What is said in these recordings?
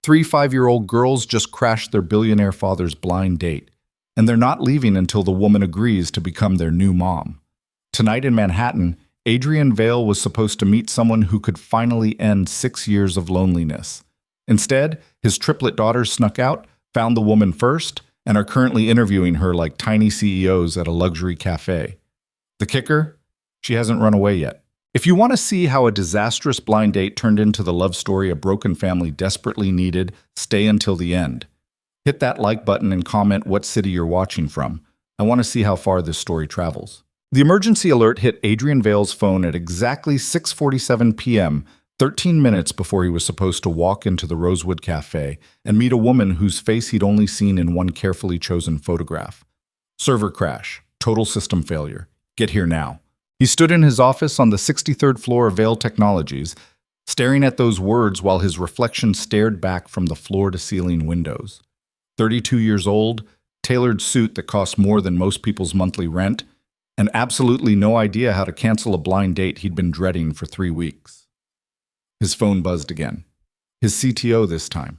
Three 5-year-old girls just crashed their billionaire father's blind date, and they're not leaving until the woman agrees to become their new mom. Tonight in Manhattan, Adrian Vale was supposed to meet someone who could finally end 6 years of loneliness. Instead, his triplet daughters snuck out, found the woman first, and are currently interviewing her like tiny CEOs at a luxury cafe. The kicker? She hasn't run away yet. If you want to see how a disastrous blind date turned into the love story a broken family desperately needed, stay until the end. Hit that like button and comment what city you're watching from. I want to see how far this story travels. The emergency alert hit Adrian Vale's phone at exactly 6:47 p.m., 13 minutes before he was supposed to walk into the Rosewood Cafe and meet a woman whose face he'd only seen in one carefully chosen photograph. Server crash. Total system failure. Get here now. He stood in his office on the 63rd floor of Vale Technologies, staring at those words while his reflection stared back from the floor-to-ceiling windows. 32 years old, tailored suit that cost more than most people's monthly rent, and absolutely no idea how to cancel a blind date he'd been dreading for 3 weeks. His phone buzzed again. His CTO this time.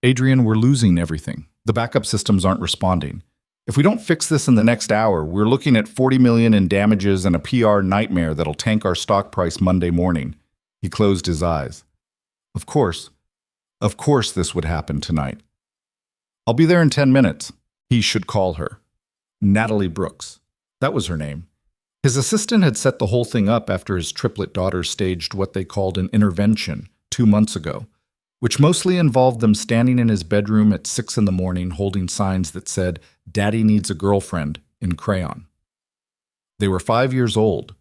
Adrian, we're losing everything. The backup systems aren't responding. If we don't fix this in the next hour, we're looking at $40 million in damages and a PR nightmare that'll tank our stock price Monday morning. He closed his eyes. Of course this would happen tonight. I'll be there in 10 minutes. He should call her. Natalie Brooks. That was her name. His assistant had set the whole thing up after his triplet daughters staged what they called an intervention 2 months ago, which mostly involved them standing in his bedroom at 6 in the morning holding signs that said, "Daddy needs a girlfriend," in crayon. They were 5 years old.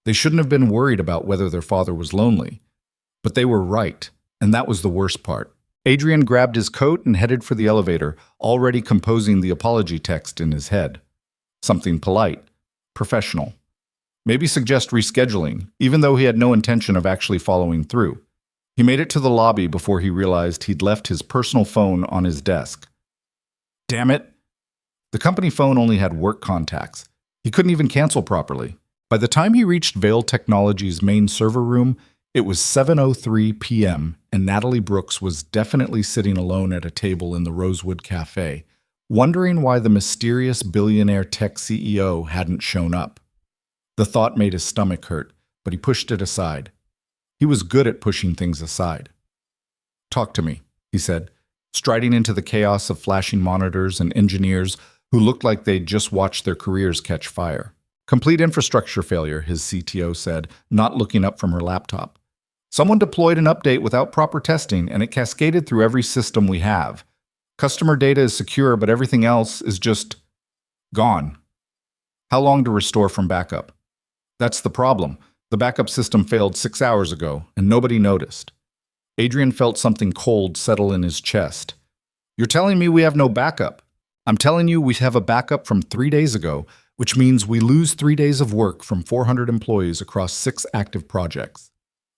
They shouldn't have been worried about whether their father was lonely. But they were right, and that was the worst part. Adrian grabbed his coat and headed for the elevator, already composing the apology text in his head. Something polite, professional. Maybe suggest rescheduling, even though he had no intention of actually following through. He made it to the lobby before he realized he'd left his personal phone on his desk. Damn it! The company phone only had work contacts. He couldn't even cancel properly. By the time he reached Vale Technologies' main server room, it was 7:03 p.m., and Natalie Brooks was definitely sitting alone at a table in the Rosewood Cafe, wondering why the mysterious billionaire tech CEO hadn't shown up. The thought made his stomach hurt, but he pushed it aside. He was good at pushing things aside. "Talk to me," he said, striding into the chaos of flashing monitors and engineers who looked like they'd just watched their careers catch fire. "Complete infrastructure failure," his CTO said, not looking up from her laptop. "Someone deployed an update without proper testing, and it cascaded through every system we have. Customer data is secure, but everything else is just gone. How long to restore from backup?" "That's the problem. The backup system failed 6 hours ago, and nobody noticed." Adrian felt something cold settle in his chest. "You're telling me we have no backup? I'm telling you we have a backup from 3 days ago, which means we lose 3 days of work from 400 employees across 6 active projects."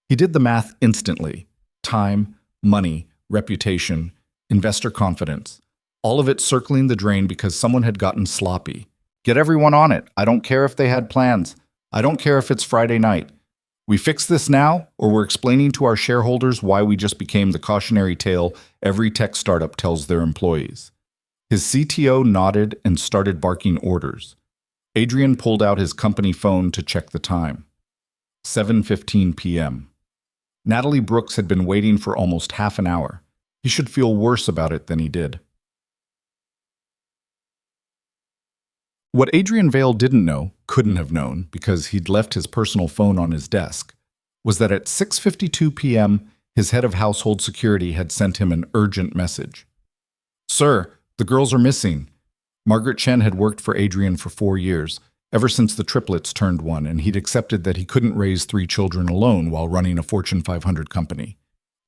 He did the math instantly. Time, money, reputation, investor confidence. All of it circling the drain because someone had gotten sloppy. "Get everyone on it. I don't care if they had plans. I don't care if it's Friday night. We fix this now, or we're explaining to our shareholders why we just became the cautionary tale every tech startup tells their employees." His CTO nodded and started barking orders. Adrian pulled out his company phone to check the time. 7:15 p.m. Natalie Brooks had been waiting for almost half an hour. He should feel worse about it than he did. What Adrian Vale didn't know, couldn't have known, because he'd left his personal phone on his desk, was that at 6:52 p.m., his head of household security had sent him an urgent message. "Sir, the girls are missing." Margaret Chen had worked for Adrian for 4 years, ever since the triplets turned 1, and he'd accepted that he couldn't raise 3 children alone while running a Fortune 500 company.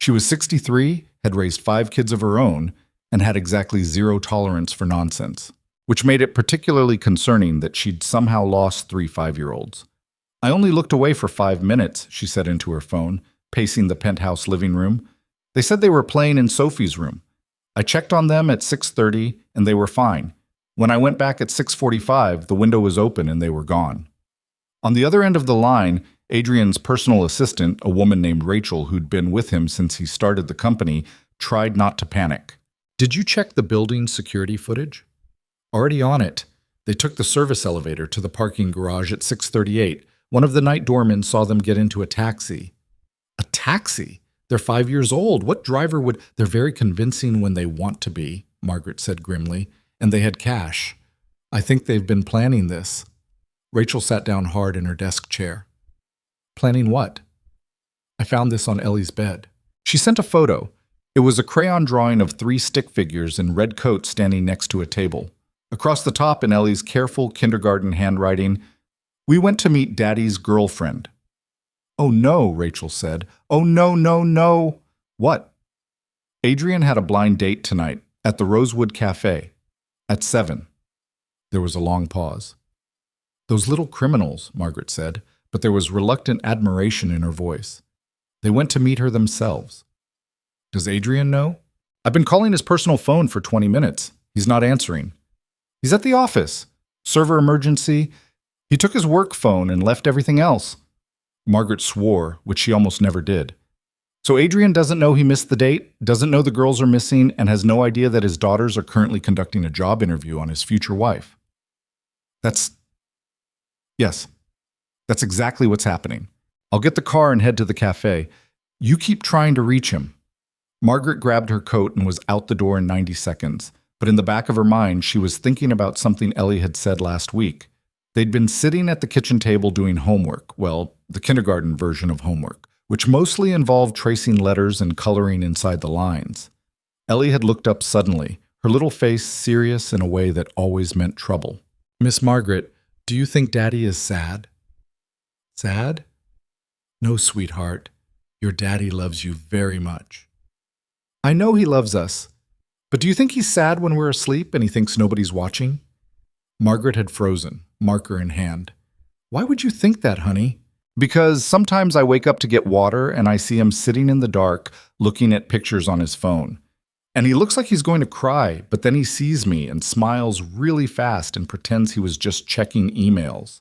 She was 63, had raised 5 kids of her own, and had exactly zero tolerance for nonsense, which made it particularly concerning that she'd somehow lost 3 5-year-olds. "I only looked away for 5 minutes, she said into her phone, pacing the penthouse living room. "They said they were playing in Sophie's room. I checked on them at 6:30, and they were fine. When I went back at 6:45, the window was open and they were gone." On the other end of the line, Adrian's personal assistant, a woman named Rachel who'd been with him since he started the company, tried not to panic. Did you check the building security footage? Already on it. They took the service elevator to the parking garage at 6:38. One of the night doormen saw them get into a taxi. A taxi? They're 5 years old. What driver would... They're very convincing when they want to be, Margaret said grimly, and they had cash. I think they've been planning this. Rachel sat down hard in her desk chair. Planning what? I found this on Ellie's bed. She sent a photo. It was a crayon drawing of 3 stick figures in red coats standing next to a table. Across the top in Ellie's careful kindergarten handwriting, "We went to meet Daddy's girlfriend." "Oh no," Rachel said. "Oh no, no, no." "What?" "Adrian had a blind date tonight at the Rosewood Café at 7. There was a long pause. "Those little criminals," Margaret said, but there was reluctant admiration in her voice. "They went to meet her themselves." "Does Adrian know?" "I've been calling his personal phone for 20 minutes. He's not answering." "He's at the office. Server emergency. He took his work phone and left everything else." Margaret swore, which she almost never did. "So Adrian doesn't know he missed the date, doesn't know the girls are missing, and has no idea that his daughters are currently conducting a job interview on his future wife." Yes, that's exactly what's happening. I'll get the car and head to the cafe. You keep trying to reach him." Margaret grabbed her coat and was out the door in 90 seconds. But in the back of her mind, she was thinking about something Ellie had said last week. They'd been sitting at the kitchen table doing homework, well, the kindergarten version of homework, which mostly involved tracing letters and coloring inside the lines. Ellie had looked up suddenly, her little face serious in a way that always meant trouble. "Miss Margaret, do you think Daddy is sad?" "Sad? No, sweetheart. Your daddy loves you very much." "I know he loves us. But do you think he's sad when we're asleep and he thinks nobody's watching?" Margaret had frozen, marker in hand. "Why would you think that, honey?" "Because sometimes I wake up to get water and I see him sitting in the dark looking at pictures on his phone. And he looks like he's going to cry, but then he sees me and smiles really fast and pretends he was just checking emails."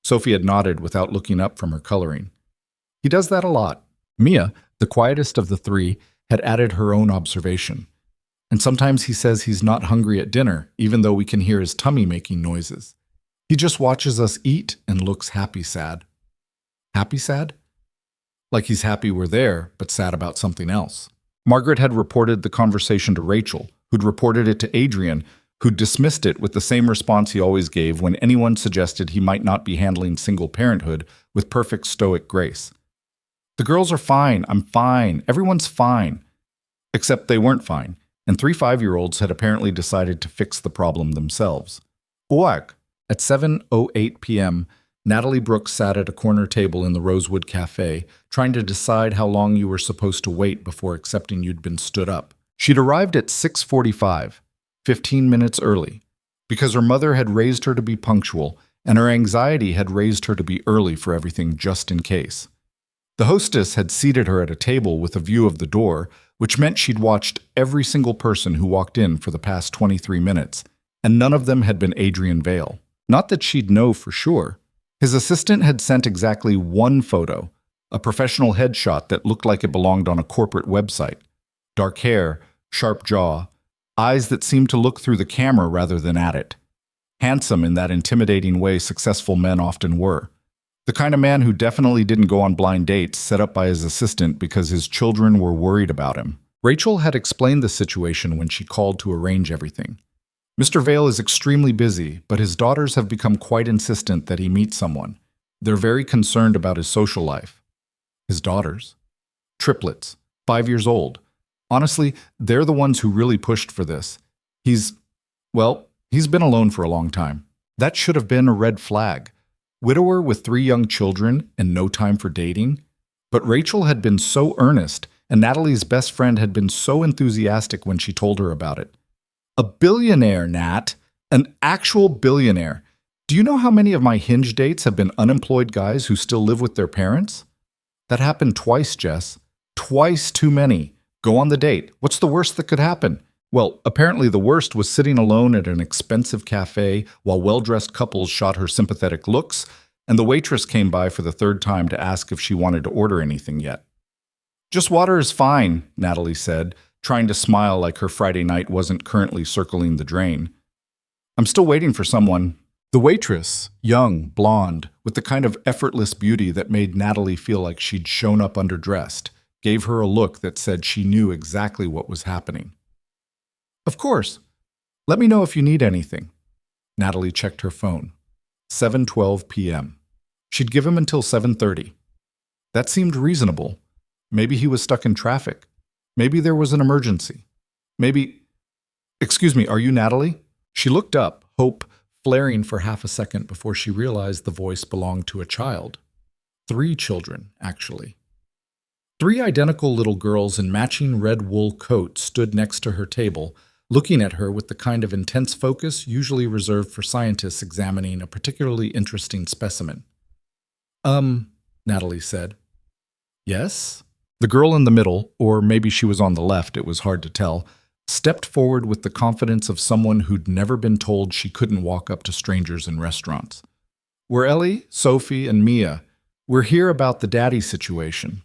Sophie had nodded without looking up from her coloring. "He does that a lot." Mia, the quietest of the 3, had added her own observation. "And sometimes he says he's not hungry at dinner, even though we can hear his tummy making noises. He just watches us eat and looks happy sad." "Happy sad?" "Like he's happy we're there, but sad about something else." Margaret had reported the conversation to Rachel, who'd reported it to Adrian, who dismissed it with the same response he always gave when anyone suggested he might not be handling single parenthood with perfect stoic grace. "The girls are fine. I'm fine. Everyone's fine." Except they weren't fine. And 3 5-year-olds had apparently decided to fix the problem themselves. Oak. At 7:08 p.m., Natalie Brooks sat at a corner table in the Rosewood Café, trying to decide how long you were supposed to wait before accepting you'd been stood up. She'd arrived at 6:45, 15 minutes early, because her mother had raised her to be punctual, and her anxiety had raised her to be early for everything just in case. The hostess had seated her at a table with a view of the door, which meant she'd watched every single person who walked in for the past 23 minutes, and none of them had been Adrian Vale. Not that she'd know for sure. His assistant had sent exactly one photo, a professional headshot that looked like it belonged on a corporate website. Dark hair, sharp jaw, eyes that seemed to look through the camera rather than at it. Handsome in that intimidating way successful men often were. The kind of man who definitely didn't go on blind dates set up by his assistant because his children were worried about him. Rachel had explained the situation when she called to arrange everything. "Mr. Vale is extremely busy, but his daughters have become quite insistent that he meet someone. They're very concerned about his social life." His daughters? Triplets, 5 years old. Honestly, they're the ones who really pushed for this. He's been alone for a long time. That should have been a red flag. Widower with 3 young children and no time for dating? But Rachel had been so earnest, and Natalie's best friend had been so enthusiastic when she told her about it. "A billionaire, Nat. An actual billionaire. Do you know how many of my Hinge dates have been unemployed guys who still live with their parents?" "That happened twice, Jess. Twice too many. Go on the date. What's the worst that could happen?" Well, apparently the worst was sitting alone at an expensive cafe while well-dressed couples shot her sympathetic looks, and the waitress came by for the 3rd time to ask if she wanted to order anything yet. "Just water is fine," Natalie said, trying to smile like her Friday night wasn't currently circling the drain. I'm still waiting for someone. The waitress, young, blonde, with the kind of effortless beauty that made Natalie feel like she'd shown up underdressed, gave her a look that said she knew exactly what was happening. Of course. Let me know if you need anything. Natalie checked her phone. 7:12 p.m. She'd give him until 7:30. That seemed reasonable. Maybe he was stuck in traffic. Maybe there was an emergency. Maybe... Excuse me, are you Natalie? She looked up, hope flaring for half a second before she realized the voice belonged to a child. 3 children, actually. 3 identical little girls in matching red wool coats stood next to her table, looking at her with the kind of intense focus usually reserved for scientists examining a particularly interesting specimen. Natalie said. Yes? The girl in the middle, or maybe she was on the left, it was hard to tell, stepped forward with the confidence of someone who'd never been told she couldn't walk up to strangers in restaurants. We're Ellie, Sophie, and Mia. We're here about the daddy situation.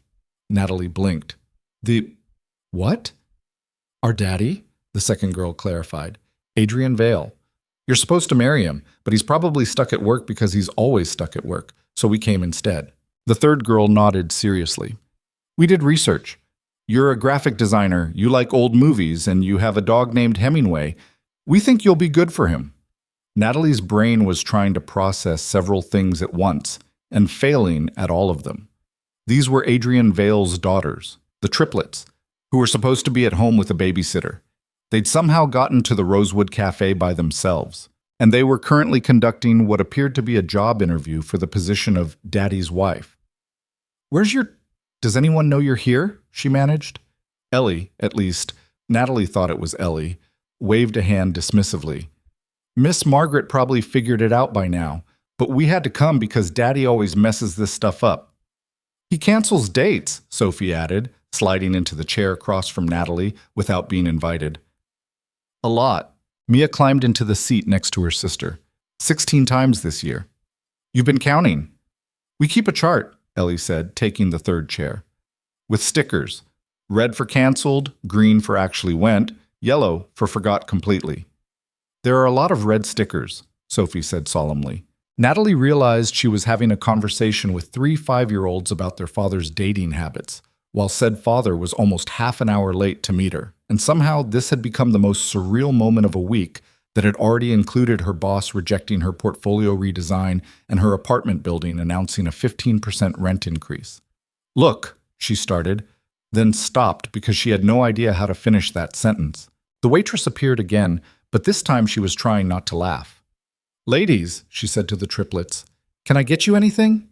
Natalie blinked. The... what? Our daddy? The second girl clarified. Adrian Vale. You're supposed to marry him, but he's probably stuck at work because he's always stuck at work, so we came instead. The third girl nodded seriously. We did research. You're a graphic designer, you like old movies, and you have a dog named Hemingway. We think you'll be good for him. Natalie's brain was trying to process several things at once, and failing at all of them. These were Adrian Vale's daughters, the triplets, who were supposed to be at home with a babysitter. They'd somehow gotten to the Rosewood Café by themselves, and they were currently conducting what appeared to be a job interview for the position of Daddy's wife. Where's your... Does anyone know you're here? She managed. Ellie, at least, Natalie thought it was Ellie, waved a hand dismissively. Miss Margaret probably figured it out by now, but we had to come because Daddy always messes this stuff up. He cancels dates, Sophie added, sliding into the chair across from Natalie without being invited. A lot. Mia climbed into the seat next to her sister. 16 times this year. You've been counting. We keep a chart, Ellie said, taking the third chair. With stickers. Red for canceled, green for actually went, yellow for forgot completely. There are a lot of red stickers, Sophie said solemnly. Natalie realized she was having a conversation with 3 5-year-olds about their father's dating habits, while said father was almost half an hour late to meet her, and somehow this had become the most surreal moment of a week that had already included her boss rejecting her portfolio redesign and her apartment building announcing a 15% rent increase. Look, she started, then stopped because she had no idea how to finish that sentence. The waitress appeared again, but this time she was trying not to laugh. Ladies, she said to the triplets, can I get you anything?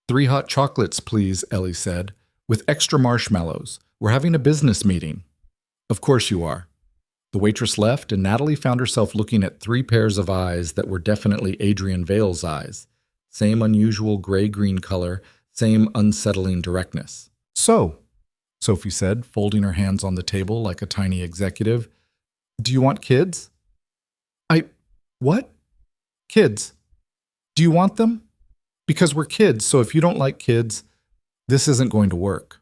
3 hot chocolates, please, Ellie said, with extra marshmallows. We're having a business meeting. Of course you are. The waitress left, and Natalie found herself looking at 3 pairs of eyes that were definitely Adrian Vale's eyes. Same unusual gray-green color, same unsettling directness. So, Sophie said, folding her hands on the table like a tiny executive, do you want kids? What? Kids. Do you want them? Because we're kids, so if you don't like kids, this isn't going to work.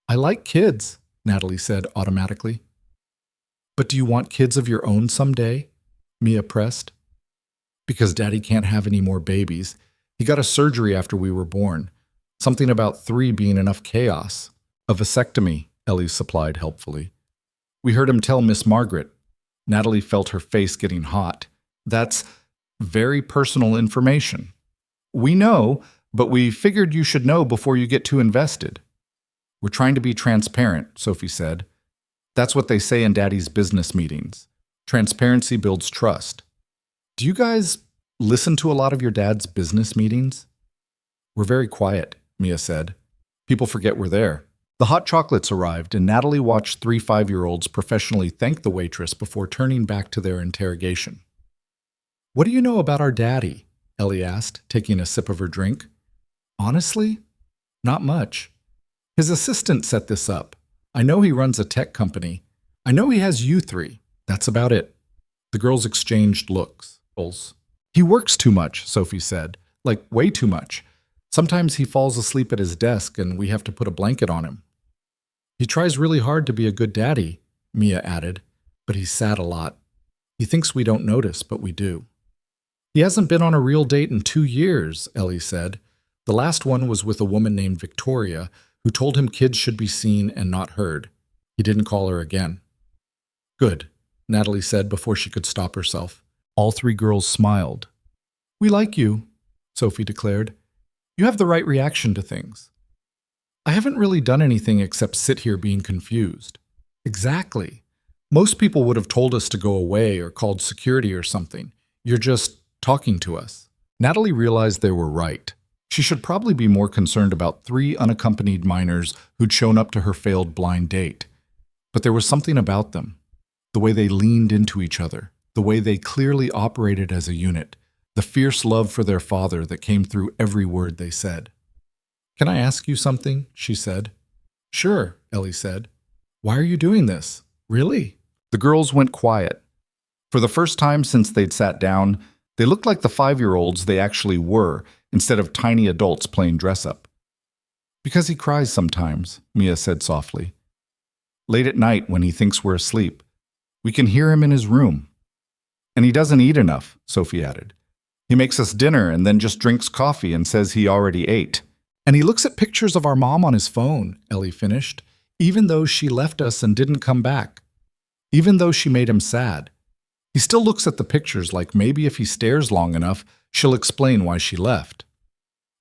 I like kids, Natalie said automatically. But do you want kids of your own someday? Mia pressed. Because Daddy can't have any more babies. He got a surgery after we were born. Something about 3 being enough chaos. A vasectomy, Ellie supplied helpfully. We heard him tell Miss Margaret. Natalie felt her face getting hot. That's very personal information. We know, but we figured you should know before you get too invested. We're trying to be transparent, Sophie said. That's what they say in Daddy's business meetings. Transparency builds trust. Do you guys listen to a lot of your dad's business meetings? We're very quiet, Mia said. People forget we're there. The hot chocolates arrived, and Natalie watched 3 5-year-olds professionally thank the waitress before turning back to their interrogation. What do you know about our daddy? Ellie asked, taking a sip of her drink. Honestly, not much. His assistant set this up. I know he runs a tech company. I know he has you 3. That's about it. The girls exchanged looks. He works too much, Sophie said. Like, way too much. Sometimes he falls asleep at his desk and we have to put a blanket on him. He tries really hard to be a good daddy, Mia added, but he's sad a lot. He thinks we don't notice, but we do. He hasn't been on a real date in 2 years, Ellie said. The last one was with a woman named Victoria, who told him kids should be seen and not heard. He didn't call her again. Good, Natalie said before she could stop herself. All 3 girls smiled. We like you, Sophie declared. You have the right reaction to things. I haven't really done anything except sit here being confused. Exactly. Most people would have told us to go away or called security or something. You're just talking to us. Natalie realized they were right. She should probably be more concerned about 3 unaccompanied minors who'd shown up to her failed blind date. But there was something about them. The way they leaned into each other, the way they clearly operated as a unit, the fierce love for their father that came through every word they said. Can I ask you something? She said. Sure, Ellie said. Why are you doing this? Really? The girls went quiet. For the first time since they'd sat down, they looked like the 5-year-olds they actually were, instead of tiny adults playing dress-up. Because he cries sometimes, Mia said softly. Late at night when he thinks we're asleep. We can hear him in his room. And he doesn't eat enough, Sophie added. He makes us dinner and then just drinks coffee and says he already ate. And he looks at pictures of our mom on his phone, Ellie finished, even though she left us and didn't come back. Even though she made him sad. He still looks at the pictures like maybe if he stares long enough, she'll explain why she left.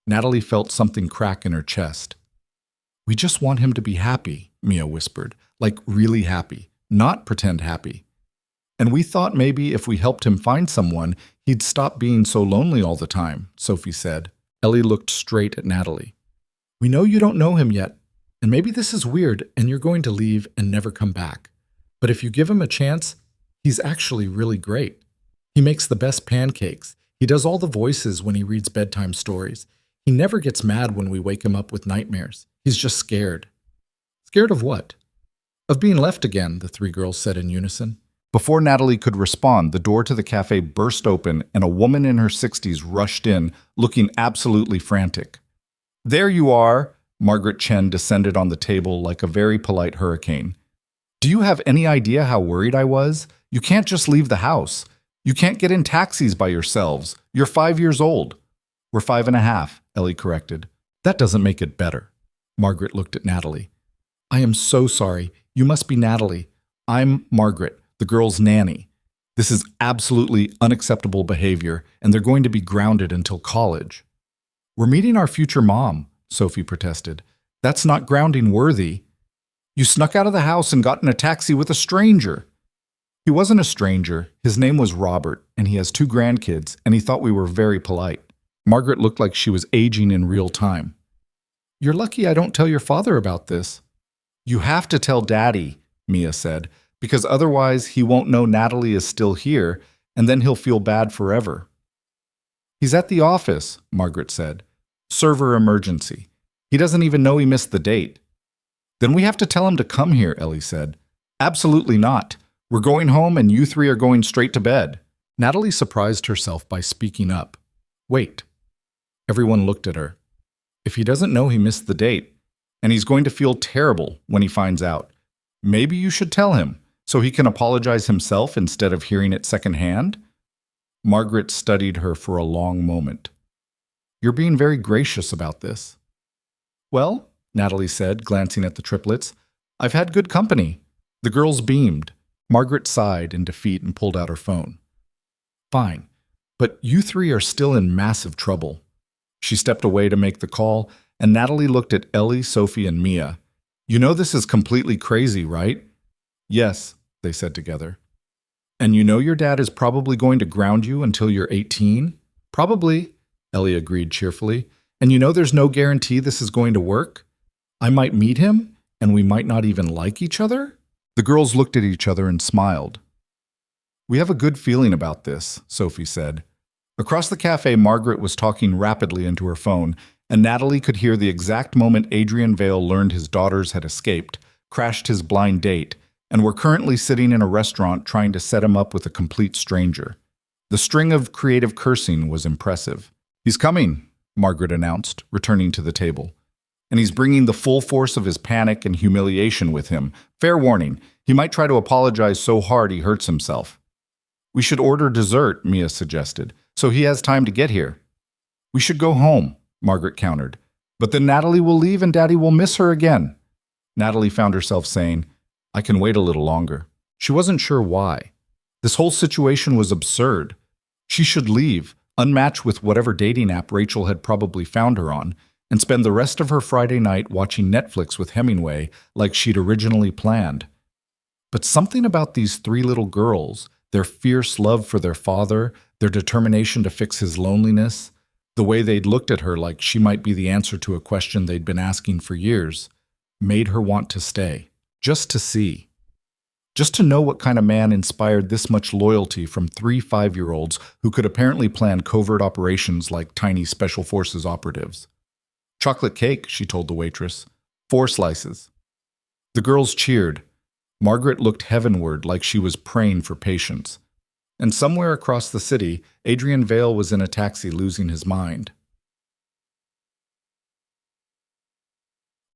Natalie felt something crack in her chest. We just want him to be happy, Mia whispered, like really happy, not pretend happy. And we thought maybe if we helped him find someone, he'd stop being so lonely all the time, Sophie said. Ellie looked straight at Natalie. We know you don't know him yet, and maybe this is weird and you're going to leave and never come back. But if you give him a chance, he's actually really great. He makes the best pancakes. He does all the voices when he reads bedtime stories. He never gets mad when we wake him up with nightmares. He's just scared. Scared of what? Of being left again, the 3 girls said in unison. Before Natalie could respond, the door to the cafe burst open and a woman in her 60s rushed in, looking absolutely frantic. There you are, Margaret Chen descended on the table like a very polite hurricane. Do you have any idea how worried I was? You can't just leave the house. You can't get in taxis by yourselves. You're 5 years old. We're 5.5, Ellie corrected. That doesn't make it better. Margaret looked at Natalie. I am so sorry. You must be Natalie. I'm Margaret, the girl's nanny. This is absolutely unacceptable behavior, and they're going to be grounded until college. We're meeting our future mom, Sophie protested. That's not grounding worthy. You snuck out of the house and got in a taxi with a stranger. He wasn't a stranger. His name was Robert, and he has 2 grandkids, and he thought we were very polite. Margaret looked like she was aging in real time. You're lucky I don't tell your father about this. You have to tell Daddy, Mia said, because otherwise he won't know Natalie is still here, and then he'll feel bad forever. He's at the office, Margaret said. Server emergency. He doesn't even know he missed the date. Then we have to tell him to come here, Ellie said. Absolutely not. We're going home and you 3 are going straight to bed. Natalie surprised herself by speaking up. Wait. Everyone looked at her. If he doesn't know he missed the date, and he's going to feel terrible when he finds out, maybe you should tell him, so he can apologize himself instead of hearing it secondhand? Margaret studied her for a long moment. You're being very gracious about this. Well, Natalie said, glancing at the triplets, I've had good company. The girls beamed. Margaret sighed in defeat and pulled out her phone. Fine, but you 3 are still in massive trouble. She stepped away to make the call, and Natalie looked at Ellie, Sophie, and Mia. You know this is completely crazy, right? Yes, they said together. And you know your dad is probably going to ground you until you're 18? Probably, Ellie agreed cheerfully. And you know there's no guarantee this is going to work? I might meet him, and we might not even like each other? The girls looked at each other and smiled. We have a good feeling about this, Sophie said. Across the cafe, Margaret was talking rapidly into her phone, and Natalie could hear the exact moment Adrian Vale learned his daughters had escaped, crashed his blind date, and were currently sitting in a restaurant trying to set him up with a complete stranger. The string of creative cursing was impressive. He's coming, Margaret announced, returning to the table. and he's bringing the full force of his panic and humiliation with him. Fair warning, he might try to apologize so hard he hurts himself. We should order dessert, Mia suggested, so he has time to get here. We should go home, Margaret countered. But then Natalie will leave and Daddy will miss her again. Natalie found herself saying, I can wait a little longer. She wasn't sure why. This whole situation was absurd. She should leave, unmatched with whatever dating app Rachel had probably found her on, and spend the rest of her Friday night watching Netflix with Hemingway like she'd originally planned. But something about these three little girls, their fierce love for their father, their determination to fix his loneliness, the way they'd looked at her like she might be the answer to a question they'd been asking for years, made her want to stay, just to see. Just to know what kind of man inspired this much loyalty from three 5-year-olds who could apparently plan covert operations like tiny Special Forces operatives. Chocolate cake, she told the waitress. 4 slices. The girls cheered. Margaret looked heavenward like she was praying for patience. And somewhere across the city, Adrian Vale was in a taxi losing his mind.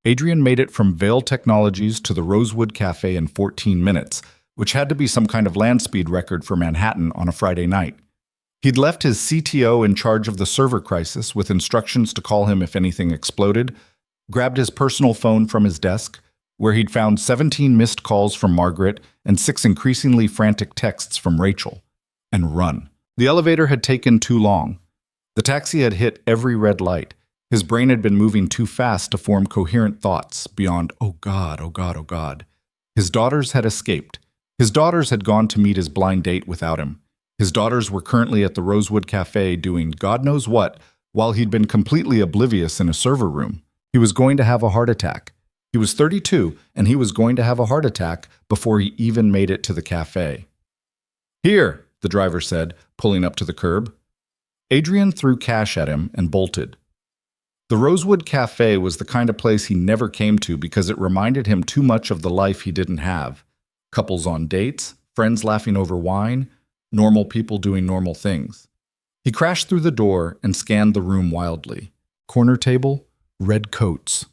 Adrian made it from Vale Technologies to the Rosewood Café in 14 minutes, which had to be some kind of land speed record for Manhattan on a Friday night. He'd left his CTO in charge of the server crisis with instructions to call him if anything exploded, grabbed his personal phone from his desk, where he'd found 17 missed calls from Margaret and 6 increasingly frantic texts from Rachel, and run. The elevator had taken too long. The taxi had hit every red light. His brain had been moving too fast to form coherent thoughts beyond, oh God, oh God, oh God. His daughters had escaped. His daughters had gone to meet his blind date without him. His daughters were currently at the Rosewood Café doing God knows what, while he'd been completely oblivious in a server room. He was going to have a heart attack. He was 32, and he was going to have a heart attack before he even made it to the cafe. Here, the driver said, pulling up to the curb. Adrian threw cash at him and bolted. The Rosewood Café was the kind of place he never came to because it reminded him too much of the life he didn't have. Couples on dates, friends laughing over wine, normal people doing normal things. He crashed through the door and scanned the room wildly. Corner table, red coats.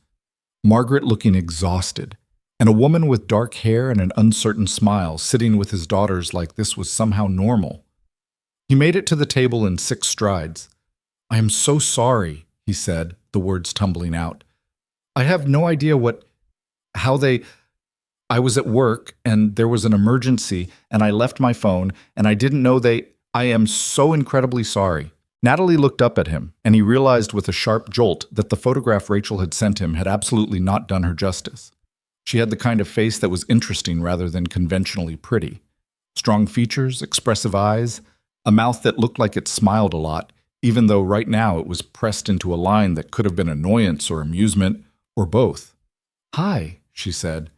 Margaret looking exhausted, and a woman with dark hair and an uncertain smile sitting with his daughters like this was somehow normal. He made it to the table in 6 strides. I am so sorry, he said, the words tumbling out. I have no idea I was at work and there was an emergency and I left my phone and I didn't know I am so incredibly sorry. Natalie looked up at him and he realized with a sharp jolt that the photograph Rachel had sent him had absolutely not done her justice. She had the kind of face that was interesting rather than conventionally pretty. Strong features, expressive eyes, a mouth that looked like it smiled a lot, even though right now it was pressed into a line that could have been annoyance or amusement, or both. Hi, she said.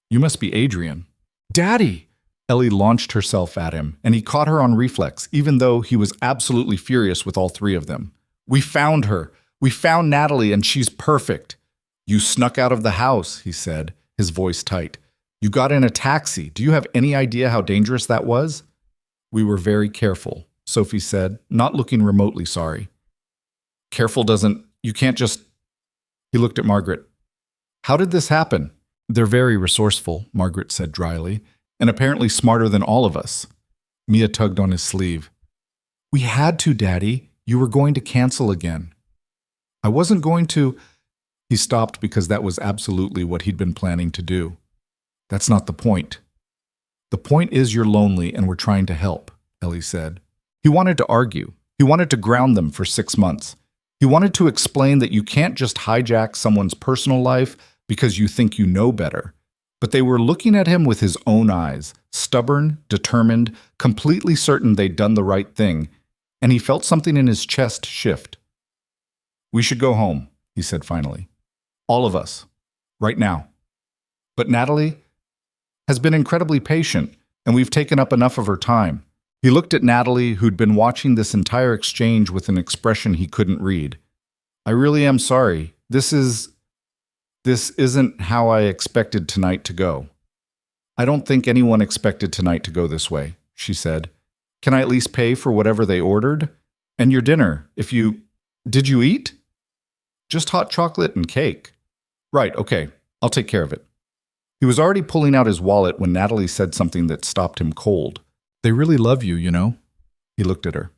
You must be Adrian. Daddy! Ellie launched herself at him, and he caught her on reflex, even though he was absolutely furious with all 3 of them. We found her. We found Natalie, and she's perfect. You snuck out of the house, he said, his voice tight. You got in a taxi. Do you have any idea how dangerous that was? We were very careful, Sophie said, not looking remotely sorry. Careful you can't just... He looked at Margaret. How did this happen? They're very resourceful, Margaret said dryly, and apparently smarter than all of us. Mia tugged on his sleeve. We had to, Daddy. You were going to cancel again. I wasn't going to... He stopped because that was absolutely what he'd been planning to do. That's not the point. The point is you're lonely and we're trying to help, Ellie said. He wanted to argue. He wanted to ground them for 6 months. He wanted to explain that you can't just hijack someone's personal life because you think you know better. But they were looking at him with his own eyes, stubborn, determined, completely certain they'd done the right thing, and he felt something in his chest shift. We should go home, he said finally. All of us. Right now. But Natalie has been incredibly patient, and we've taken up enough of her time. He looked at Natalie, who'd been watching this entire exchange with an expression he couldn't read. I really am sorry. This isn't how I expected tonight to go. I don't think anyone expected tonight to go this way, she said. Can I at least pay for whatever they ordered? And your dinner, Did you eat? Just hot chocolate and cake. Right, okay, I'll take care of it. He was already pulling out his wallet when Natalie said something that stopped him cold. They really love you, you know? He looked at her.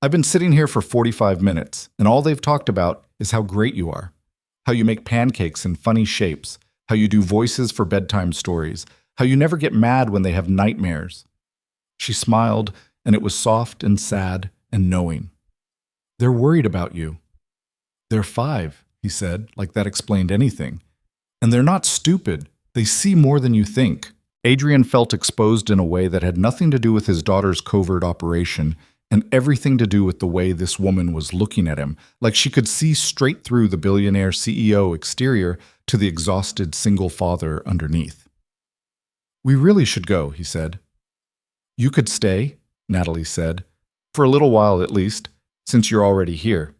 I've been sitting here for 45 minutes, and all they've talked about is how great you are. How you make pancakes in funny shapes. How you do voices for bedtime stories. How you never get mad when they have nightmares. She smiled, and it was soft and sad and knowing. They're worried about you. They're 5, he said, like that explained anything. And they're not stupid. They see more than you think. Adrian felt exposed in a way that had nothing to do with his daughter's covert operation and everything to do with the way this woman was looking at him, like she could see straight through the billionaire CEO exterior to the exhausted single father underneath. We really should go, he said. You could stay, Natalie said, for a little while at least, since you're already here.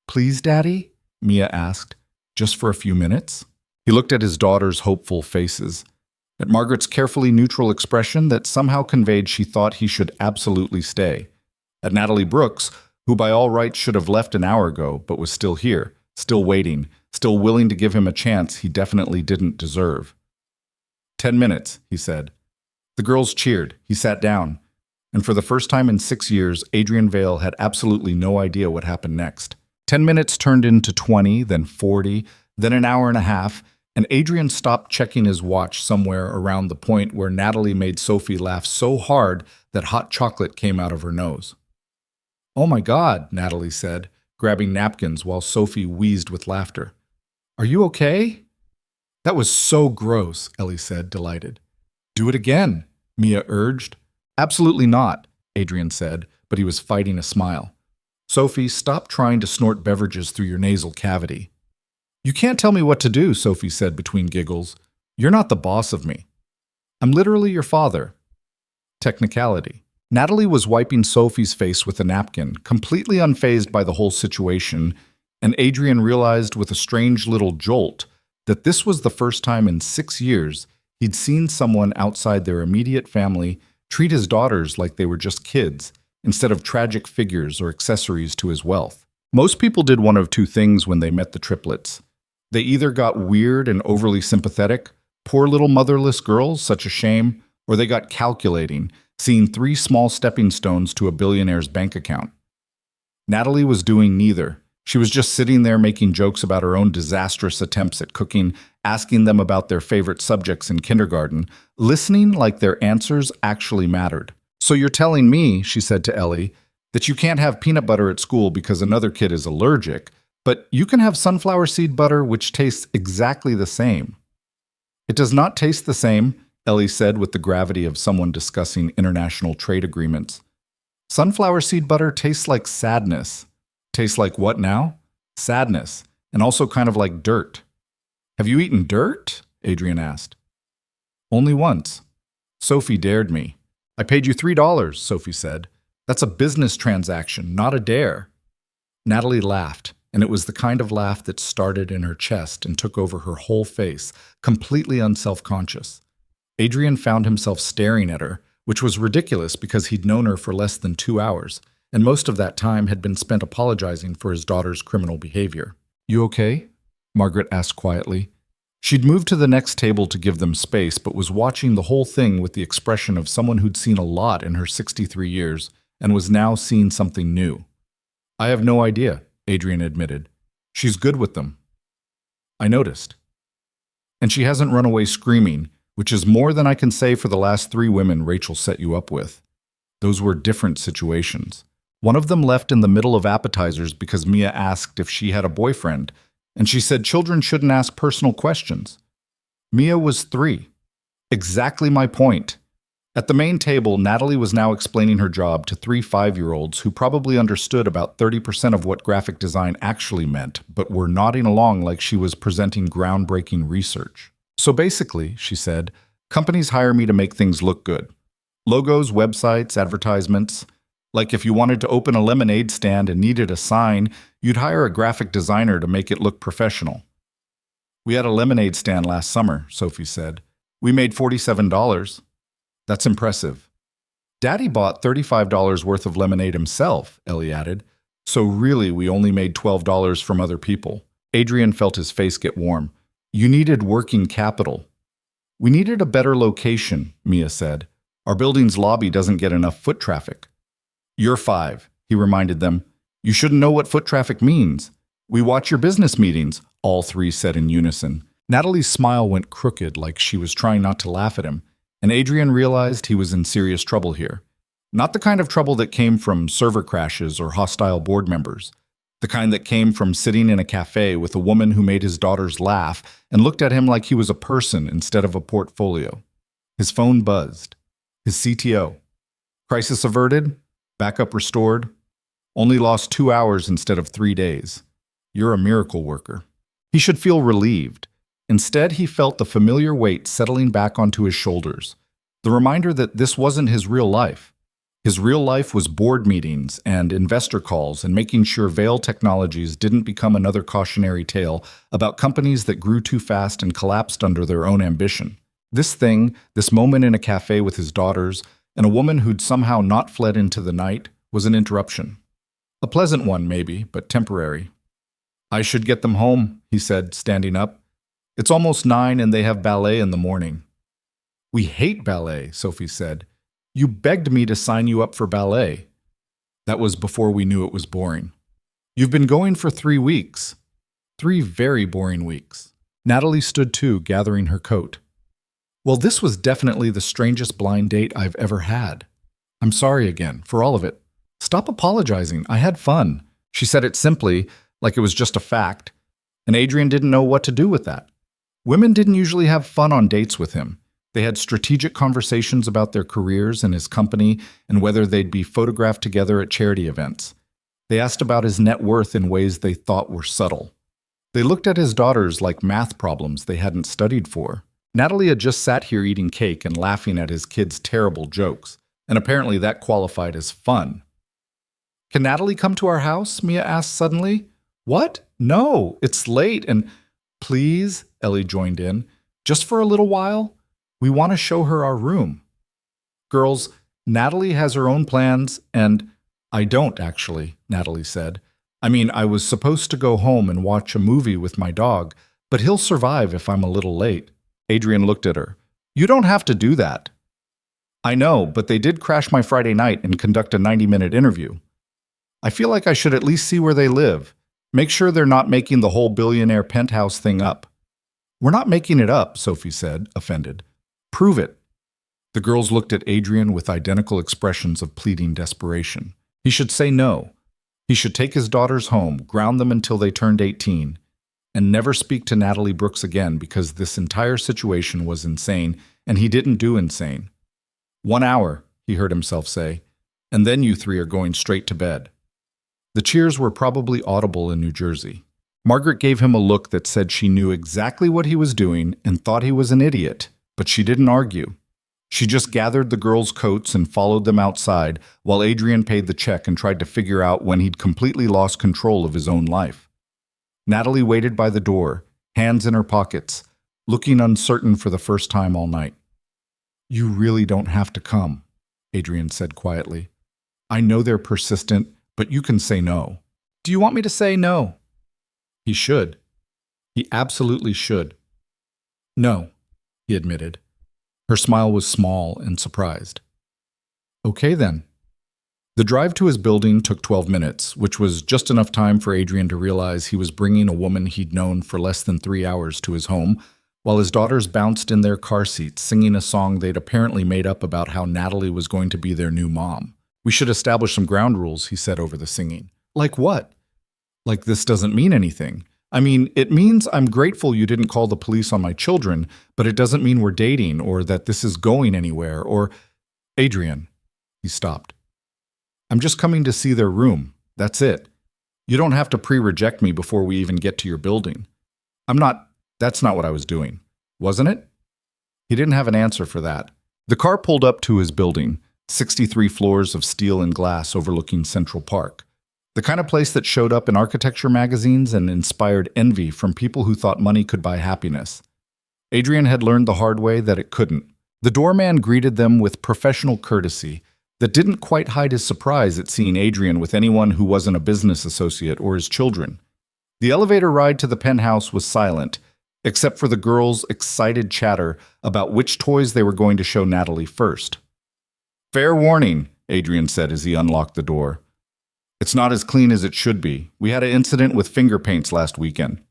Please, Daddy? Mia asked, just for a few minutes? He looked at his daughter's hopeful faces, at Margaret's carefully neutral expression that somehow conveyed she thought he should absolutely stay, at Natalie Brooks, who by all rights should have left an hour ago but was still here, still waiting, still willing to give him a chance he definitely didn't deserve. 10 minutes, he said. The girls cheered. He sat down. And for the first time in 6 years, Adrian Vale had absolutely no idea what happened next. 10 minutes turned into 20, then 40, then an hour and a half, and Adrian stopped checking his watch somewhere around the point where Natalie made Sophie laugh so hard that hot chocolate came out of her nose. Oh my God, Natalie said, grabbing napkins while Sophie wheezed with laughter. Are you okay? That was so gross, Ellie said, delighted. Do it again, Mia urged. Absolutely not, Adrian said, but he was fighting a smile. Sophie, stop trying to snort beverages through your nasal cavity. You can't tell me what to do, Sophie said between giggles. You're not the boss of me. I'm literally your father. Technicality. Natalie was wiping Sophie's face with a napkin, completely unfazed by the whole situation, and Adrian realized with a strange little jolt that this was the first time in 6 years he'd seen someone outside their immediate family treat his daughters like they were just kids, instead of tragic figures or accessories to his wealth. Most people did one of two things when they met the triplets. They either got weird and overly sympathetic, poor little motherless girls, such a shame, or they got calculating, seeing 3 small stepping stones to a billionaire's bank account. Natalie was doing neither. She was just sitting there making jokes about her own disastrous attempts at cooking, asking them about their favorite subjects in kindergarten, listening like their answers actually mattered. So you're telling me, she said to Ellie, that you can't have peanut butter at school because another kid is allergic, but you can have sunflower seed butter which tastes exactly the same. It does not taste the same, Ellie said with the gravity of someone discussing international trade agreements. Sunflower seed butter tastes like sadness. Tastes like what now? Sadness, and also kind of like dirt. Have you eaten dirt? Adrian asked. Only once. Sophie dared me. I paid you $3, Sophie said. That's a business transaction, not a dare. Natalie laughed, and it was the kind of laugh that started in her chest and took over her whole face, completely unself-conscious. Adrian found himself staring at her, which was ridiculous because he'd known her for less than 2 hours, and most of that time had been spent apologizing for his daughter's criminal behavior. You okay? Margaret asked quietly. She'd moved to the next table to give them space, but was watching the whole thing with the expression of someone who'd seen a lot in her 63 years and was now seeing something new. I have no idea, Adrian admitted. She's good with them. I noticed. And she hasn't run away screaming, which is more than I can say for the last 3 women Rachel set you up with. Those were different situations. One of them left in the middle of appetizers because Mia asked if she had a boyfriend, and she said children shouldn't ask personal questions. Mia was 3. Exactly my point. At the main table, Natalie was now explaining her job to 3 5-year-olds who probably understood about 30% of what graphic design actually meant, but were nodding along like she was presenting groundbreaking research. So basically, she said, companies hire me to make things look good. Logos, websites, advertisements. Like if you wanted to open a lemonade stand and needed a sign, you'd hire a graphic designer to make it look professional. We had a lemonade stand last summer, Sophie said. We made $47. That's impressive. Daddy bought $35 worth of lemonade himself, Ellie added. So really, we only made $12 from other people. Adrian felt his face get warm. You needed working capital. We needed a better location, Mia said. Our building's lobby doesn't get enough foot traffic. You're 5, he reminded them. You shouldn't know what foot traffic means. We watch your business meetings, all 3 said in unison. Natalie's smile went crooked like she was trying not to laugh at him, and Adrian realized he was in serious trouble here. Not the kind of trouble that came from server crashes or hostile board members. The kind that came from sitting in a cafe with a woman who made his daughters laugh and looked at him like he was a person instead of a portfolio. His phone buzzed. His CTO. Crisis averted? Backup restored? Only lost 2 hours instead of 3 days. You're a miracle worker. He should feel relieved. Instead, he felt the familiar weight settling back onto his shoulders. The reminder that this wasn't his real life. His real life was board meetings and investor calls and making sure Vail Technologies didn't become another cautionary tale about companies that grew too fast and collapsed under their own ambition. This moment in a cafe with his daughters, and a woman who'd somehow not fled into the night, was an interruption. A pleasant one, maybe, but temporary. I should get them home, he said, standing up. It's almost 9 and they have ballet in the morning. We hate ballet, Sophie said. You begged me to sign you up for ballet. That was before we knew it was boring. You've been going for 3 weeks. 3 very boring weeks. Natalie stood too, gathering her coat. Well, this was definitely the strangest blind date I've ever had. I'm sorry again, for all of it. Stop apologizing, I had fun. She said it simply, like it was just a fact, and Adrian didn't know what to do with that. Women didn't usually have fun on dates with him. They had strategic conversations about their careers and his company and whether they'd be photographed together at charity events. They asked about his net worth in ways they thought were subtle. They looked at his daughters like math problems they hadn't studied for. Natalie had just sat here eating cake and laughing at his kids' terrible jokes, and apparently that qualified as fun. Can Natalie come to our house? Mia asked suddenly. What? No, it's late and… Please, Ellie joined in. Just for a little while? We want to show her our room. Girls, Natalie has her own plans, and I don't, actually, Natalie said. I mean, I was supposed to go home and watch a movie with my dog, but he'll survive if I'm a little late. Adrian looked at her. You don't have to do that. I know, but they did crash my Friday night and conduct a 90-minute interview. I feel like I should at least see where they live. Make sure they're not making the whole billionaire penthouse thing up. We're not making it up, Sophie said, offended. Prove it. The girls looked at Adrian with identical expressions of pleading desperation. He should say no. He should take his daughters home, ground them until they turned 18, and never speak to Natalie Brooks again because this entire situation was insane, and he didn't do insane. 1 hour, he heard himself say, and then you 3 are going straight to bed. The cheers were probably audible in New Jersey. Margaret gave him a look that said she knew exactly what he was doing and thought he was an idiot. But she didn't argue. She just gathered the girls' coats and followed them outside while Adrian paid the check and tried to figure out when he'd completely lost control of his own life. Natalie waited by the door, hands in her pockets, looking uncertain for the first time all night. You really don't have to come, Adrian said quietly. I know they're persistent, but you can say no. Do you want me to say no? He should. He absolutely should. No, he admitted. Her smile was small and surprised. Okay then. The drive to his building took 12 minutes, which was just enough time for Adrian to realize he was bringing a woman he'd known for less than 3 hours to his home, while his daughters bounced in their car seats, singing a song they'd apparently made up about how Natalie was going to be their new mom. We should establish some ground rules, he said over the singing. Like what? Like this doesn't mean anything. I mean, it means I'm grateful you didn't call the police on my children, but it doesn't mean we're dating or that this is going anywhere or… Adrian, he stopped. I'm just coming to see their room. That's it. You don't have to pre-reject me before we even get to your building. That's not what I was doing. Wasn't it? He didn't have an answer for that. The car pulled up to his building, 63 floors of steel and glass overlooking Central Park. The kind of place that showed up in architecture magazines and inspired envy from people who thought money could buy happiness. Adrian had learned the hard way that it couldn't. The doorman greeted them with professional courtesy, that didn't quite hide his surprise at seeing Adrian with anyone who wasn't a business associate or his children. The elevator ride to the penthouse was silent, except for the girls' excited chatter about which toys they were going to show Natalie first. "Fair warning," Adrian said as he unlocked the door. "It's not as clean as it should be. We had an incident with finger paints last weekend."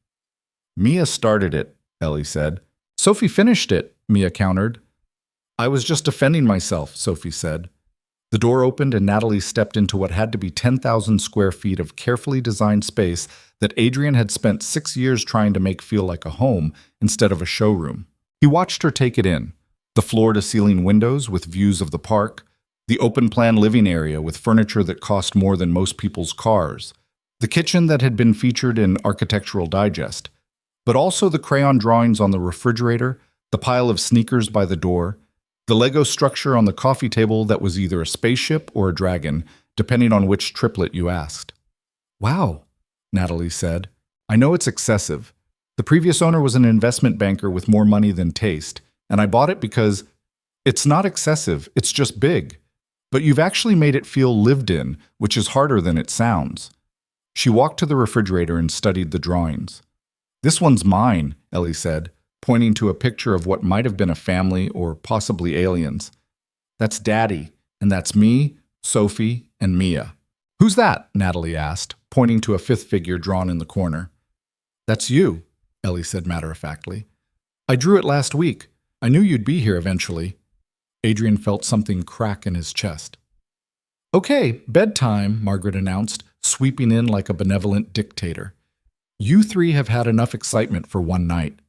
"Mia started it," Ellie said. "Sophie finished it," Mia countered. "I was just defending myself," Sophie said. The door opened and Natalie stepped into what had to be 10,000 square feet of carefully designed space that Adrian had spent 6 years trying to make feel like a home instead of a showroom. He watched her take it in. The floor-to-ceiling windows with views of the park, the open-plan living area with furniture that cost more than most people's cars, the kitchen that had been featured in Architectural Digest, but also the crayon drawings on the refrigerator, the pile of sneakers by the door, the Lego structure on the coffee table that was either a spaceship or a dragon, depending on which triplet you asked. "Wow," Natalie said. "I know it's excessive. The previous owner was an investment banker with more money than taste, and I bought it because it's not excessive, it's just big. But you've actually made it feel lived in, which is harder than it sounds." She walked to the refrigerator and studied the drawings. "This one's mine," Ellie said, pointing to a picture of what might have been a family or possibly aliens. "That's Daddy, and that's me, Sophie, and Mia." "Who's that?" Natalie asked, pointing to a fifth figure drawn in the corner. "That's you," Ellie said matter-of-factly. "I drew it last week. I knew you'd be here eventually." Adrian felt something crack in his chest. "Okay, bedtime," Margaret announced, sweeping in like a benevolent dictator. "You three have had enough excitement for one night."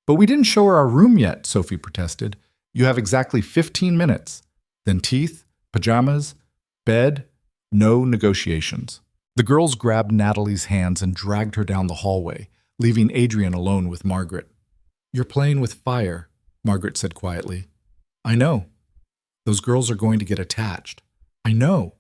"But we didn't show her our room yet," Sophie protested. "You have exactly 15 minutes. Then teeth, pajamas, bed, no negotiations." The girls grabbed Natalie's hands and dragged her down the hallway, leaving Adrian alone with Margaret. "You're playing with fire," Margaret said quietly. "I know. Those girls are going to get attached. I know.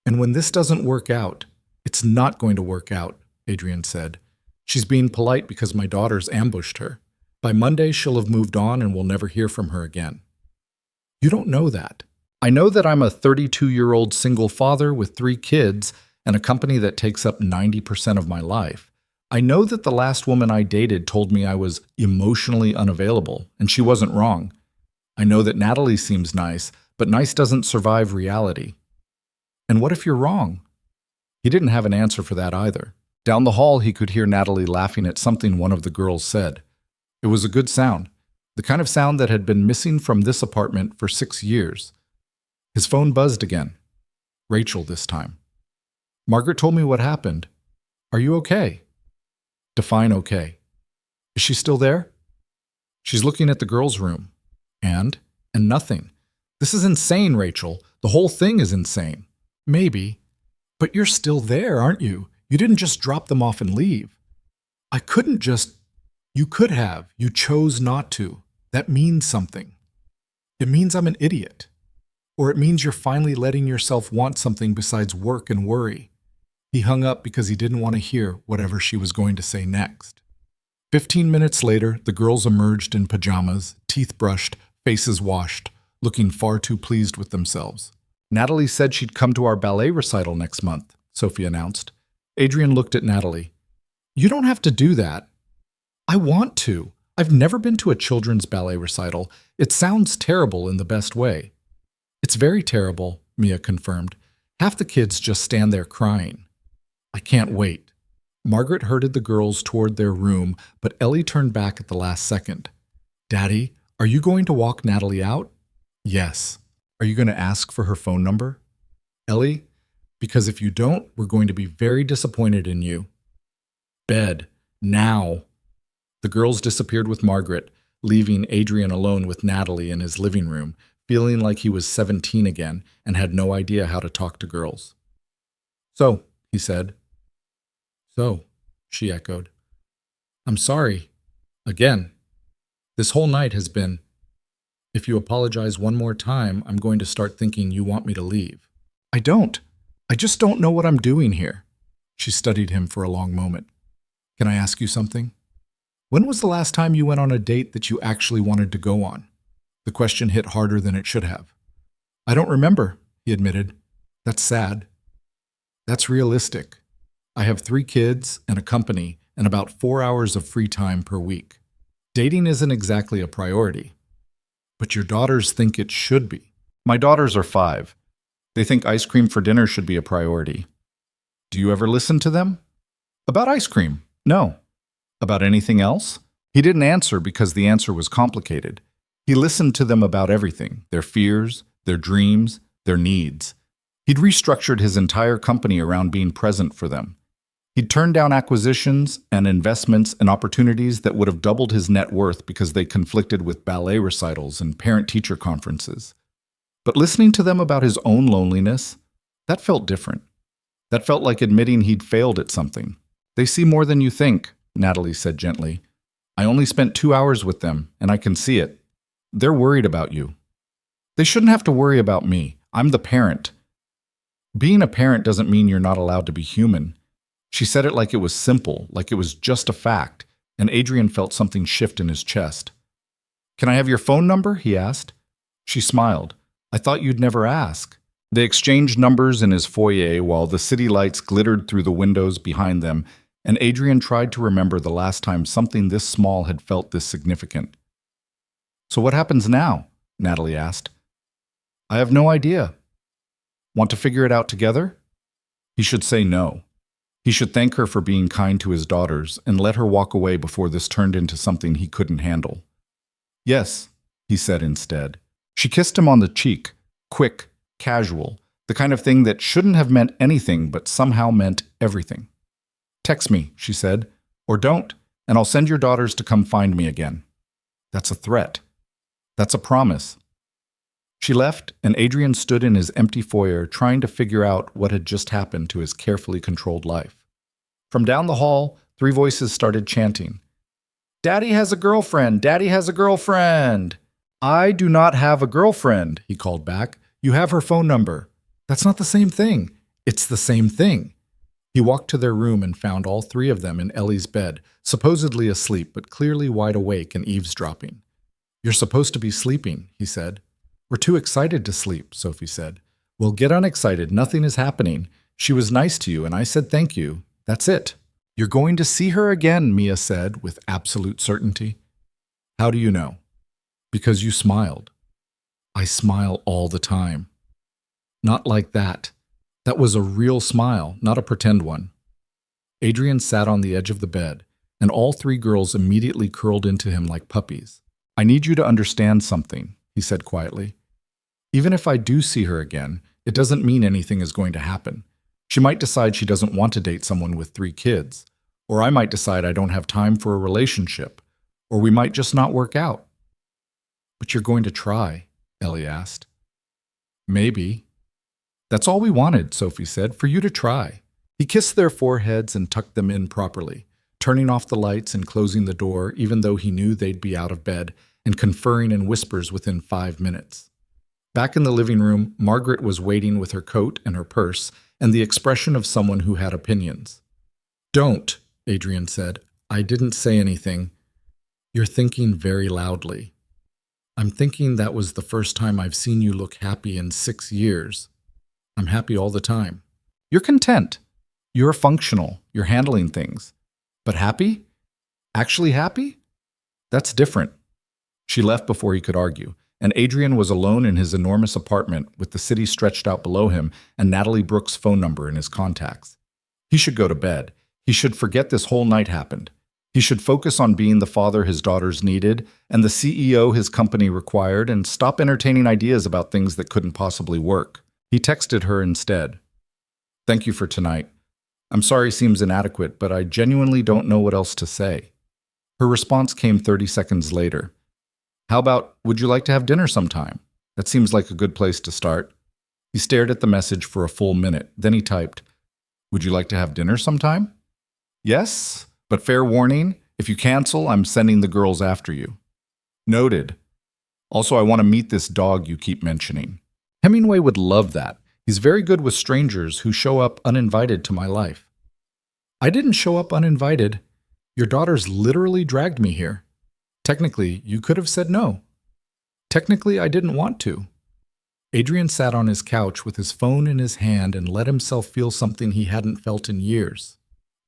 And when this doesn't work out, it's not going to work out," Adrian said. "She's being polite because my daughter's ambushed her. By Monday, she'll have moved on and we'll never hear from her again." "You don't know that. I know that I'm a 32-year-old single father with 3 kids and a company that takes up 90% of my life. I know that the last woman I dated told me I was emotionally unavailable, and she wasn't wrong. I know that Natalie seems nice, but nice doesn't survive reality. And what if you're wrong?" He didn't have an answer for that either. Down the hall, he could hear Natalie laughing at something one of the girls said. It was a good sound, the kind of sound that had been missing from this apartment for 6 years. His phone buzzed again. Rachel this time. "Margaret told me what happened. Are you okay?" Define okay. "Is she still there?" "She's looking at the girls' room." And nothing. "This is insane, Rachel. The whole thing is insane." "Maybe. But you're still there, aren't you? You didn't just drop them off and leave." "I couldn't just..." "You could have. You chose not to. That means something. It means I'm an idiot. Or it means you're finally letting yourself want something besides work and worry." He hung up because he didn't want to hear whatever she was going to say next. 15 minutes later, the girls emerged in pajamas, teeth brushed, faces washed, looking far too pleased with themselves. "Natalie said she'd come to our ballet recital next month," Sophie announced. Adrian looked at Natalie. "You don't have to do that." "I want to. I've never been to a children's ballet recital. It sounds terrible in the best way." "It's very terrible," Mia confirmed. "Half the kids just stand there crying." "I can't wait." Margaret herded the girls toward their room, but Ellie turned back at the last second. "Daddy, are you going to walk Natalie out?" "Yes." "Are you going to ask for her phone number?" "Ellie, because if you don't, we're going to be very disappointed in you." "Bed. Now." The girls disappeared with Margaret, leaving Adrian alone with Natalie in his living room, feeling like he was 17 again and had no idea how to talk to girls. "So," he said. "So," she echoed. "I'm sorry. Again. This whole night has been... If you apologize one more time, I'm going to start thinking you want me to leave." "I don't. I just don't know what I'm doing here." She studied him for a long moment. "Can I ask you something? When was the last time you went on a date that you actually wanted to go on?" The question hit harder than it should have. "I don't remember," he admitted. That's sad. That's realistic. I have 3 kids and a company and about 4 hours of free time per week. Dating isn't exactly a priority. But your daughters think it should be. My daughters are 5. They think ice cream for dinner should be a priority. Do you ever listen to them? About ice cream? No. About anything else? He didn't answer because the answer was complicated. He listened to them about everything, their fears, their dreams, their needs. He'd restructured his entire company around being present for them. He'd turned down acquisitions and investments and opportunities that would have doubled his net worth because they conflicted with ballet recitals and parent-teacher conferences. But listening to them about his own loneliness, that felt different. That felt like admitting he'd failed at something. They see more than you think, Natalie said gently. I only spent 2 hours with them, and I can see it. They're worried about you. They shouldn't have to worry about me. I'm the parent. Being a parent doesn't mean you're not allowed to be human. She said it like it was simple, like it was just a fact, and Adrian felt something shift in his chest. Can I have your phone number? He asked. She smiled. I thought you'd never ask. They exchanged numbers in his foyer while the city lights glittered through the windows behind them, and Adrian tried to remember the last time something this small had felt this significant. So what happens now? Natalie asked. I have no idea. Want to figure it out together? He should say no. He should thank her for being kind to his daughters and let her walk away before this turned into something he couldn't handle. Yes, he said instead. She kissed him on the cheek, quick, casual, the kind of thing that shouldn't have meant anything but somehow meant everything. Text me, she said, or don't, and I'll send your daughters to come find me again. That's a threat. That's a promise. She left, and Adrian stood in his empty foyer trying to figure out what had just happened to his carefully controlled life. From down the hall, 3 voices started chanting. Daddy has a girlfriend! Daddy has a girlfriend! I do not have a girlfriend, he called back. You have her phone number. That's not the same thing. It's the same thing. He walked to their room and found all 3 of them in Ellie's bed, supposedly asleep but clearly wide awake and eavesdropping. You're supposed to be sleeping, he said. We're too excited to sleep, Sophie said. Well, get unexcited. Nothing is happening. She was nice to you, and I said thank you. That's it. You're going to see her again, Mia said with absolute certainty. How do you know? Because you smiled. I smile all the time. Not like that. That was a real smile, not a pretend one. Adrian sat on the edge of the bed, and all 3 girls immediately curled into him like puppies. I need you to understand something, he said quietly. Even if I do see her again, it doesn't mean anything is going to happen. She might decide she doesn't want to date someone with 3 kids, or I might decide I don't have time for a relationship, or we might just not work out. But you're going to try, Ellie asked. Maybe. That's all we wanted, Sophie said, for you to try. He kissed their foreheads and tucked them in properly, turning off the lights and closing the door even though he knew they'd be out of bed, and conferring in whispers within 5 minutes. Back in the living room, Margaret was waiting with her coat and her purse and the expression of someone who had opinions. Don't, Adrian said. I didn't say anything. You're thinking very loudly. I'm thinking that was the first time I've seen you look happy in 6 years. I'm happy all the time. You're content. You're functional. You're handling things. But happy? Actually happy? That's different. She left before he could argue, and Adrian was alone in his enormous apartment with the city stretched out below him and Natalie Brooks' phone number in his contacts. He should go to bed. He should forget this whole night happened. He should focus on being the father his daughters needed and the CEO his company required and stop entertaining ideas about things that couldn't possibly work. He texted her instead. Thank you for tonight. I'm sorry seems inadequate, but I genuinely don't know what else to say. Her response came 30 seconds later. How about, would you like to have dinner sometime? That seems like a good place to start. He stared at the message for a full minute. Then he typed, would you like to have dinner sometime? Yes, but fair warning, if you cancel, I'm sending the girls after you. Noted. Also, I want to meet this dog you keep mentioning. Hemingway would love that. He's very good with strangers who show up uninvited to my life. I didn't show up uninvited. Your daughters literally dragged me here. Technically, you could have said no. Technically, I didn't want to. Adrian sat on his couch with his phone in his hand and let himself feel something he hadn't felt in years.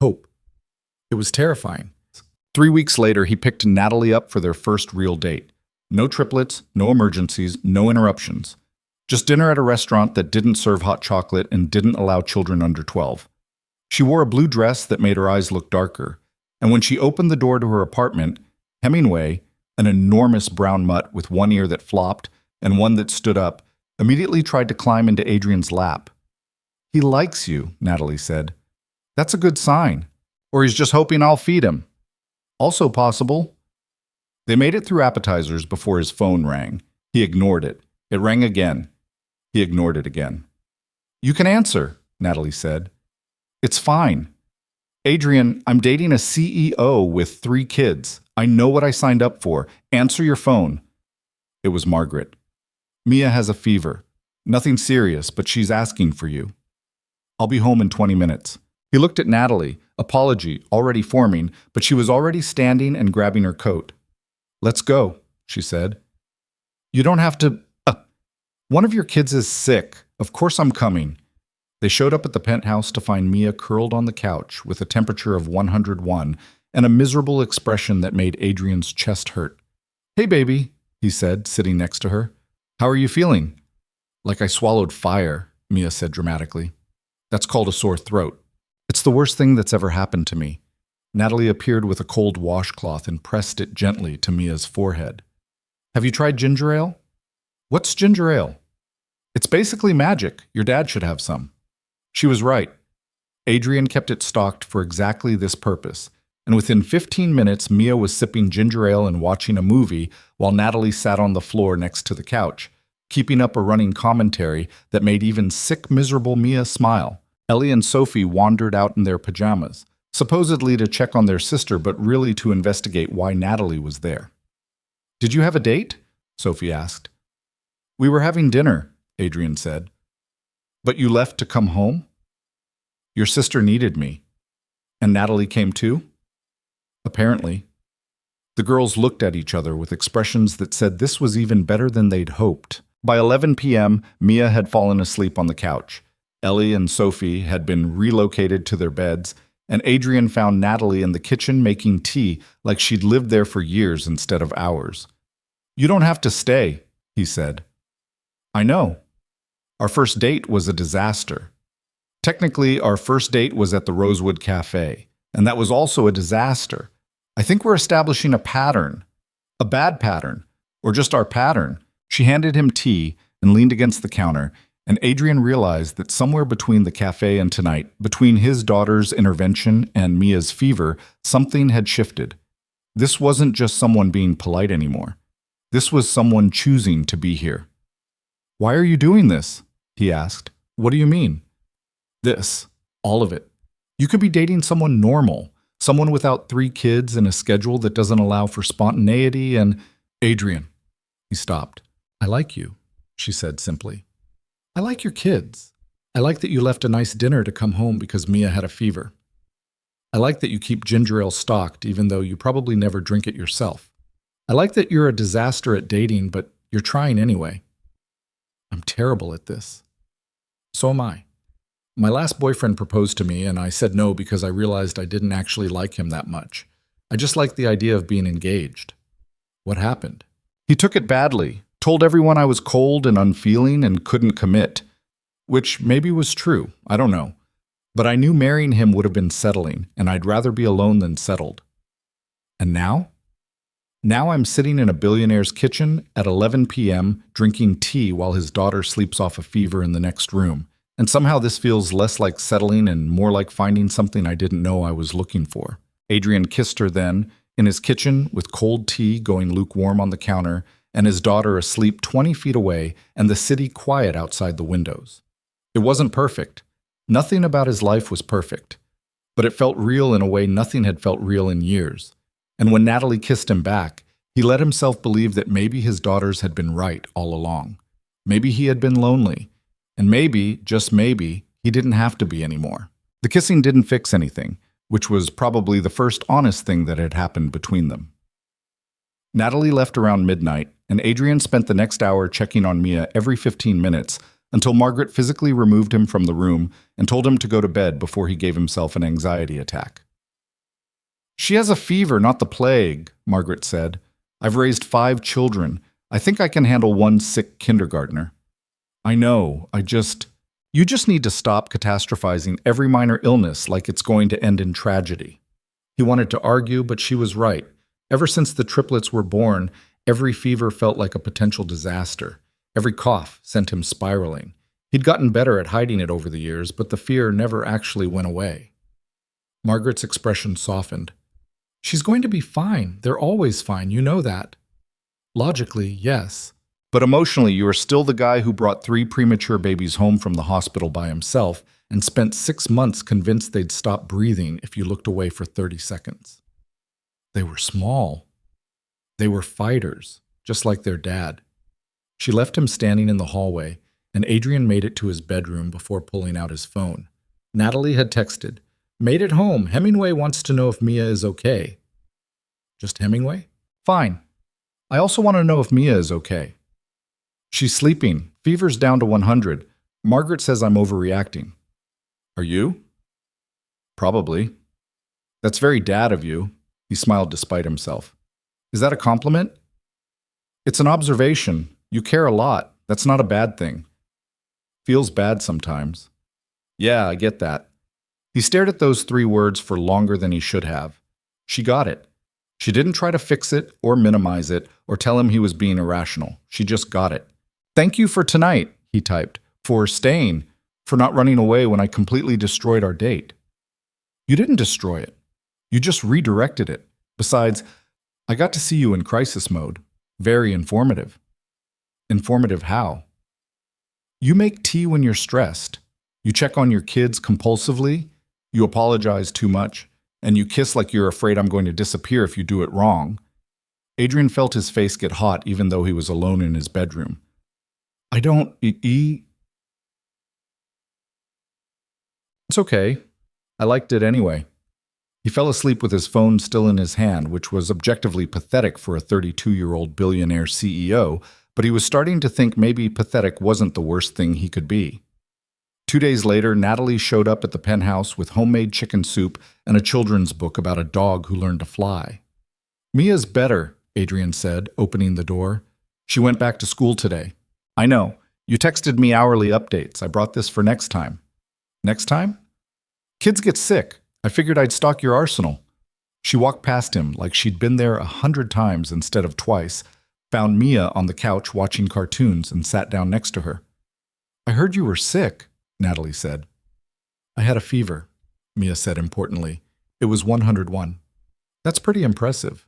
Hope. It was terrifying. 3 weeks later, he picked Natalie up for their first real date. No triplets, no emergencies, no interruptions. Just dinner at a restaurant that didn't serve hot chocolate and didn't allow children under 12. She wore a blue dress that made her eyes look darker. And when she opened the door to her apartment, Hemingway, an enormous brown mutt with one ear that flopped and one that stood up, immediately tried to climb into Adrian's lap. "He likes you," Natalie said. "That's a good sign. Or he's just hoping I'll feed him." Also possible. They made it through appetizers before his phone rang. He ignored it. It rang again. He ignored it again. "You can answer," Natalie said. "It's fine. Adrian, I'm dating a CEO with 3 kids. I know what I signed up for. Answer your phone." It was Margaret. "Mia has a fever. Nothing serious, but she's asking for you. I'll be home in 20 minutes. He looked at Natalie, apology already forming, but she was already standing and grabbing her coat. "Let's go," she said. "You don't have to... One of your kids is sick. Of course I'm coming." They showed up at the penthouse to find Mia curled on the couch with a temperature of 101 and a miserable expression that made Adrian's chest hurt. "Hey, baby," he said, sitting next to her. "How are you feeling?" "Like I swallowed fire," Mia said dramatically. "That's called a sore throat. It's the worst thing that's ever happened to me." Natalie appeared with a cold washcloth and pressed it gently to Mia's forehead. "Have you tried ginger ale?" "What's ginger ale?" "It's basically magic. Your dad should have some." She was right. Adrian kept it stocked for exactly this purpose, and within 15 minutes Mia was sipping ginger ale and watching a movie while Natalie sat on the floor next to the couch, keeping up a running commentary that made even sick, miserable Mia smile. Ellie and Sophie wandered out in their pajamas, supposedly to check on their sister, but really to investigate why Natalie was there. "Did you have a date?" Sophie asked. "We were having dinner," Adrian said. "But you left to come home?" "Your sister needed me." "And Natalie came too?" "Apparently." The girls looked at each other with expressions that said this was even better than they'd hoped. By 11 p.m., Mia had fallen asleep on the couch. Ellie and Sophie had been relocated to their beds, and Adrian found Natalie in the kitchen making tea like she'd lived there for years instead of hours. "You don't have to stay," he said. "I know. Our first date was a disaster. Technically, our first date was at the Rosewood Café, and that was also a disaster. I think we're establishing a pattern. A bad pattern, or just our pattern." She handed him tea and leaned against the counter, and Adrian realized that somewhere between the cafe and tonight, between his daughter's intervention and Mia's fever, something had shifted. This wasn't just someone being polite anymore. This was someone choosing to be here. "Why are you doing this?" he asked. "What do you mean?" "This. All of it. You could be dating someone normal, someone without 3 kids and a schedule that doesn't allow for spontaneity and..." "Adrian." He stopped. "I like you," she said simply. "I like your kids. I like that you left a nice dinner to come home because Mia had a fever. I like that you keep ginger ale stocked even though you probably never drink it yourself. I like that you're a disaster at dating, but you're trying anyway. I'm terrible at this. So am I. My last boyfriend proposed to me and I said no because I realized I didn't actually like him that much. I just liked the idea of being engaged. What happened? He took it badly, told everyone I was cold and unfeeling and couldn't commit. Which maybe was true, I don't know. But I knew marrying him would have been settling, and I'd rather be alone than settled. And now? Now I'm sitting in a billionaire's kitchen at 11 p.m. drinking tea while his daughter sleeps off a fever in the next room. And somehow this feels less like settling and more like finding something I didn't know I was looking for. Adrian kissed her then, in his kitchen with cold tea going lukewarm on the counter, and his daughter asleep 20 feet away and the city quiet outside the windows. It wasn't perfect. Nothing about his life was perfect. But it felt real in a way nothing had felt real in years. And when Natalie kissed him back, he let himself believe that maybe his daughters had been right all along. Maybe he had been lonely. And maybe, just maybe, he didn't have to be anymore. The kissing didn't fix anything, which was probably the first honest thing that had happened between them. Natalie left around midnight, and Adrian spent the next hour checking on Mia every 15 minutes until Margaret physically removed him from the room and told him to go to bed before he gave himself an anxiety attack. "She has a fever, not the plague," Margaret said. "I've raised 5 children. I think I can handle one sick kindergartner." "I know, You just need to stop catastrophizing every minor illness like it's going to end in tragedy." He wanted to argue, but she was right. Ever since the triplets were born, every fever felt like a potential disaster. Every cough sent him spiraling. He'd gotten better at hiding it over the years, but the fear never actually went away. Margaret's expression softened. "She's going to be fine. They're always fine. You know that." "Logically, yes. But emotionally, you are still the guy who brought 3 premature babies home from the hospital by himself and spent 6 months convinced they'd stop breathing if you looked away for 30 seconds. They were small. They were fighters, just like their dad." She left him standing in the hallway, and Adrian made it to his bedroom before pulling out his phone. Natalie had texted, "Made it home. Hemingway wants to know if Mia is okay." "Just Hemingway? Fine. I also want to know if Mia is okay." "She's sleeping. Fever's down to 100. Margaret says I'm overreacting." "Are you?" "Probably." "That's very dad of you." He smiled despite himself. "Is that a compliment?" "It's an observation. You care a lot. That's not a bad thing." "Feels bad sometimes." "Yeah, I get that." He stared at those 3 words for longer than he should have. She got it. She didn't try to fix it or minimize it or tell him he was being irrational. She just got it. "Thank you for tonight," he typed, "for staying, for not running away when I completely destroyed our date." "You didn't destroy it. You just redirected it. Besides, I got to see you in crisis mode. Very informative." "Informative how?" "You make tea when you're stressed. You check on your kids compulsively. You apologize too much. And you kiss like you're afraid I'm going to disappear if you do it wrong." Adrian felt his face get hot even though he was alone in his bedroom. "I don't It's okay. I liked it anyway." He fell asleep with his phone still in his hand, which was objectively pathetic for a 32-year-old billionaire CEO, but he was starting to think maybe pathetic wasn't the worst thing he could be. 2 days later, Natalie showed up at the penthouse with homemade chicken soup and a children's book about a dog who learned to fly. "Mia's better," Adrian said, opening the door. "She went back to school today." "I know. You texted me hourly updates. I brought this for next time." "Next time?" "Kids get sick. I figured I'd stock your arsenal." She walked past him like she'd been there 100 times instead of twice, found Mia on the couch watching cartoons, and sat down next to her. "I heard you were sick," Natalie said. "I had a fever," Mia said importantly. "It was 101. "That's pretty impressive."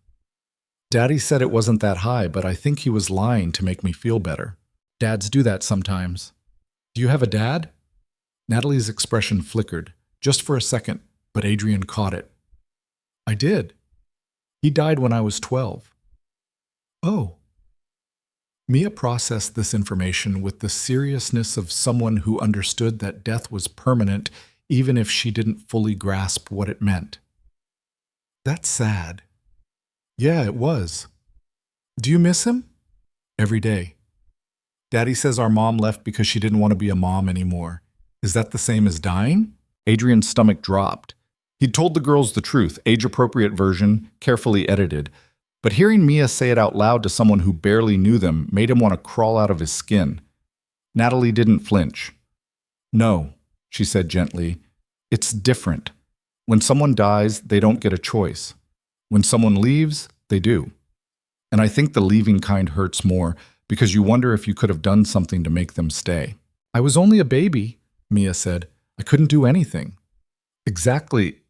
"Daddy said it wasn't that high, but I think he was lying to make me feel better. Dads do that sometimes." "Do you have a dad?" Natalie's expression flickered, just for a second, but Adrian caught it. "I did. He died when I was 12. "Oh." Mia processed this information with the seriousness of someone who understood that death was permanent even if she didn't fully grasp what it meant. "That's sad." "Yeah, it was." "Do you miss him?" "Every day. Daddy says our mom left because she didn't want to be a mom anymore. Is that the same as dying?" Adrian's stomach dropped. He'd told the girls the truth, age-appropriate version, carefully edited, but hearing Mia say it out loud to someone who barely knew them made him want to crawl out of his skin. Natalie didn't flinch. "No," she said gently, "it's different. When someone dies, they don't get a choice. When someone leaves, they do. And I think the leaving kind hurts more because you wonder if you could have done something to make them stay." "I was only a baby," Mia said. "I couldn't do anything." Exactly,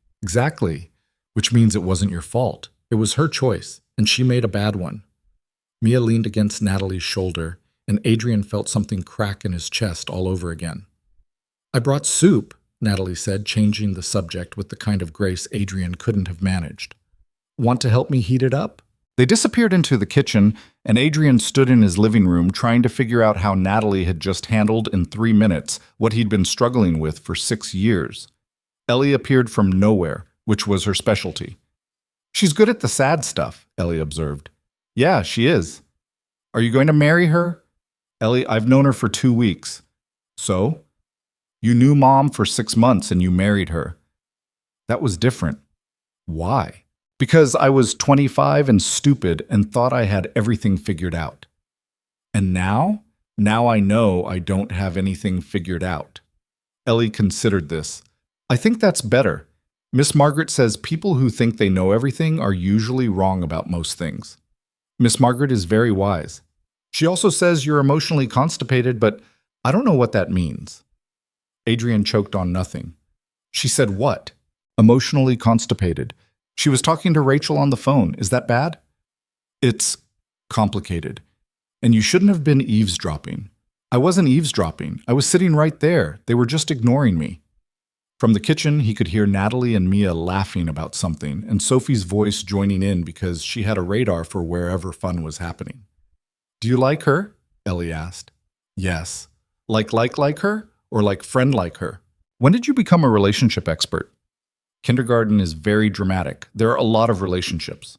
which means it wasn't your fault. It was her choice, and she made a bad one." Mia leaned against Natalie's shoulder, and Adrian felt something crack in his chest all over again. "I brought soup," Natalie said, changing the subject with the kind of grace Adrian couldn't have managed. "Want to help me heat it up?" They disappeared into the kitchen, and Adrian stood in his living room trying to figure out how Natalie had just handled in 3 minutes what he'd been struggling with for 6 years. Ellie appeared from nowhere, which was her specialty. "She's good at the sad stuff," Ellie observed. "Yeah, she is." Are you going to marry her? Ellie, I've known her for 2 weeks. So? You knew Mom for 6 months and you married her. That was different. Why? Because I was 25 and stupid and thought I had everything figured out. And now? Now I know I don't have anything figured out. Ellie considered this. I think that's better. Miss Margaret says people who think they know everything are usually wrong about most things. Miss Margaret is very wise. She also says you're emotionally constipated, but I don't know what that means. Adrian choked on nothing. She said what? Emotionally constipated. She was talking to Rachel on the phone. Is that bad? It's complicated. And you shouldn't have been eavesdropping. I wasn't eavesdropping. I was sitting right there. They were just ignoring me. From the kitchen, he could hear Natalie and Mia laughing about something, and Sophie's voice joining in because she had a radar for wherever fun was happening. Do you like her? Ellie asked. Yes. Like her? Or like friend like her? When did you become a relationship expert? Kindergarten is very dramatic. There are a lot of relationships.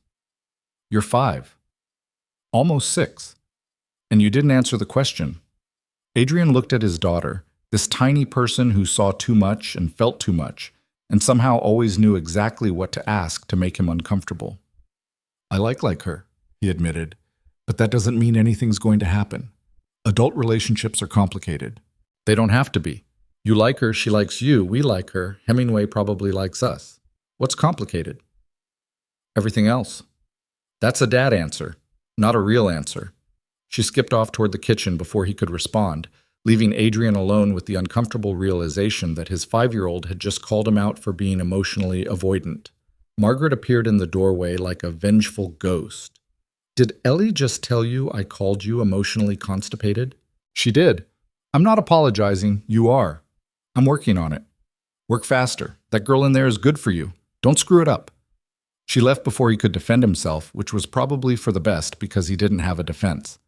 You're 5. Almost 6. And you didn't answer the question. Adrian looked at his daughter, this tiny person who saw too much and felt too much, and somehow always knew exactly what to ask to make him uncomfortable. I like her, he admitted, but that doesn't mean anything's going to happen. Adult relationships are complicated. They don't have to be. You like her, she likes you, we like her, Hemingway probably likes us. What's complicated? Everything else. That's a dad answer, not a real answer. She skipped off toward the kitchen before he could respond, leaving Adrian alone with the uncomfortable realization that his 5-year-old had just called him out for being emotionally avoidant. Margaret appeared in the doorway like a vengeful ghost. Did Ellie just tell you I called you emotionally constipated? She did. I'm not apologizing, you are. I'm working on it. Work faster. That girl in there is good for you. Don't screw it up. She left before he could defend himself, which was probably for the best because he didn't have a defense.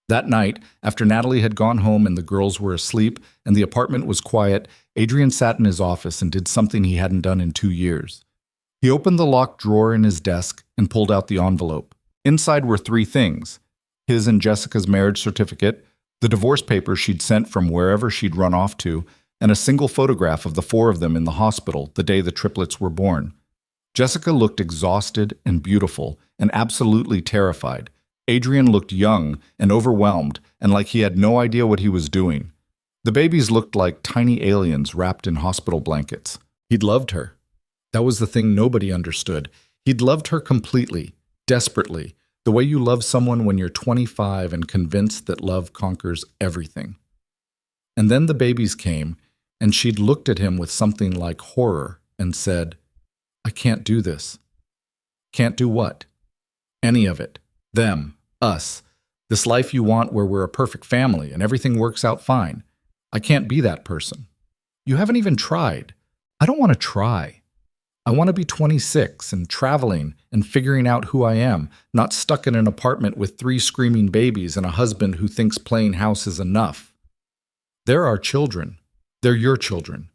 That night, after Natalie had gone home and the girls were asleep and the apartment was quiet, Adrian sat in his office and did something he hadn't done in 2 years. He opened the locked drawer in his desk and pulled out the envelope. Inside were 3 things: his and Jessica's marriage certificate, the divorce papers she'd sent from wherever she'd run off to, and a single photograph of the 4 of them in the hospital the day the triplets were born. Jessica looked exhausted and beautiful and absolutely terrified. Adrian looked young and overwhelmed and like he had no idea what he was doing. The babies looked like tiny aliens wrapped in hospital blankets. He'd loved her. That was the thing nobody understood. He'd loved her completely, desperately, the way you love someone when you're 25 and convinced that love conquers everything. And then the babies came, and she'd looked at him with something like horror and said, I can't do this. Can't do what? Any of it. Them. Us. This life you want where we're a perfect family and everything works out fine. I can't be that person. You haven't even tried. I don't want to try. I want to be 26 and traveling and figuring out who I am, not stuck in an apartment with 3 screaming babies and a husband who thinks playing house is enough. They're our children. They're your children.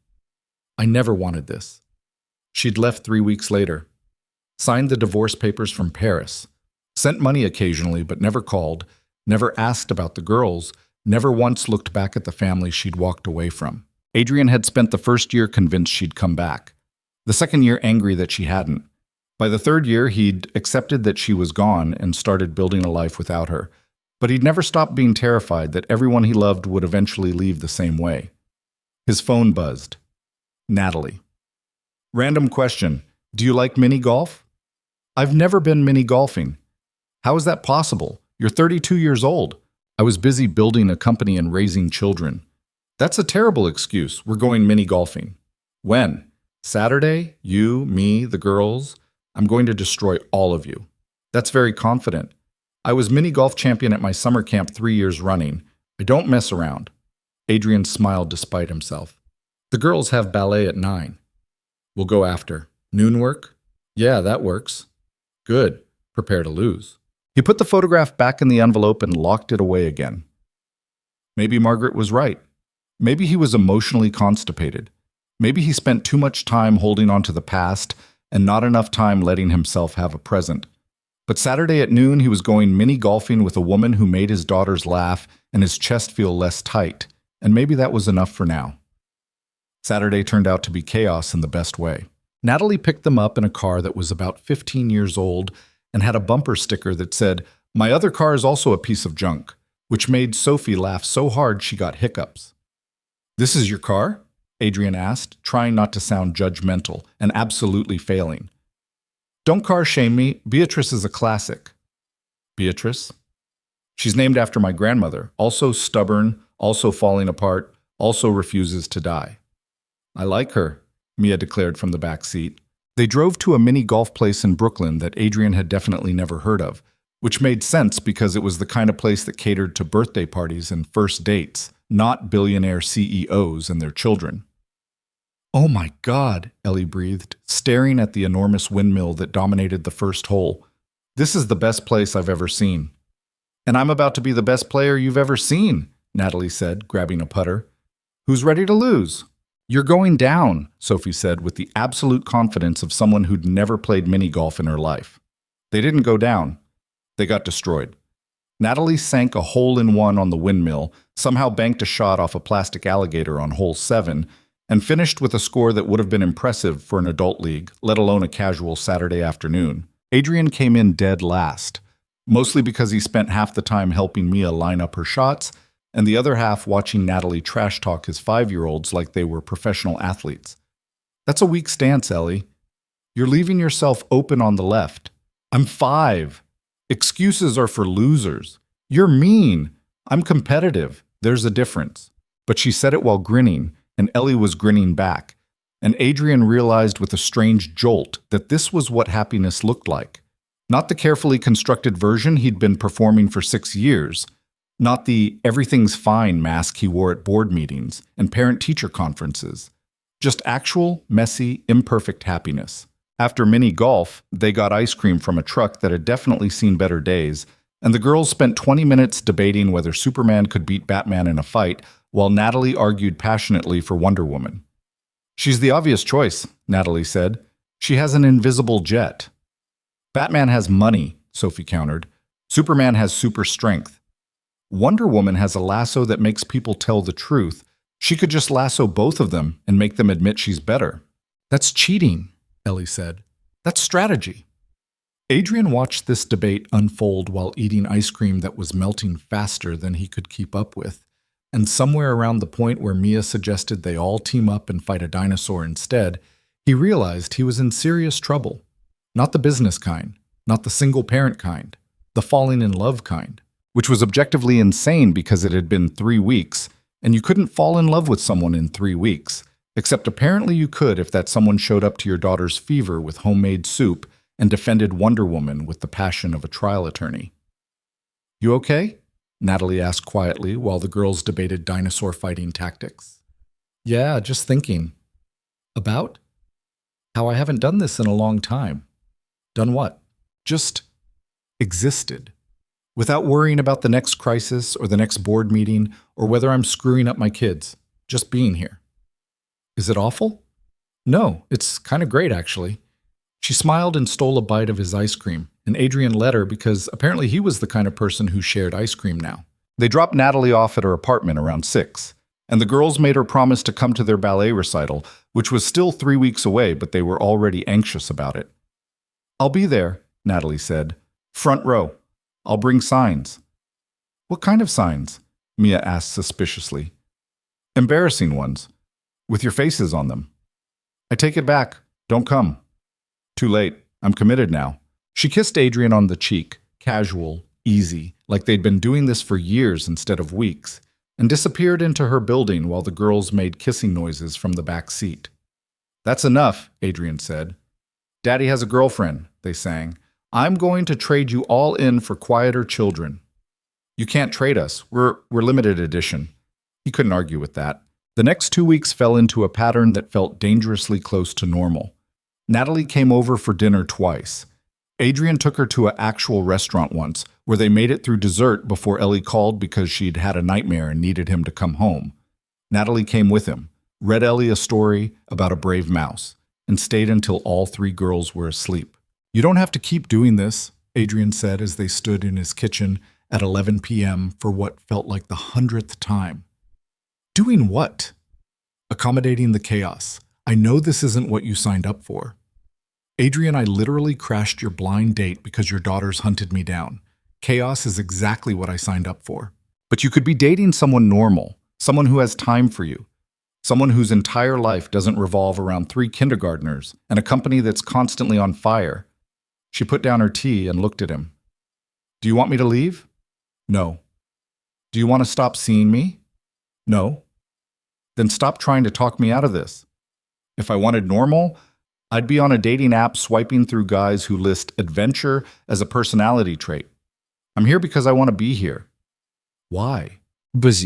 I never wanted this. She'd left 3 weeks later. Signed the divorce papers from Paris. Sent money occasionally, but never called, never asked about the girls, never once looked back at the family she'd walked away from. Adrian had spent the first year convinced she'd come back. The second year angry that she hadn't. By the 3rd year, he'd accepted that she was gone and started building a life without her. But he'd never stopped being terrified that everyone he loved would eventually leave the same way. His phone buzzed. Natalie. Random question. Do you like mini golf? I've never been mini golfing. How is that possible? You're 32 years old. I was busy building a company and raising children. That's a terrible excuse. We're going mini golfing. When? Saturday? You, me, the girls? I'm going to destroy all of you. That's very confident. I was mini golf champion at my summer camp 3 years running. I don't mess around. Adrian smiled despite himself. The girls have ballet at 9. We'll go after. Noon work? Yeah, that works. Good. Prepare to lose. He put the photograph back in the envelope and locked it away again. Maybe Margaret was right. Maybe he was emotionally constipated. Maybe he spent too much time holding on to the past and not enough time letting himself have a present. But Saturday at noon, he was going mini golfing with a woman who made his daughters laugh and his chest feel less tight, and maybe that was enough for now. Saturday turned out to be chaos in the best way. Natalie picked them up in a car that was about 15 years old and had a bumper sticker that said, "My other car is also a piece of junk," which made Sophie laugh so hard she got hiccups. "This is your car?" Adrian asked, trying not to sound judgmental and absolutely failing. "Don't car shame me. Beatrice is a classic." "Beatrice?" "She's named after my grandmother, also stubborn, also falling apart, also refuses to die." "I like her," Mia declared from the back seat. They drove to a mini golf place in Brooklyn that Adrian had definitely never heard of, which made sense because it was the kind of place that catered to birthday parties and first dates, not billionaire CEOs and their children. "Oh my God," Ellie breathed, staring at the enormous windmill that dominated the first hole. "This is the best place I've ever seen." "And I'm about to be the best player you've ever seen," Natalie said, grabbing a putter. "Who's ready to lose?" "You're going down," Sophie said with the absolute confidence of someone who'd never played mini golf in her life. They didn't go down. They got destroyed. Natalie sank a hole-in-one on the windmill, somehow banked a shot off a plastic alligator on hole 7, and finished with a score that would have been impressive for an adult league, let alone a casual Saturday afternoon. Adrian came in dead last, mostly because he spent half the time helping Mia line up her shots, and the other half watching Natalie trash-talk his 5-year-olds like they were professional athletes. "That's a weak stance, Ellie. You're leaving yourself open on the left." "I'm 5. Excuses are for losers." "You're mean." "I'm competitive. There's a difference." But she said it while grinning, and Ellie was grinning back, and Adrian realized with a strange jolt that this was what happiness looked like. Not the carefully constructed version he'd been performing for 6 years, not the everything's fine mask he wore at board meetings and parent-teacher conferences, just actual, messy, imperfect happiness. After mini golf, they got ice cream from a truck that had definitely seen better days, and the girls spent 20 minutes debating whether Superman could beat Batman in a fight, while Natalie argued passionately for Wonder Woman. "She's the obvious choice," Natalie said. "She has an invisible jet." "Batman has money," Sophie countered. "Superman has super strength. Wonder Woman has a lasso that makes people tell the truth. She could just lasso both of them and make them admit she's better." "That's cheating," Ellie said. "That's strategy." Adrian watched this debate unfold while eating ice cream that was melting faster than he could keep up with. And somewhere around the point where Mia suggested they all team up and fight a dinosaur instead, he realized he was in serious trouble. Not the business kind, not the single-parent kind, the falling in love kind, which was objectively insane because it had been 3 weeks, and you couldn't fall in love with someone in 3 weeks, except apparently you could if that someone showed up to your daughter's fever with homemade soup and defended Wonder Woman with the passion of a trial attorney. "You okay?" Natalie asked quietly while the girls debated dinosaur fighting tactics. "Yeah, just thinking." "About?" "How I haven't done this in a long time." "Done what?" "Just existed. Without worrying about the next crisis or the next board meeting or whether I'm screwing up my kids. Just being here." "Is it awful?" "No, it's kind of great, actually." She smiled and stole a bite of his ice cream, and Adrian let her because apparently he was the kind of person who shared ice cream now. They dropped Natalie off at her apartment around 6, and the girls made her promise to come to their ballet recital, which was still 3 weeks away, but they were already anxious about it. "I'll be there," Natalie said. "Front row. I'll bring signs." "What kind of signs?" Mia asked suspiciously. "Embarrassing ones, with your faces on them." "I take it back. Don't come." "Too late. I'm committed now." She kissed Adrian on the cheek, casual, easy, like they'd been doing this for years instead of weeks, and disappeared into her building while the girls made kissing noises from the back seat. "That's enough," Adrian said. "Daddy has a girlfriend," they sang. "I'm going to trade you all in for quieter children." "You can't trade us. We're limited edition." He couldn't argue with that. The next 2 weeks fell into a pattern that felt dangerously close to normal. Natalie came over for dinner twice. Adrian took her to an actual restaurant once, where they made it through dessert before Ellie called because she'd had a nightmare and needed him to come home. Natalie came with him, read Ellie a story about a brave mouse, and stayed until all 3 girls were asleep. "You don't have to keep doing this," Adrian said as they stood in his kitchen at 11 p.m. for what felt like the 100th time. Doing what? Accommodating the chaos. I know this isn't what you signed up for. Adrian, I literally crashed your blind date because your daughters hunted me down. Chaos is exactly what I signed up for. But you could be dating someone normal, someone who has time for you, someone whose entire life doesn't revolve around 3 kindergartners and a company that's constantly on fire. She put down her tea and looked at him. Do you want me to leave? No. Do you want to stop seeing me? No. Then stop trying to talk me out of this. If I wanted normal, I'd be on a dating app swiping through guys who list adventure as a personality trait. I'm here because I want to be here. Why? Because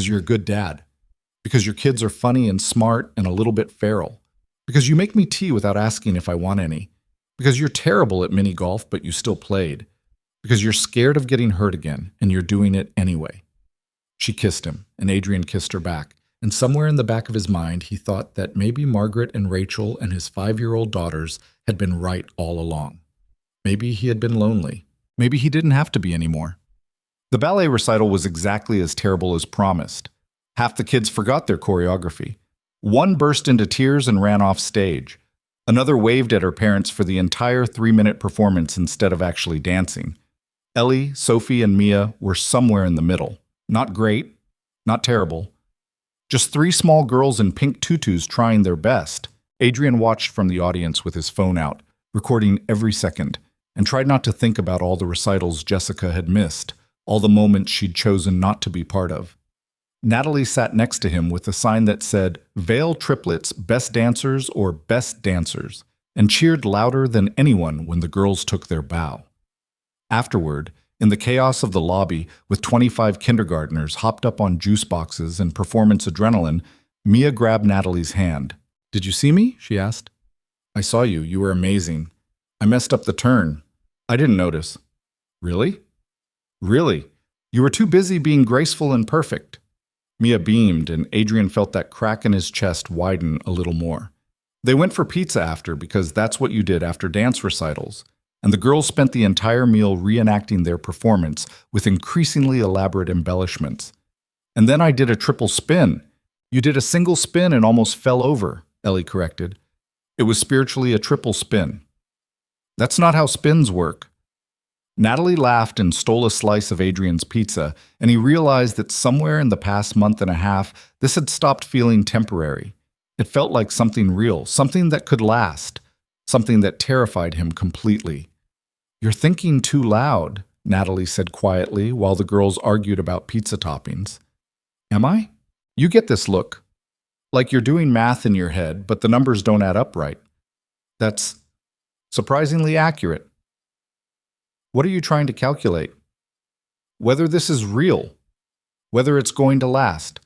you're a good dad. Because your kids are funny and smart and a little bit feral. Because you make me tea without asking if I want any. Because you're terrible at mini golf, but you still played. Because you're scared of getting hurt again, and you're doing it anyway. She kissed him, and Adrian kissed her back. And somewhere in the back of his mind, he thought that maybe Margaret and Rachel and his 5-year-old daughters had been right all along. Maybe he had been lonely. Maybe he didn't have to be anymore. The ballet recital was exactly as terrible as promised. Half the kids forgot their choreography. One burst into tears and ran off stage. Another waved at her parents for the entire 3-minute performance instead of actually dancing. Ellie, Sophie, and Mia were somewhere in the middle. Not great, not terrible. Just 3 small girls in pink tutus trying their best. Adrian watched from the audience with his phone out, recording every second, and tried not to think about all the recitals Jessica had missed, all the moments she'd chosen not to be part of. Natalie sat next to him with a sign that said, Vale Triplets, Best Dancers or Best Dancers, and cheered louder than anyone when the girls took their bow. Afterward, in the chaos of the lobby, with 25 kindergartners hopped up on juice boxes and performance adrenaline, Mia grabbed Natalie's hand. Did you see me? She asked. I saw you. You were amazing. I messed up the turn. I didn't notice. Really? Really? You were too busy being graceful and perfect. Mia beamed, and Adrian felt that crack in his chest widen a little more. They went for pizza after because that's what you did after dance recitals. And the girls spent the entire meal reenacting their performance with increasingly elaborate embellishments. And then I did a triple spin. You did a single spin and almost fell over, Ellie corrected. It was spiritually a triple spin. That's not how spins work. Natalie laughed and stole a slice of Adrian's pizza, and he realized that somewhere in the past month and a half, this had stopped feeling temporary. It felt like something real, something that could last, something that terrified him completely. You're thinking too loud, Natalie said quietly while the girls argued about pizza toppings. Am I? You get this look. Like you're doing math in your head, but the numbers don't add up right. That's surprisingly accurate. What are you trying to calculate? Whether this is real, whether it's going to last,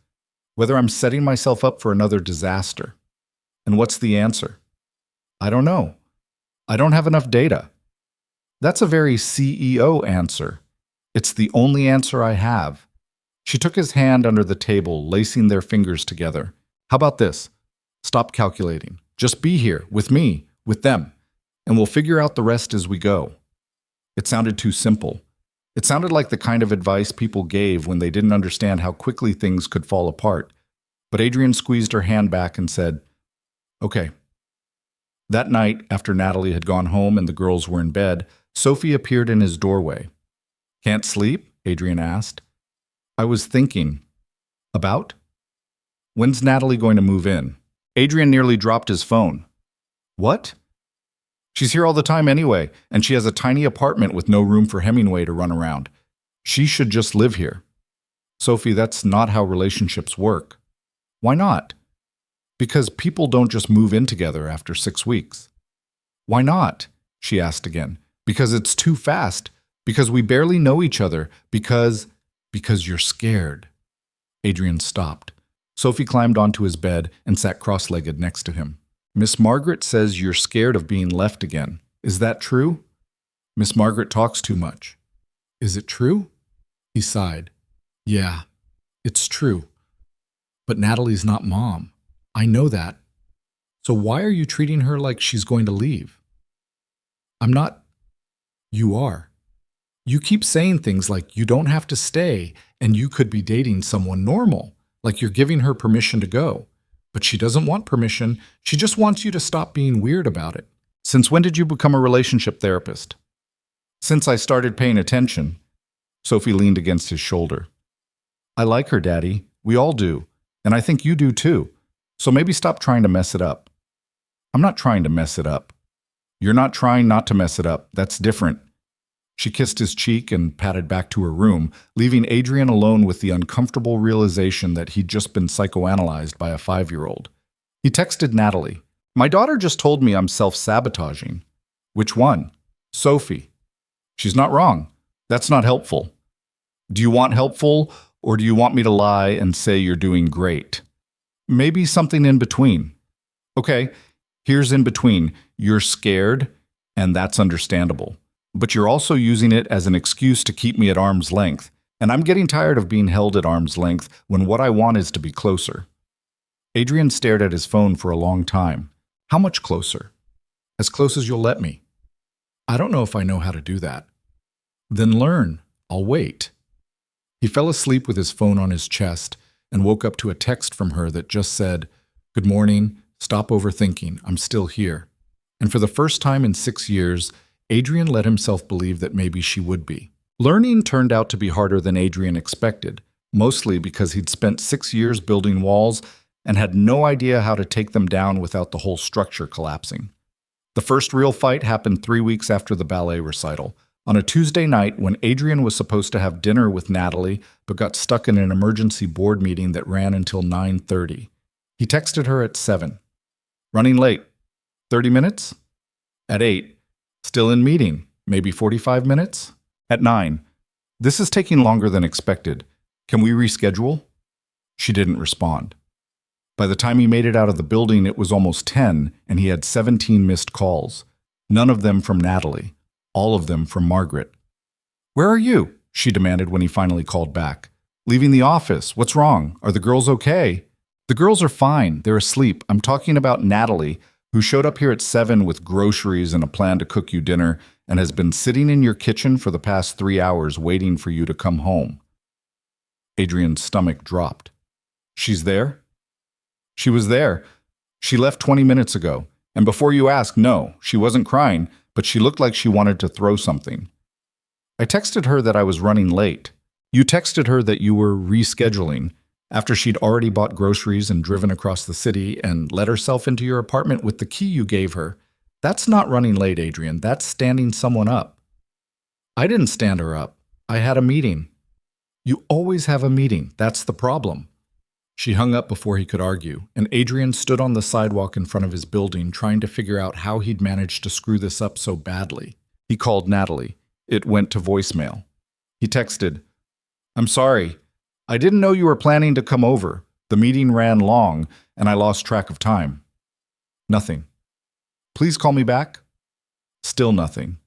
whether I'm setting myself up for another disaster. And what's the answer? I don't know. I don't have enough data. That's a very CEO answer. It's the only answer I have. She took his hand under the table, lacing their fingers together. How about this? Stop calculating. Just be here, with me, with them, and we'll figure out the rest as we go. It sounded too simple. It sounded like the kind of advice people gave when they didn't understand how quickly things could fall apart. But Adrian squeezed her hand back and said, Okay. That night, after Natalie had gone home and the girls were in bed, Sophie appeared in his doorway. Can't sleep? Adrian asked. I was thinking. About? When's Natalie going to move in? Adrian nearly dropped his phone. What? She's here all the time anyway, and she has a tiny apartment with no room for Hemingway to run around. She should just live here. Sophie, that's not how relationships work. Why not? Because people don't just move in together after 6 weeks. Why not? She asked again. Because it's too fast. Because we barely know each other. Because you're scared. Adrian stopped. Sophie climbed onto his bed and sat cross-legged next to him. Miss Margaret says you're scared of being left again. Is that true? Miss Margaret talks too much. Is it true? He sighed. Yeah, it's true. But Natalie's not Mom. I know that. So why are you treating her like she's going to leave? I'm not. You are. You keep saying things like you don't have to stay and you could be dating someone normal, like you're giving her permission to go. But she doesn't want permission. She just wants you to stop being weird about it. Since when did you become a relationship therapist? Since I started paying attention. Sophie leaned against his shoulder. I like her, Daddy. We all do. And I think you do too. So maybe stop trying to mess it up. I'm not trying to mess it up. You're not trying not to mess it up. That's different. She kissed his cheek and padded back to her room, leaving Adrian alone with the uncomfortable realization that he'd just been psychoanalyzed by a 5-year-old. He texted Natalie. My daughter just told me I'm self-sabotaging. Which one? Sophie. She's not wrong. That's not helpful. Do you want helpful, or do you want me to lie and say you're doing great? Maybe something in between. Okay, here's in between. You're scared, and that's understandable. But you're also using it as an excuse to keep me at arm's length, and I'm getting tired of being held at arm's length when what I want is to be closer. Adrian stared at his phone for a long time. How much closer? As close as you'll let me. I don't know if I know how to do that. Then learn. I'll wait. He fell asleep with his phone on his chest and woke up to a text from her that just said, Good morning, stop overthinking, I'm still here. And for the first time in 6 years, Adrian let himself believe that maybe she would be. Learning turned out to be harder than Adrian expected, mostly because he'd spent 6 years building walls and had no idea how to take them down without the whole structure collapsing. The first real fight happened 3 weeks after the ballet recital, on a Tuesday night when Adrian was supposed to have dinner with Natalie but got stuck in an emergency board meeting that ran until 9:30. He texted her at 7. Running late. 30 minutes? At 8. Still in meeting. Maybe 45 minutes? At 9. This is taking longer than expected. Can we reschedule? She didn't respond. By the time he made it out of the building, it was almost 10, and he had 17 missed calls. None of them from Natalie. All of them from Margaret. Where are you? She demanded when he finally called back. Leaving the office. What's wrong? Are the girls okay? The girls are fine. They're asleep. I'm talking about Natalie, who showed up here at 7 with groceries and a plan to cook you dinner and has been sitting in your kitchen for the past 3 hours waiting for you to come home. Adrian's stomach dropped. She's there? She was there. She left 20 minutes ago. And before you ask, no, she wasn't crying, but she looked like she wanted to throw something. I texted her that I was running late. You texted her that you were rescheduling after she'd already bought groceries and driven across the city and let herself into your apartment with the key you gave her. That's not running late, Adrian. That's standing someone up. I didn't stand her up. I had a meeting. You always have a meeting. That's the problem. She hung up before he could argue, and Adrian stood on the sidewalk in front of his building trying to figure out how he'd managed to screw this up so badly. He called Natalie. It went to voicemail. He texted, I'm sorry. I didn't know you were planning to come over. The meeting ran long, and I lost track of time. Nothing. Please call me back. Still nothing.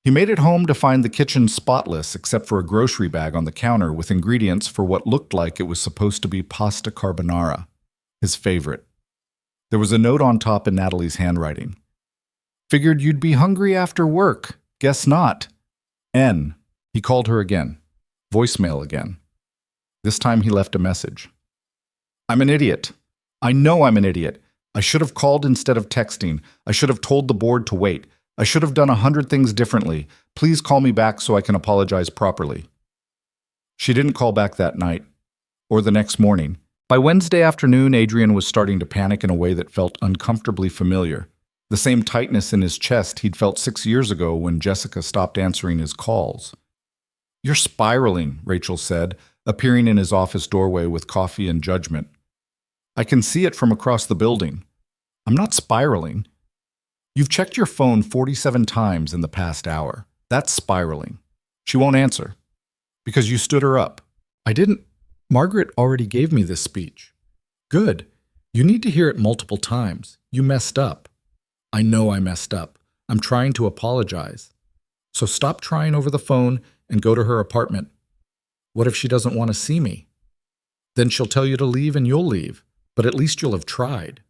He made it home to find the kitchen spotless except for a grocery bag on the counter with ingredients for what looked like it was supposed to be pasta carbonara, his favorite. There was a note on top in Natalie's handwriting. Figured you'd be hungry after work. Guess not. N. He called her again. Voicemail again. This time he left a message. I'm an idiot. I know I'm an idiot. I should have called instead of texting. I should have told the board to wait. I should have done 100 things differently. Please call me back so I can apologize properly. She didn't call back that night, or the next morning. By Wednesday afternoon, Adrian was starting to panic in a way that felt uncomfortably familiar. The same tightness in his chest he'd felt 6 years ago when Jessica stopped answering his calls. You're spiraling, Rachel said, appearing in his office doorway with coffee and judgment. I can see it from across the building. I'm not spiraling. You've checked your phone 47 times in the past hour. That's spiraling. She won't answer. Because you stood her up. I didn't. Margaret already gave me this speech. Good. You need to hear it multiple times. You messed up. I know I messed up. I'm trying to apologize. So stop trying over the phone and go to her apartment. What if she doesn't want to see me? Then she'll tell you to leave and you'll leave, but at least you'll have tried.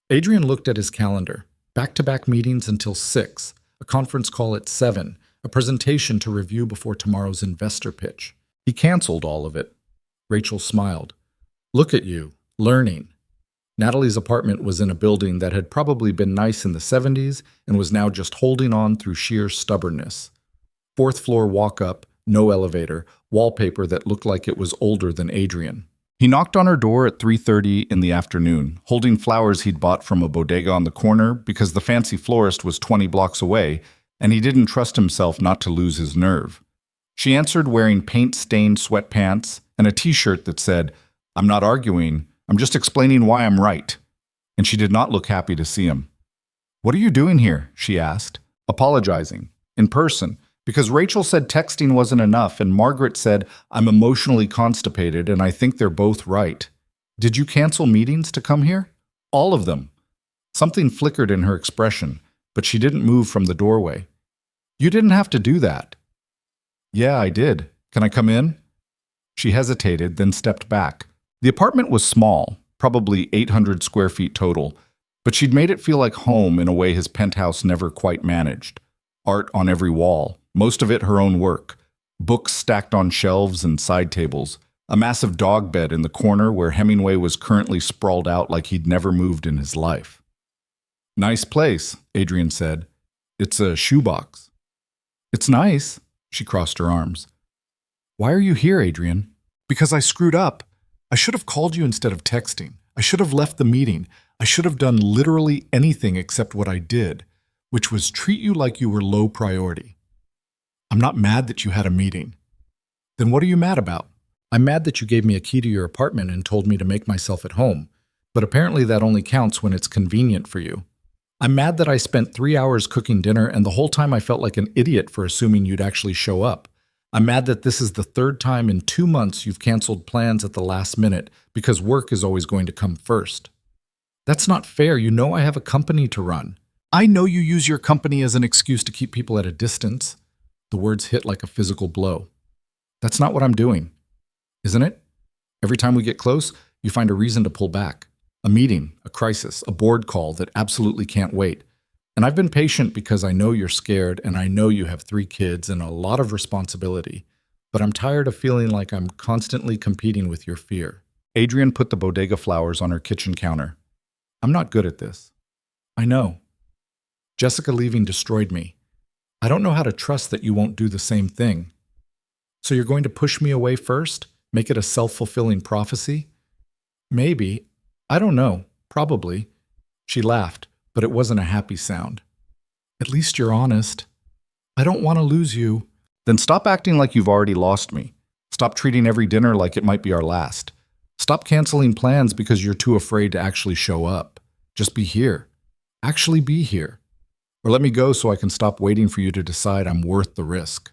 Adrian looked at his calendar. Back-to-back meetings until 6, a conference call at 7, a presentation to review before tomorrow's investor pitch. He canceled all of it. Rachel smiled. Look at you, learning. Natalie's apartment was in a building that had probably been nice in the 70s and was now just holding on through sheer stubbornness. Fourth floor walk-up, no elevator, wallpaper that looked like it was older than Adrian. He knocked on her door at 3:30 in the afternoon, holding flowers he'd bought from a bodega on the corner because the fancy florist was 20 blocks away, and he didn't trust himself not to lose his nerve. She answered wearing paint-stained sweatpants and a t-shirt that said, "I'm not arguing, I'm just explaining why I'm right." And she did not look happy to see him. "What are you doing here?" she asked, apologizing, in person, because Rachel said texting wasn't enough and Margaret said, "I'm emotionally constipated and I think they're both right." "Did you cancel meetings to come here?" "All of them." Something flickered in her expression, but she didn't move from the doorway. "You didn't have to do that." "Yeah, I did. Can I come in?" She hesitated, then stepped back. The apartment was small, probably 800 square feet total, but she'd made it feel like home in a way his penthouse never quite managed. Art on every wall, most of it her own work, books stacked on shelves and side tables, a massive dog bed in the corner where Hemingway was currently sprawled out like he'd never moved in his life. "Nice place," Adrian said. "It's a shoebox." "It's nice." She crossed her arms. "Why are you here, Adrian?" "Because I screwed up. I should have called you instead of texting. I should have left the meeting. I should have done literally anything except what I did, which was treat you like you were low priority. I'm not mad that you had a meeting." "Then what are you mad about?" "I'm mad that you gave me a key to your apartment and told me to make myself at home, but apparently that only counts when it's convenient for you. I'm mad that I spent 3 hours cooking dinner and the whole time I felt like an idiot for assuming you'd actually show up. I'm mad that this is the third time in 2 months you've canceled plans at the last minute because work is always going to come first. That's not fair. You know I have a company to run. I know you use your company as an excuse to keep people at a distance." The words hit like a physical blow. "That's not what I'm doing, isn't it? Every time we get close, you find a reason to pull back. A meeting, a crisis, a board call that absolutely can't wait. And I've been patient because I know you're scared and I know you have 3 kids and a lot of responsibility, but I'm tired of feeling like I'm constantly competing with your fear." Adrian put the bodega flowers on her kitchen counter. "I'm not good at this." "I know. Jessica leaving destroyed me. I don't know how to trust that you won't do the same thing. So you're going to push me away first? Make it a self-fulfilling prophecy?" "Maybe. I don't know. Probably." She laughed, but it wasn't a happy sound. "At least you're honest. I don't want to lose you." "Then stop acting like you've already lost me. Stop treating every dinner like it might be our last. Stop canceling plans because you're too afraid to actually show up. Just be here. Actually be here. Or let me go so I can stop waiting for you to decide I'm worth the risk."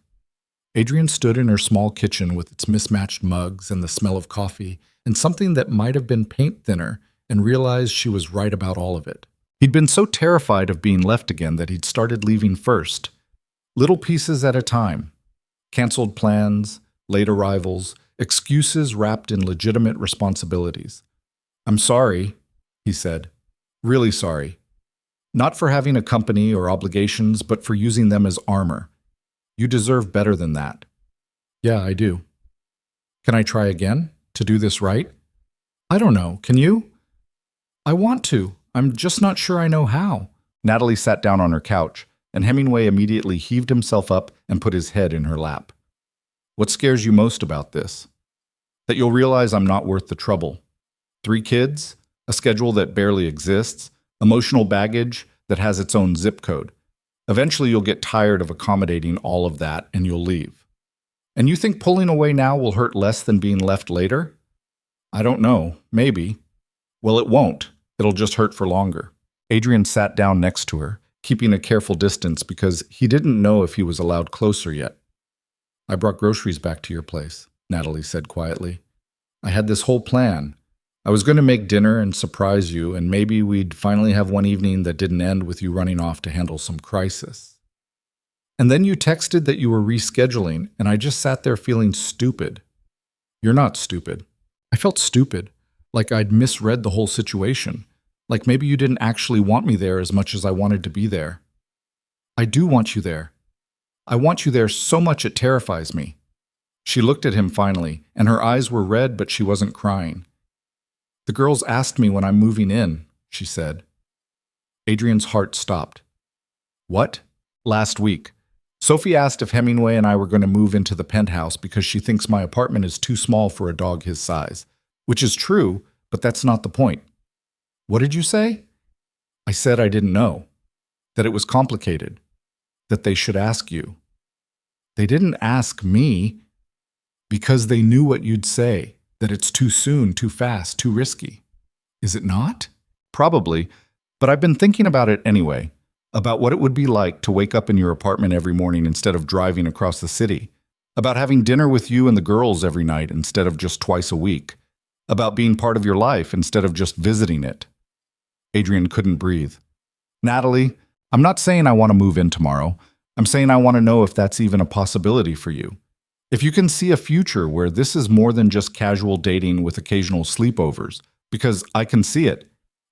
Adrian stood in her small kitchen with its mismatched mugs and the smell of coffee and something that might have been paint thinner and realized she was right about all of it. He'd been so terrified of being left again that he'd started leaving first. Little pieces at a time. Canceled plans, late arrivals, excuses wrapped in legitimate responsibilities. "I'm sorry," he said. "Really sorry. Not for having a company or obligations, but for using them as armor. You deserve better than that." "Yeah, I do." "Can I try again? To do this right?" "I don't know. Can you?" "I want to. I'm just not sure I know how." Natalie sat down on her couch, and Hemingway immediately heaved himself up and put his head in her lap. "What scares you most about this?" "That you'll realize I'm not worth the trouble. 3 kids, a schedule that barely exists, emotional baggage that has its own zip code. Eventually you'll get tired of accommodating all of that and you'll leave. And you think pulling away now will hurt less than being left later?" "I don't know. Maybe." "Well, it won't. It'll just hurt for longer." Adrian sat down next to her, keeping a careful distance because he didn't know if he was allowed closer yet. "I brought groceries back to your place," Natalie said quietly. "I had this whole plan. I was going to make dinner and surprise you, and maybe we'd finally have one evening that didn't end with you running off to handle some crisis. And then you texted that you were rescheduling, and I just sat there feeling stupid." "You're not stupid." "I felt stupid, like I'd misread the whole situation. Like maybe you didn't actually want me there as much as I wanted to be there." I do want you there. I want you there so much it terrifies me. She looked at him finally, and her eyes were red, but she wasn't crying. The girls asked me when I'm moving in, she said. Adrian's heart stopped. What? Last week. Sophie asked if Hemingway and I were going to move into the penthouse because she thinks my apartment is too small for a dog his size. Which is true, but that's not the point. What did you say? I said I didn't know. That it was complicated. That they should ask you. They didn't ask me because they knew what you'd say, that it's too soon, too fast, too risky. Is it not? Probably, but I've been thinking about it anyway, about what it would be like to wake up in your apartment every morning instead of driving across the city, about having dinner with you and the girls every night instead of just twice a week, about being part of your life instead of just visiting it. Adrian couldn't breathe. Natalie, I'm not saying I want to move in tomorrow. I'm saying I want to know if that's even a possibility for you. If you can see a future where this is more than just casual dating with occasional sleepovers, because I can see it.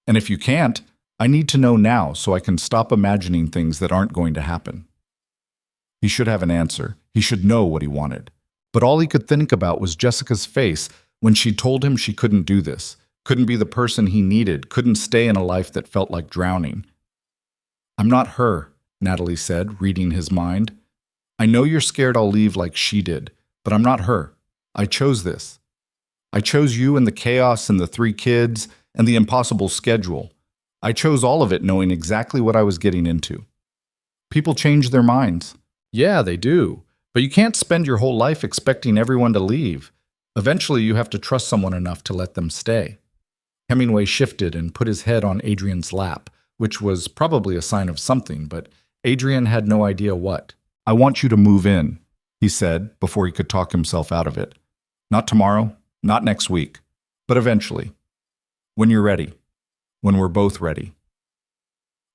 And if you can't, I need to know now so I can stop imagining things that aren't going to happen. He should have an answer. He should know what he wanted. But all he could think about was Jessica's face when she told him she couldn't do this, couldn't be the person he needed, couldn't stay in a life that felt like drowning. I'm not her, Natalie said, reading his mind. I know you're scared I'll leave like she did, but I'm not her. I chose this. I chose you and the chaos and the 3 kids and the impossible schedule. I chose all of it knowing exactly what I was getting into. People change their minds. Yeah, they do. But you can't spend your whole life expecting everyone to leave. Eventually, you have to trust someone enough to let them stay. Hemingway shifted and put his head on Adrian's lap, which was probably a sign of something, but Adrian had no idea what. I want you to move in, he said before he could talk himself out of it. Not tomorrow, not next week, but eventually. When you're ready. When we're both ready.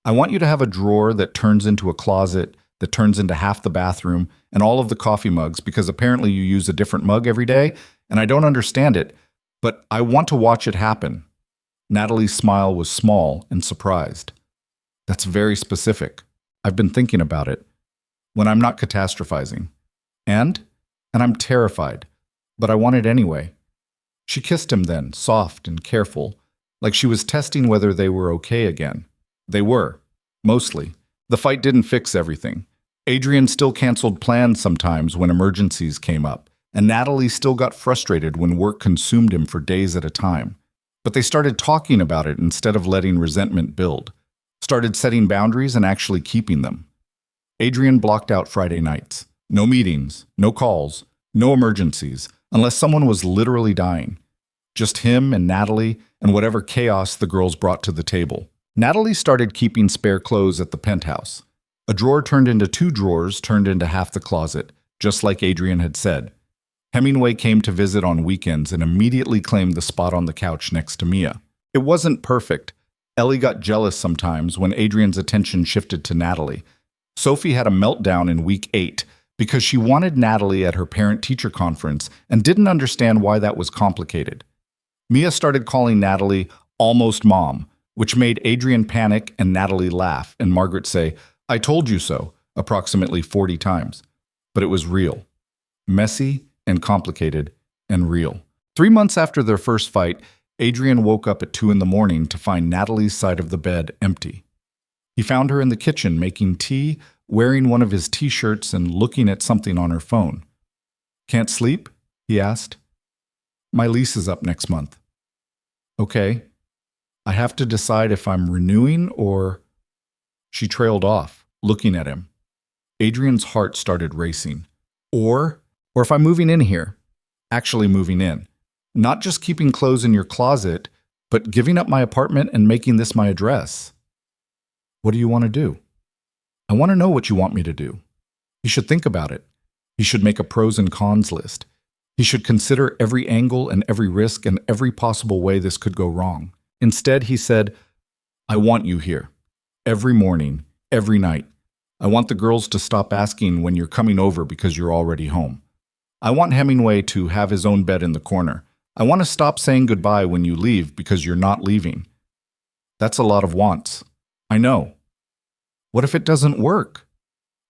I want you to have a drawer that turns into a closet, that turns into half the bathroom, and all of the coffee mugs, because apparently you use a different mug every day, and I don't understand it, but I want to watch it happen. Natalie's smile was small and surprised. That's very specific. I've been thinking about it. When I'm not catastrophizing. And I'm terrified, but I want it anyway. She kissed him then, soft and careful, like she was testing whether they were okay again. They were, mostly. The fight didn't fix everything. Adrian still canceled plans sometimes when emergencies came up, and Natalie still got frustrated when work consumed him for days at a time. But they started talking about it instead of letting resentment build. Started setting boundaries and actually keeping them. Adrian blocked out Friday nights. No meetings, no calls, no emergencies, unless someone was literally dying. Just him and Natalie and whatever chaos the girls brought to the table. Natalie started keeping spare clothes at the penthouse. A drawer turned into 2 drawers, turned into half the closet, just like Adrian had said. Hemingway came to visit on weekends and immediately claimed the spot on the couch next to Mia. It wasn't perfect. Ellie got jealous sometimes when Adrian's attention shifted to Natalie. Sophie had a meltdown in week 8 because she wanted Natalie at her parent-teacher conference and didn't understand why that was complicated. Mia started calling Natalie almost mom, which made Adrian panic and Natalie laugh and Margaret say, I told you so, approximately 40 times. But it was real. Messy and complicated and real. 3 months after their first fight, Adrian woke up at 2 a.m. to find Natalie's side of the bed empty. He found her in the kitchen making tea, wearing one of his t-shirts and looking at something on her phone. Can't sleep? He asked. My lease is up next month. Okay. I have to decide if I'm renewing or... She trailed off, looking at him. Adrian's heart started racing. Or if I'm moving in here. Actually moving in. Not just keeping clothes in your closet, but giving up my apartment and making this my address. What do you want to do? I want to know what you want me to do. He should think about it. He should make a pros and cons list. He should consider every angle and every risk and every possible way this could go wrong. Instead, he said, I want you here. Every morning, every night. I want the girls to stop asking when you're coming over because you're already home. I want Hemingway to have his own bed in the corner. I want to stop saying goodbye when you leave because you're not leaving. That's a lot of wants. I know. What if it doesn't work?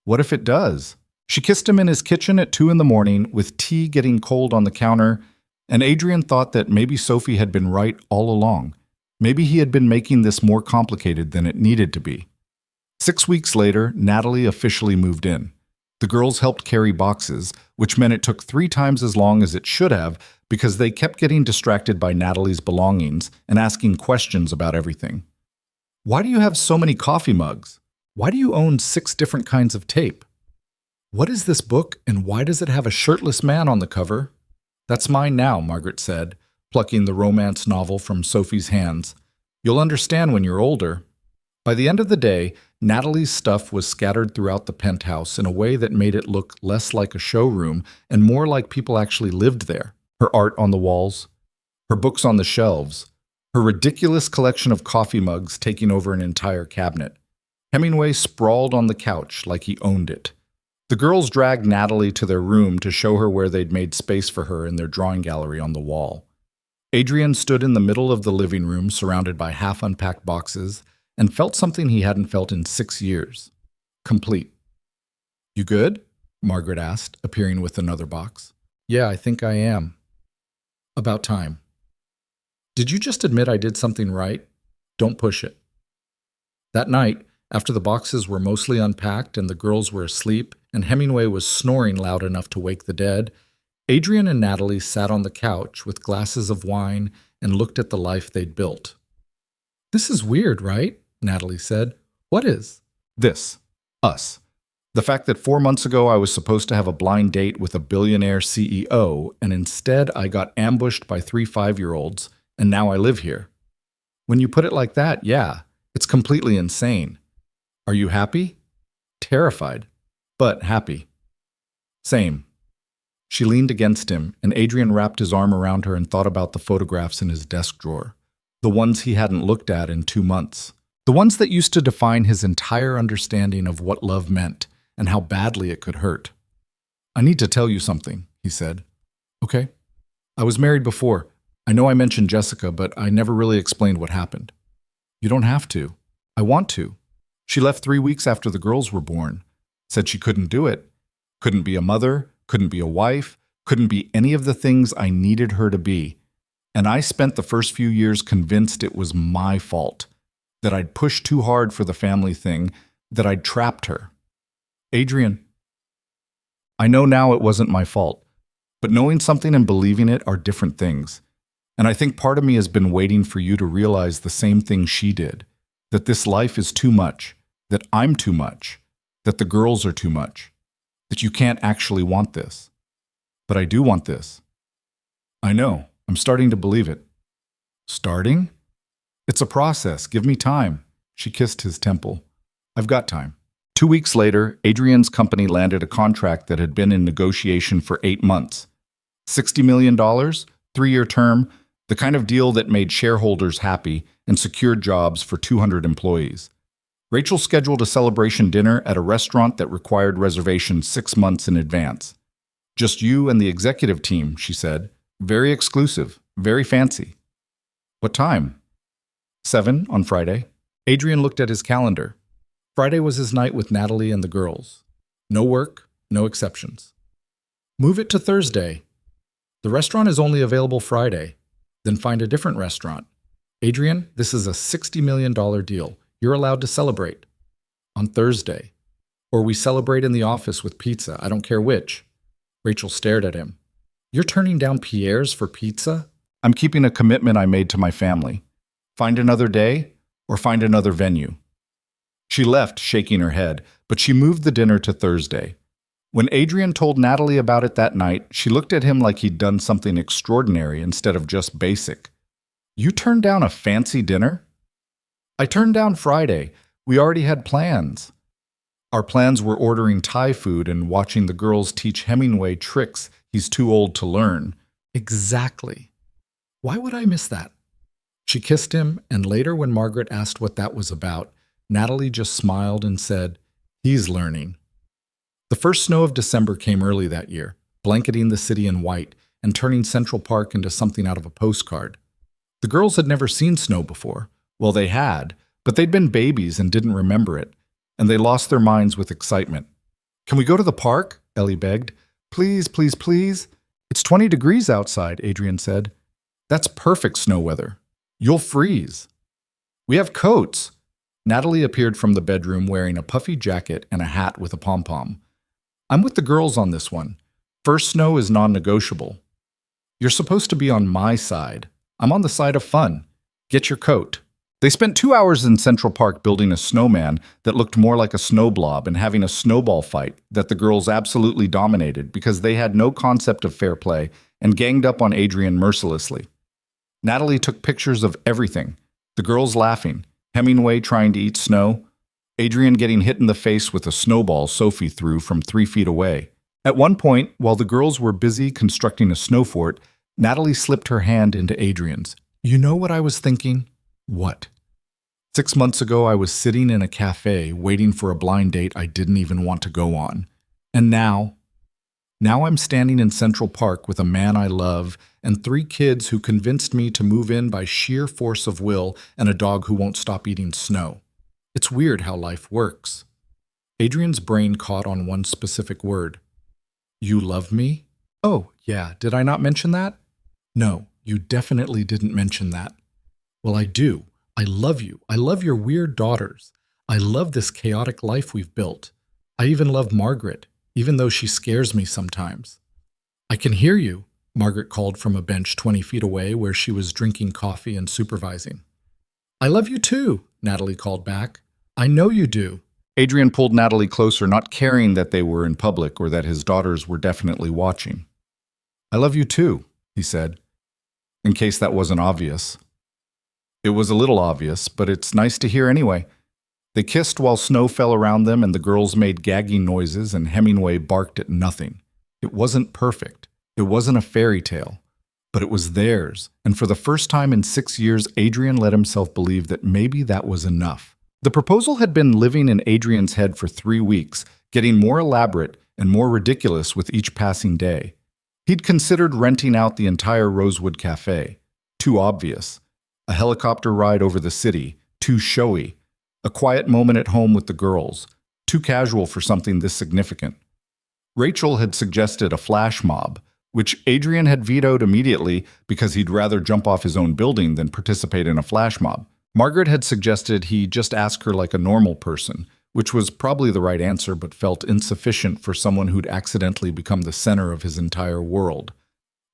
What if it does? She kissed him in his kitchen at 2 in the morning, with tea getting cold on the counter, and Adrian thought that maybe Sophie had been right all along. Maybe he had been making this more complicated than it needed to be. 6 weeks later, Natalie officially moved in. The girls helped carry boxes, which meant it took 3 times as long as it should have because they kept getting distracted by Natalie's belongings and asking questions about everything. Why do you have so many coffee mugs? Why do you own 6 different kinds of tape? What is this book, and why does it have a shirtless man on the cover? That's mine now, Margaret said, plucking the romance novel from Sophie's hands. You'll understand when you're older. By the end of the day, Natalie's stuff was scattered throughout the penthouse in a way that made it look less like a showroom and more like people actually lived there. Her art on the walls, her books on the shelves, her ridiculous collection of coffee mugs taking over an entire cabinet. Hemingway sprawled on the couch like he owned it. The girls dragged Natalie to their room to show her where they'd made space for her in their drawing gallery on the wall. Adrian stood in the middle of the living room surrounded by half-unpacked boxes and felt something he hadn't felt in 6 years. Complete. You good? Margaret asked, appearing with another box. Yeah, I think I am. About time. Did you just admit I did something right? Don't push it. That night, after the boxes were mostly unpacked and the girls were asleep and Hemingway was snoring loud enough to wake the dead, Adrian and Natalie sat on the couch with glasses of wine and looked at the life they'd built. This is weird, right? Natalie said. What is? This. Us. The fact that 4 months ago I was supposed to have a blind date with a billionaire CEO, and instead I got ambushed by 3 5-year-olds, and now I live here. When you put it like that, yeah, it's completely insane. Are you happy? Terrified, but happy. Same. She leaned against him, and Adrian wrapped his arm around her and thought about the photographs in his desk drawer, the ones he hadn't looked at in 2 months, the ones that used to define his entire understanding of what love meant and how badly it could hurt. I need to tell you something, he said. Okay. I was married before. I know I mentioned Jessica, but I never really explained what happened. You don't have to. I want to. She left 3 weeks after the girls were born. Said she couldn't do it. Couldn't be a mother, couldn't be a wife, couldn't be any of the things I needed her to be. And I spent the first few years convinced it was my fault, that I'd pushed too hard for the family thing, that I'd trapped her. Adrian, I know now it wasn't my fault, but knowing something and believing it are different things. And I think part of me has been waiting for you to realize the same thing she did, that this life is too much, that I'm too much, that the girls are too much, that you can't actually want this. But I do want this. I know, I'm starting to believe it. Starting? It's a process, give me time. She kissed his temple. I've got time. 2 weeks later, Adrian's company landed a contract that had been in negotiation for 8 months. $60 million, 3-year term, the kind of deal that made shareholders happy and secured jobs for 200 employees. Rachel scheduled a celebration dinner at a restaurant that required reservations 6 months in advance. Just you and the executive team, she said. Very exclusive, very fancy. What time? 7 on Friday. Adrian looked at his calendar. Friday was his night with Natalie and the girls. No work, no exceptions. Move it to Thursday. The restaurant is only available Friday. Then find a different restaurant. Adrian, this is a $60 million deal. You're allowed to celebrate. On Thursday. Or we celebrate in the office with pizza. I don't care which. Rachel stared at him. You're turning down Pierre's for pizza? I'm keeping a commitment I made to my family. Find another day or find another venue. She left, shaking her head, but she moved the dinner to Thursday. When Adrian told Natalie about it that night, she looked at him like he'd done something extraordinary instead of just basic. You turned down a fancy dinner? I turned down Friday. We already had plans. Our plans were ordering Thai food and watching the girls teach Hemingway tricks he's too old to learn. Exactly. Why would I miss that? She kissed him, and later when Margaret asked what that was about, Natalie just smiled and said, he's learning. The first snow of December came early that year, blanketing the city in white and turning Central Park into something out of a postcard. The girls had never seen snow before. Well, they had, but they'd been babies and didn't remember it, and they lost their minds with excitement. Can we go to the park? Ellie begged. Please, please, please. It's 20 degrees outside, Adrian said. That's perfect snow weather. You'll freeze. We have coats. Natalie appeared from the bedroom wearing a puffy jacket and a hat with a pom-pom. I'm with the girls on this one. First snow is non-negotiable. You're supposed to be on my side. I'm on the side of fun. Get your coat. They spent 2 hours in Central Park building a snowman that looked more like a snow blob and having a snowball fight that the girls absolutely dominated because they had no concept of fair play and ganged up on Adrian mercilessly. Natalie took pictures of everything. The girls laughing, Hemingway trying to eat snow, Adrian getting hit in the face with a snowball Sophie threw from 3 feet away. At one point, while the girls were busy constructing a snow fort, Natalie slipped her hand into Adrian's. You know what I was thinking? What? 6 months ago, I was sitting in a café waiting for a blind date I didn't even want to go on. And now I'm standing in Central Park with a man I love and 3 kids who convinced me to move in by sheer force of will and a dog who won't stop eating snow. It's weird how life works. Adrian's brain caught on one specific word. You love me? Oh, yeah, did I not mention that? No, you definitely didn't mention that. Well, I do. I love you. I love your weird daughters. I love this chaotic life we've built. I even love Margaret, even though she scares me sometimes. I can hear you, Margaret called from a bench 20 feet away where she was drinking coffee and supervising. I love you too, Natalie called back. I know you do. Adrian pulled Natalie closer, not caring that they were in public or that his daughters were definitely watching. I love you too, he said, in case that wasn't obvious. It was a little obvious, but it's nice to hear anyway. They kissed while snow fell around them and the girls made gagging noises and Hemingway barked at nothing. It wasn't perfect. It wasn't a fairy tale. But it was theirs, and for the first time in 6 years, Adrian let himself believe that maybe that was enough. The proposal had been living in Adrian's head for 3 weeks, getting more elaborate and more ridiculous with each passing day. He'd considered renting out the entire Rosewood Café. Too obvious. A helicopter ride over the city, too showy. A quiet moment at home with the girls, too casual for something this significant. Rachel had suggested a flash mob, which Adrian had vetoed immediately because he'd rather jump off his own building than participate in a flash mob. Margaret had suggested he just ask her like a normal person, which was probably the right answer but felt insufficient for someone who'd accidentally become the center of his entire world.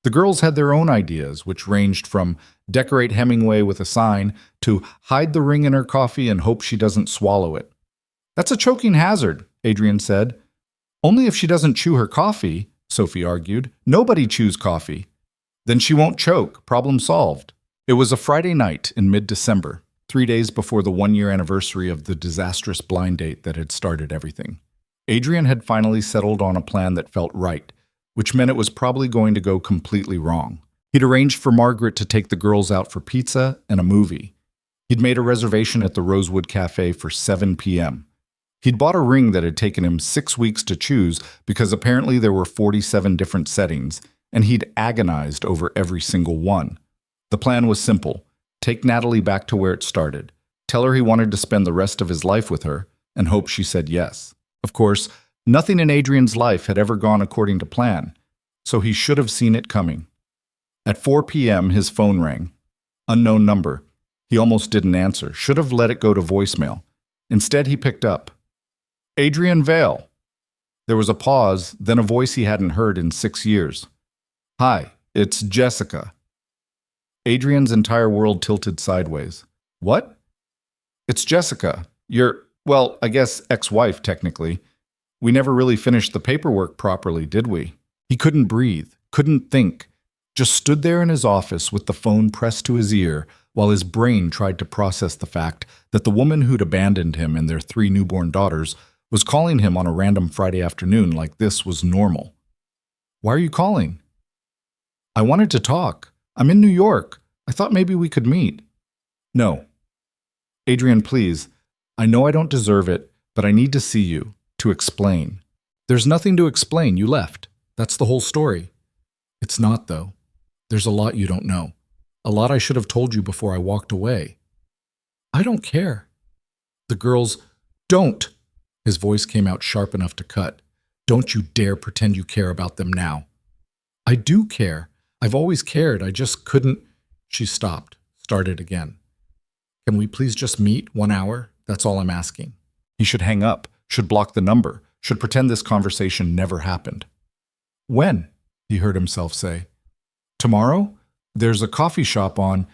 The girls had their own ideas, which ranged from decorate Hemingway with a sign to hide the ring in her coffee and hope she doesn't swallow it. That's a choking hazard, Adrian said. Only if she doesn't chew her coffee, Sophie argued. Nobody chews coffee. Then she won't choke. Problem solved. It was a Friday night in mid-December, 3 days before the 1-year anniversary of the disastrous blind date that had started everything. Adrian had finally settled on a plan that felt right, which meant it was probably going to go completely wrong. He'd arranged for Margaret to take the girls out for pizza and a movie. He'd made a reservation at the Rosewood Café for 7 p.m. He'd bought a ring that had taken him 6 weeks to choose because apparently there were 47 different settings, and he'd agonized over every single one. The plan was simple. Take Natalie back to where it started. Tell her he wanted to spend the rest of his life with her, and hope she said yes. Of course, nothing in Adrian's life had ever gone according to plan, so he should have seen it coming. At 4 p.m., his phone rang. Unknown number. He almost didn't answer. Should have let it go to voicemail. Instead, he picked up. Adrian Vale. There was a pause, then a voice he hadn't heard in 6 years. Hi, it's Jessica. Adrian's entire world tilted sideways. What? It's Jessica. Well, I guess ex-wife, technically. We never really finished the paperwork properly, did we? He couldn't breathe, couldn't think, just stood there in his office with the phone pressed to his ear while his brain tried to process the fact that the woman who'd abandoned him and their 3 newborn daughters was calling him on a random Friday afternoon like this was normal. Why are you calling? I wanted to talk. I'm in New York. I thought maybe we could meet. No. Adrian, please. I know I don't deserve it, but I need to see you. To explain. There's nothing to explain. You left. That's the whole story. It's not, though. There's a lot you don't know. A lot I should have told you before I walked away. I don't care. The girls, don't. His voice came out sharp enough to cut. Don't you dare pretend you care about them now. I do care. I've always cared. I just couldn't. She stopped, started again. Can we please just meet 1 hour? That's all I'm asking. He should hang up, should block the number, should pretend this conversation never happened. When? He heard himself say. Tomorrow? There's a coffee shop on.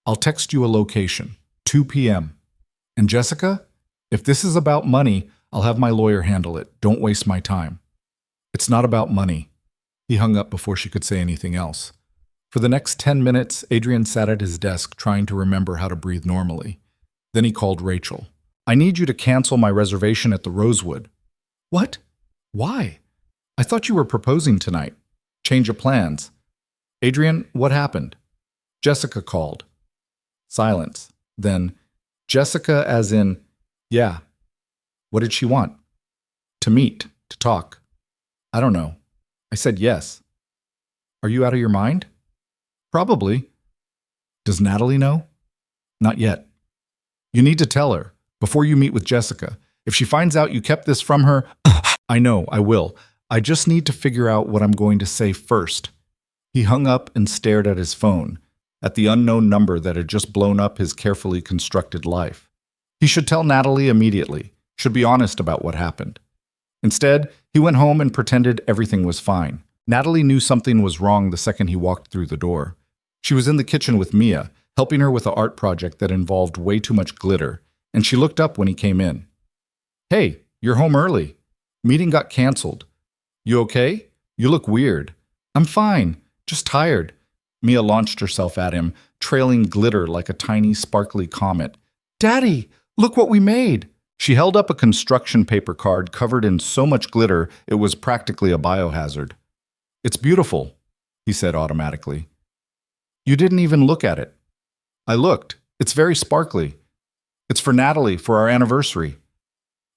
I'll text you a location. 2 p.m. And Jessica? If this is about money, I'll have my lawyer handle it. Don't waste my time. It's not about money. He hung up before she could say anything else. For the next 10 minutes, Adrian sat at his desk trying to remember how to breathe normally. Then he called Rachel. I need you to cancel my reservation at the Rosewood. What? Why? I thought you were proposing tonight. Change of plans. Adrian, what happened? Jessica called. Silence. Then, Jessica as in, yeah. What did she want? To meet, to talk. I don't know. I said yes. Are you out of your mind? Probably. Does Natalie know? Not yet. You need to tell her, before you meet with Jessica. If she finds out you kept this from her, I know, I will. I just need to figure out what I'm going to say first. He hung up and stared at his phone, at the unknown number that had just blown up his carefully constructed life. He should tell Natalie immediately, should be honest about what happened. Instead, he went home and pretended everything was fine. Natalie knew something was wrong the second he walked through the door. She was in the kitchen with Mia, helping her with an art project that involved way too much glitter, and she looked up when he came in. Hey, you're home early. Meeting got canceled. You okay? You look weird. I'm fine, just tired. Mia launched herself at him, trailing glitter like a tiny, sparkly comet. Daddy, look what we made! She held up a construction paper card covered in so much glitter it was practically a biohazard. It's beautiful, he said automatically. You didn't even look at it. I looked. It's very sparkly. It's for Natalie for our anniversary.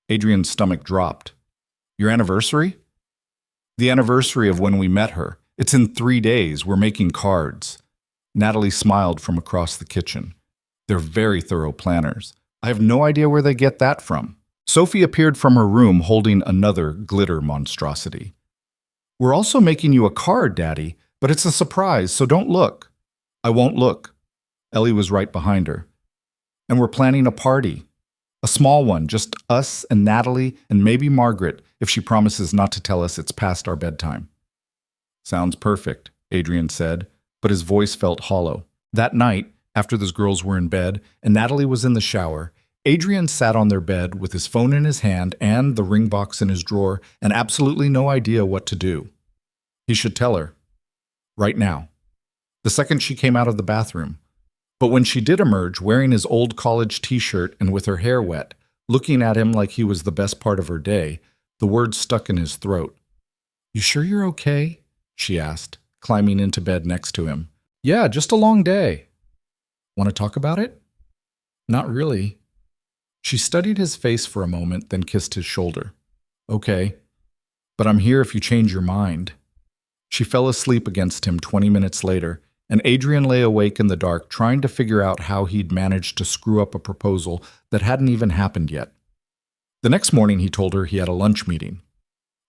Adrian's stomach dropped. Your anniversary? The anniversary of when we met her. It's in 3 days. We're making cards. Natalie smiled from across the kitchen. They're very thorough planners. I have no idea where they get that from. Sophie appeared from her room holding another glitter monstrosity. We're also making you a card, Daddy, but it's a surprise, so don't look. I won't look. Ellie was right behind her. And we're planning a party. A small one, just us and Natalie and maybe Margaret, if she promises not to tell us it's past our bedtime. Sounds perfect, Adrian said, but his voice felt hollow. That night, after those girls were in bed and Natalie was in the shower, Adrian sat on their bed with his phone in his hand and the ring box in his drawer and absolutely no idea what to do. He should tell her. Right now. The second she came out of the bathroom. But when she did emerge wearing his old college t-shirt and with her hair wet, looking at him like he was the best part of her day, the words stuck in his throat. You sure you're okay? She asked, climbing into bed next to him. Yeah, just a long day. Want to talk about it? Not really. She studied his face for a moment, then kissed his shoulder. Okay, but I'm here if you change your mind. She fell asleep against him 20 minutes later, and Adrian lay awake in the dark trying to figure out how he'd managed to screw up a proposal that hadn't even happened yet. The next morning he told her he had a lunch meeting.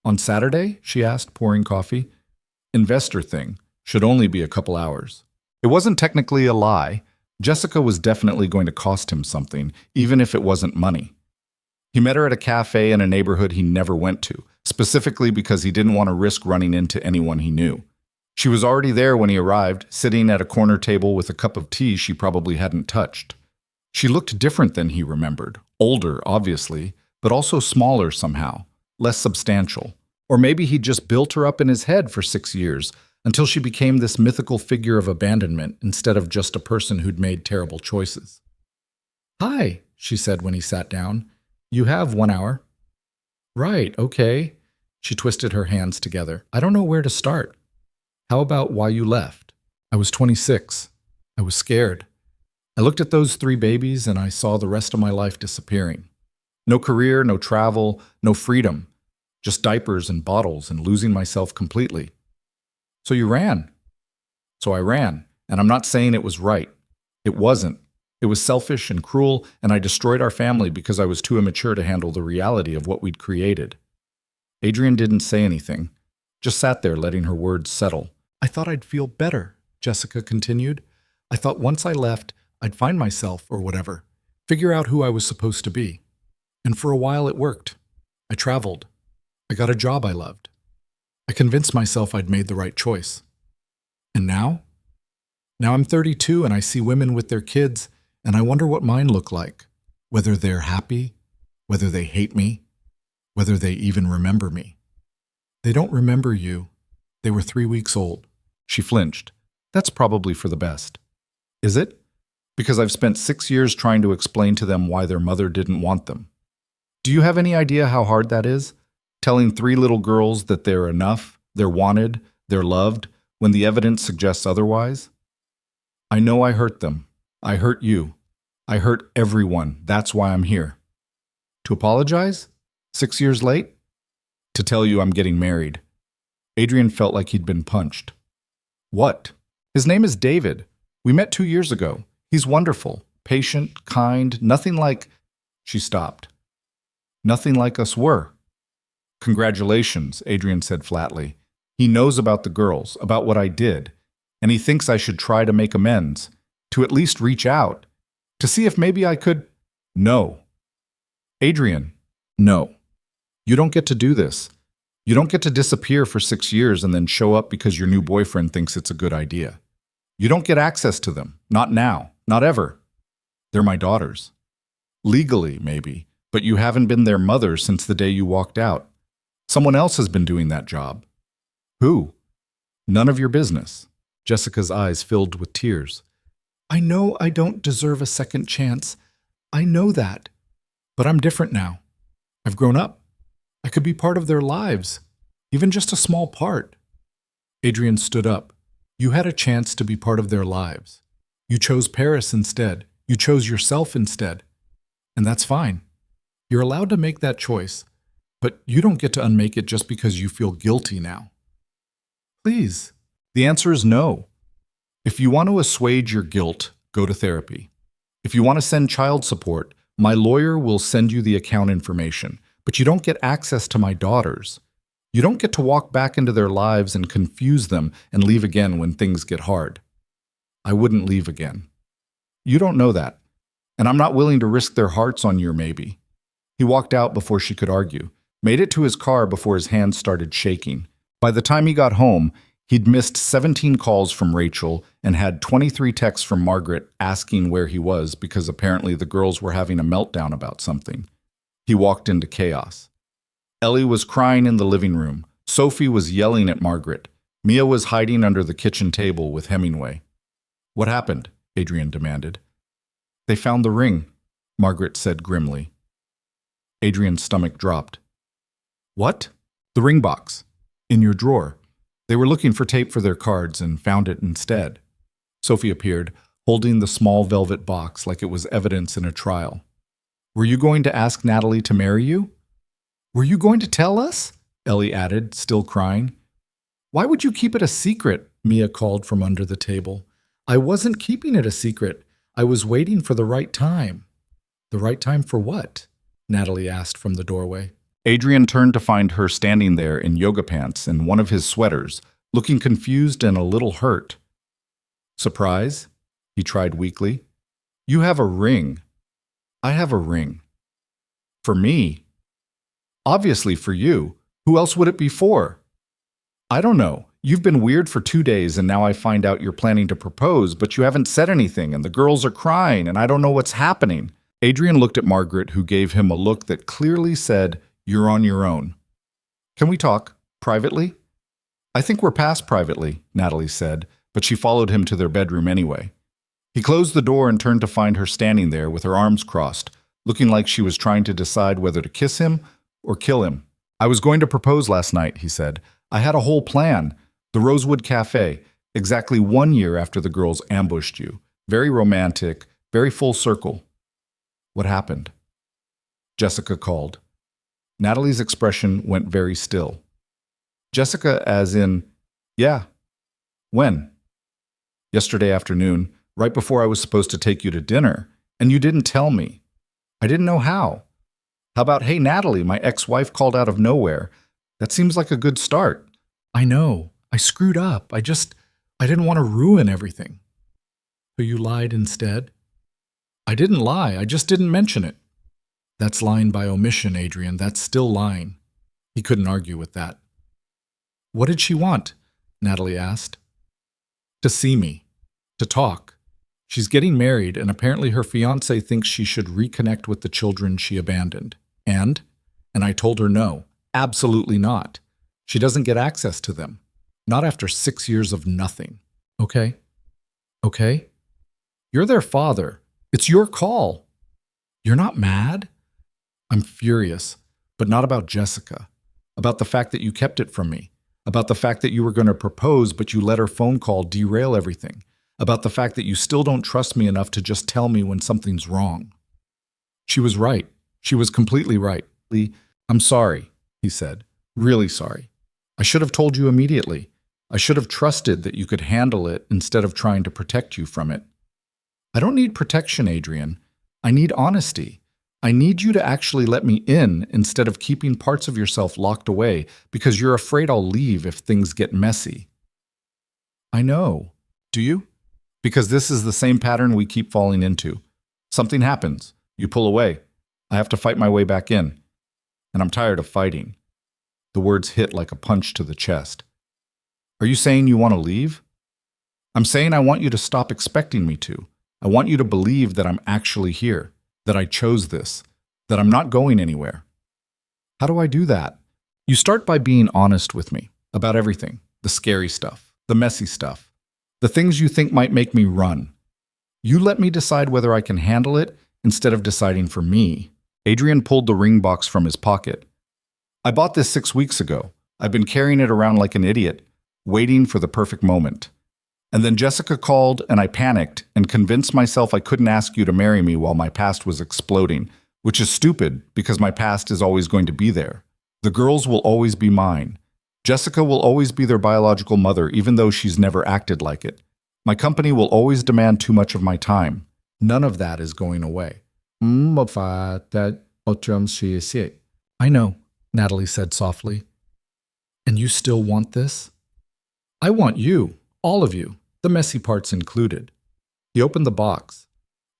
On Saturday? She asked, pouring coffee. Investor thing. Should only be a couple hours. It wasn't technically a lie. Jessica was definitely going to cost him something, even if it wasn't money. He met her at a cafe in a neighborhood he never went to, specifically because he didn't want to risk running into anyone he knew. She was already there when he arrived, sitting at a corner table with a cup of tea she probably hadn't touched. She looked different than he remembered. Older, obviously, but also smaller somehow, less substantial. Or maybe he'd just built her up in his head for 6 years, until she became this mythical figure of abandonment instead of just a person who'd made terrible choices. Hi, she said when he sat down. You have 1 hour. Right, okay. She twisted her hands together. I don't know where to start. How about why you left? I was 26. I was scared. I looked at those 3 babies and I saw the rest of my life disappearing. No career, no travel, no freedom. Just diapers and bottles and losing myself completely. So you ran. So I ran, and I'm not saying it was right. It wasn't. It was selfish and cruel, and I destroyed our family because I was too immature to handle the reality of what we'd created. Adrian didn't say anything, just sat there letting her words settle. I thought I'd feel better, Jessica continued. I thought once I left, I'd find myself or whatever, figure out who I was supposed to be. And for a while it worked. I traveled. I got a job I loved. I convinced myself I'd made the right choice. And now? Now I'm 32 and I see women with their kids, and I wonder what mine look like. Whether they're happy, whether they hate me, whether they even remember me. They don't remember you. They were 3 weeks old. She flinched. That's probably for the best. Is it? Because I've spent 6 years trying to explain to them why their mother didn't want them. Do you have any idea how hard that is? Telling 3 little girls that they're enough, they're wanted, they're loved, when the evidence suggests otherwise? I know I hurt them. I hurt you. I hurt everyone. That's why I'm here. To apologize? 6 years late? To tell you I'm getting married. Adrian felt like he'd been punched. What? His name is David. We met 2 years ago. He's wonderful, patient, kind, nothing like... She stopped. Nothing like us were. Congratulations, Adrian said flatly. He knows about the girls, about what I did, and he thinks I should try to make amends, to at least reach out, to see if maybe I could... No. Adrian, no. You don't get to do this. You don't get to disappear for 6 years and then show up because your new boyfriend thinks it's a good idea. You don't get access to them. Not now. Not ever. They're my daughters. Legally, maybe, but you haven't been their mother since the day you walked out. Someone else has been doing that job. Who? None of your business. Jessica's eyes filled with tears. I know I don't deserve a second chance. I know that. But I'm different now. I've grown up. I could be part of their lives, even just a small part. Adrian stood up. You had a chance to be part of their lives. You chose Paris instead. You chose yourself instead. And that's fine. You're allowed to make that choice, but you don't get to unmake it just because you feel guilty now. Please. The answer is no. If you want to assuage your guilt, go to therapy. If you want to send child support, my lawyer will send you the account information, but you don't get access to my daughters. You don't get to walk back into their lives and confuse them and leave again when things get hard. I wouldn't leave again. You don't know that, and I'm not willing to risk their hearts on your maybe. He walked out before she could argue, made it to his car before his hands started shaking. By the time he got home, he'd missed 17 calls from Rachel and had 23 texts from Margaret asking where he was because apparently the girls were having a meltdown about something. He walked into chaos. Ellie was crying in the living room. Sophie was yelling at Margaret. Mia was hiding under the kitchen table with Hemingway. What happened? Adrian demanded. They found the ring, Margaret said grimly. Adrian's stomach dropped. What? The ring box. In your drawer. They were looking for tape for their cards and found it instead. Sophie appeared, holding the small velvet box like it was evidence in a trial. Were you going to ask Natalie to marry you? Were you going to tell us? Ellie added, still crying. Why would you keep it a secret? Mia called from under the table. I wasn't keeping it a secret. I was waiting for the right time. The right time for what? Natalie asked from the doorway. Adrian turned to find her standing there in yoga pants and one of his sweaters, looking confused and a little hurt. Surprise? He tried weakly. You have a ring. I have a ring. For me. Obviously for you. Who else would it be for? I don't know. You've been weird for 2 days and now I find out you're planning to propose, but you haven't said anything and the girls are crying and I don't know what's happening. Adrian looked at Margaret, who gave him a look that clearly said, You're on your own. Can we talk? Privately? I think we're past privately, Natalie said, but she followed him to their bedroom anyway. He closed the door and turned to find her standing there with her arms crossed, looking like she was trying to decide whether to kiss him or kill him. I was going to propose last night, he said. I had a whole plan. The Rosewood Café, exactly 1 year after the girls ambushed you. Very romantic, very full circle. What happened? Jessica called. Natalie's expression went very still. Jessica as in, yeah. When? Yesterday afternoon, right before I was supposed to take you to dinner, and you didn't tell me. I didn't know how. How about, hey, Natalie, my ex-wife called out of nowhere. That seems like a good start. I know. I screwed up. I didn't want to ruin everything. So you lied instead? I didn't lie. I just didn't mention it. That's lying by omission, Adrian. That's still lying. He couldn't argue with that. What did she want? Natalie asked. To see me. To talk. She's getting married, and apparently her fiancé thinks she should reconnect with the children she abandoned. And I told her no, absolutely not. She doesn't get access to them. Not after 6 years of nothing. Okay? Okay? You're their father. It's your call. You're not mad? I'm furious, but not about Jessica. About the fact that you kept it from me. About the fact that you were going to propose, but you let her phone call derail everything. About the fact that you still don't trust me enough to just tell me when something's wrong. She was right. She was completely right. Lee, I'm sorry, he said. Really sorry. I should have told you immediately. I should have trusted that you could handle it instead of trying to protect you from it. I don't need protection, Adrian. I need honesty. I need you to actually let me in instead of keeping parts of yourself locked away because you're afraid I'll leave if things get messy. I know. Do you? Because this is the same pattern we keep falling into. Something happens. You pull away. I have to fight my way back in. And I'm tired of fighting. The words hit like a punch to the chest. Are you saying you want to leave? I'm saying I want you to stop expecting me to. I want you to believe that I'm actually here, that I chose this, that I'm not going anywhere. How do I do that? You start by being honest with me about everything, the scary stuff, the messy stuff, the things you think might make me run. You let me decide whether I can handle it instead of deciding for me. Adrian pulled the ring box from his pocket. I bought this 6 weeks ago. I've been carrying it around like an idiot, waiting for the perfect moment. And then Jessica called and I panicked and convinced myself I couldn't ask you to marry me while my past was exploding, which is stupid because my past is always going to be there. The girls will always be mine. Jessica will always be their biological mother, even though she's never acted like it. My company will always demand too much of my time. None of that is going away. I know, Natalie said softly. And you still want this? I want you, all of you, the messy parts included. He opened the box.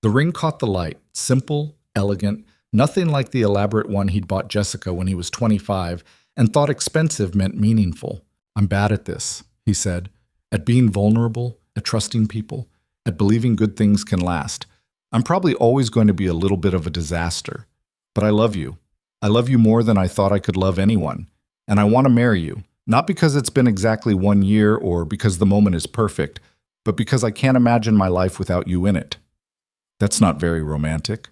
The ring caught the light, simple, elegant, nothing like the elaborate one he'd bought Jessica when he was 25 and thought expensive meant meaningful. I'm bad at this, he said, at being vulnerable, at trusting people, at believing good things can last. I'm probably always going to be a little bit of a disaster. But I love you. I love you more than I thought I could love anyone. And I want to marry you, not because it's been exactly 1 year or because the moment is perfect, but because I can't imagine my life without you in it. That's not very romantic.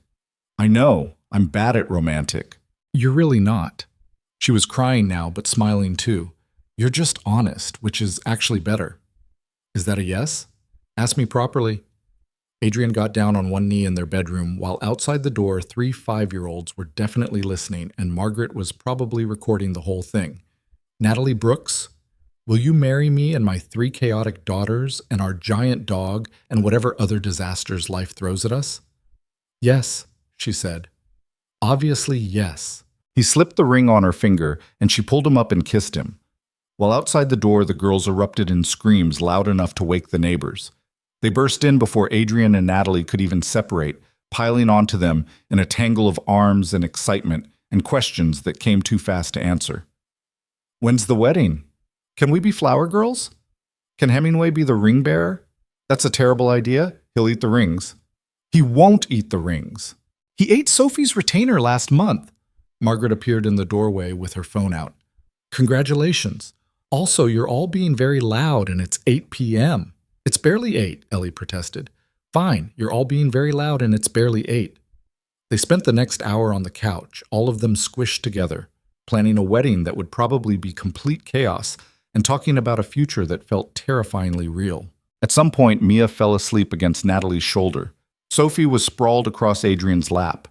I know, I'm bad at romantic. You're really not. She was crying now, but smiling too. You're just honest, which is actually better. Is that a yes? Ask me properly. Adrian got down on one knee in their bedroom, while outside the door 3 5-year-olds were definitely listening, and Margaret was probably recording the whole thing. Natalie Brooks, will you marry me and my 3 chaotic daughters and our giant dog and whatever other disasters life throws at us? Yes, she said. Obviously, yes. He slipped the ring on her finger, and she pulled him up and kissed him. While outside the door, the girls erupted in screams loud enough to wake the neighbors. They burst in before Adrian and Natalie could even separate, piling onto them in a tangle of arms and excitement and questions that came too fast to answer. When's the wedding? Can we be flower girls? Can Hemingway be the ring bearer? That's a terrible idea. He'll eat the rings. He won't eat the rings. He ate Sophie's retainer last month. Margaret appeared in the doorway with her phone out. Congratulations. Also, you're all being very loud and it's 8 p.m. It's barely 8, Ellie protested. Fine, you're all being very loud and it's barely 8. They spent the next hour on the couch, all of them squished together, planning a wedding that would probably be complete chaos and talking about a future that felt terrifyingly real. At some point, Mia fell asleep against Natalie's shoulder. Sophie was sprawled across Adrian's lap.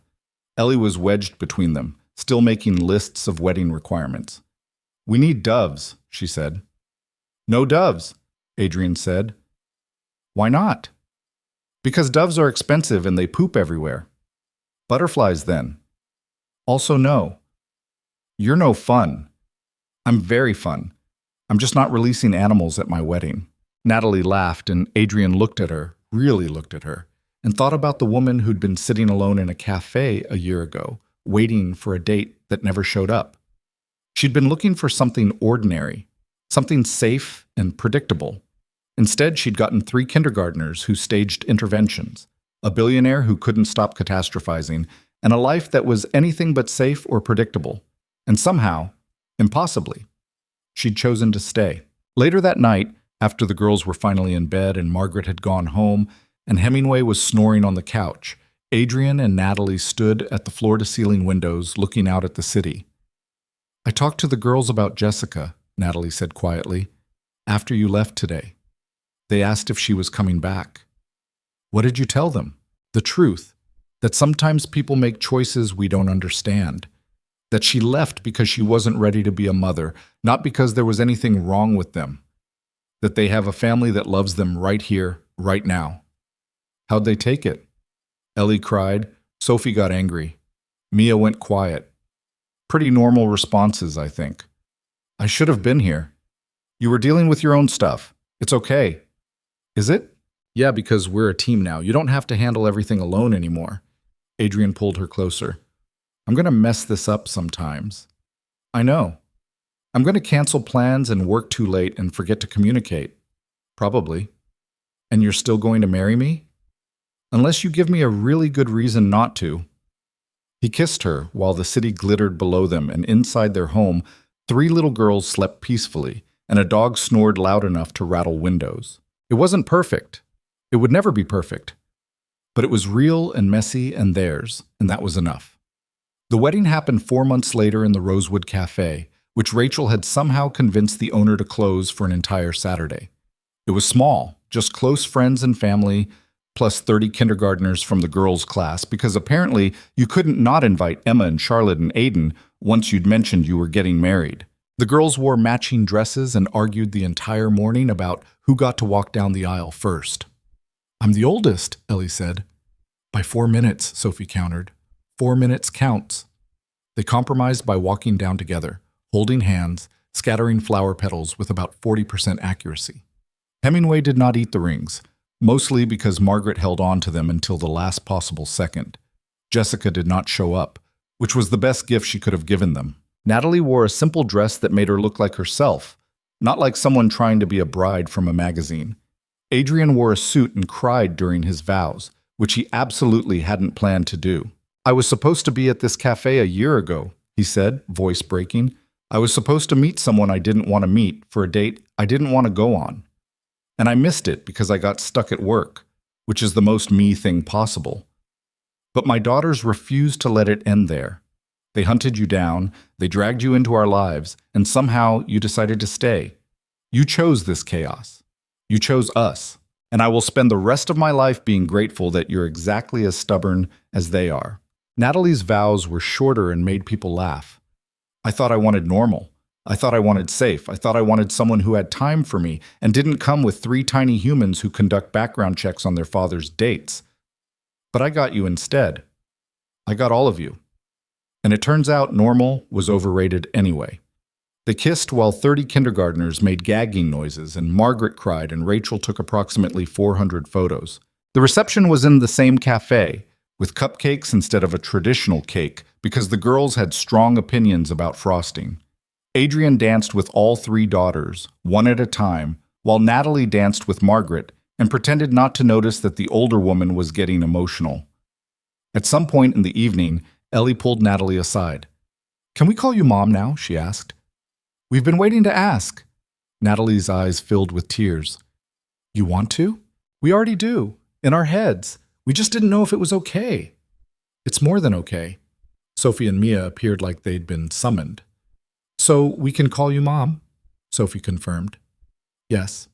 Ellie was wedged between them, still making lists of wedding requirements. We need doves, she said. No doves, Adrian said. Why not? Because doves are expensive and they poop everywhere. Butterflies, then. Also no. You're no fun. I'm very fun. I'm just not releasing animals at my wedding. Natalie laughed, and Adrian looked at her, really looked at her, and thought about the woman who'd been sitting alone in a cafe a year ago, waiting for a date that never showed up. She'd been looking for something ordinary, something safe and predictable. Instead, she'd gotten 3 kindergartners who staged interventions, a billionaire who couldn't stop catastrophizing, and a life that was anything but safe or predictable. And somehow, impossibly, she'd chosen to stay. Later that night, after the girls were finally in bed and Margaret had gone home and Hemingway was snoring on the couch, Adrian and Natalie stood at the floor-to-ceiling windows looking out at the city. "I talked to the girls about Jessica," Natalie said quietly, "after you left today. They asked if she was coming back." "What did you tell them?" "The truth, that sometimes people make choices we don't understand. That she left because she wasn't ready to be a mother, not because there was anything wrong with them. That they have a family that loves them right here, right now." "How'd they take it?" Ellie cried. Sophie got angry. Mia went quiet. Pretty normal responses, I think. "I should have been here. You were dealing with your own stuff. It's okay." "Is it?" "Yeah, because we're a team now. You don't have to handle everything alone anymore." Adrian pulled her closer. "I'm going to mess this up sometimes." "I know. I'm going to cancel plans and work too late and forget to communicate." "Probably." "And you're still going to marry me?" "Unless you give me a really good reason not to." He kissed her while the city glittered below them, and inside their home, 3 little girls slept peacefully, and a dog snored loud enough to rattle windows. It wasn't perfect. It would never be perfect. But it was real and messy and theirs, and that was enough. The wedding happened 4 months later in the Rosewood Café, which Rachel had somehow convinced the owner to close for an entire Saturday. It was small, just close friends and family, plus 30 kindergartners from the girls' class, because apparently you couldn't not invite Emma and Charlotte and Aiden once you'd mentioned you were getting married. The girls wore matching dresses and argued the entire morning about who got to walk down the aisle first. "I'm the oldest," Ellie said. "By 4 minutes," Sophie countered. 4 minutes counts." They compromised by walking down together, holding hands, scattering flower petals with about 40% accuracy. Hemingway did not eat the rings, mostly because Margaret held on to them until the last possible second. Jessica did not show up, which was the best gift she could have given them. Natalie wore a simple dress that made her look like herself, not like someone trying to be a bride from a magazine. Adrian wore a suit and cried during his vows, which he absolutely hadn't planned to do. "I was supposed to be at this cafe a year ago," he said, voice breaking. "I was supposed to meet someone I didn't want to meet for a date I didn't want to go on. And I missed it because I got stuck at work, which is the most me thing possible. But my daughters refused to let it end there. They hunted you down, they dragged you into our lives, and somehow you decided to stay. You chose this chaos. You chose us. And I will spend the rest of my life being grateful that you're exactly as stubborn as they are." Natalie's vows were shorter and made people laugh. "I thought I wanted normal. I thought I wanted safe. I thought I wanted someone who had time for me and didn't come with 3 tiny humans who conduct background checks on their father's dates. But I got you instead. I got all of you." And it turns out normal was overrated anyway. They kissed while 30 kindergartners made gagging noises, and Margaret cried, and Rachel took approximately 400 photos. The reception was in the same cafe, with cupcakes instead of a traditional cake, because the girls had strong opinions about frosting. Adrian danced with all 3 daughters, one at a time, while Natalie danced with Margaret and pretended not to notice that the older woman was getting emotional. At some point in the evening, Ellie pulled Natalie aside. "Can we call you Mom now?" she asked. "We've been waiting to ask." Natalie's eyes filled with tears. "You want to?" "We already do. In our heads. We just didn't know if it was okay." "It's more than okay." Sophie and Mia appeared like they'd been summoned. "So we can call you Mom?" Sophie confirmed. "Yes.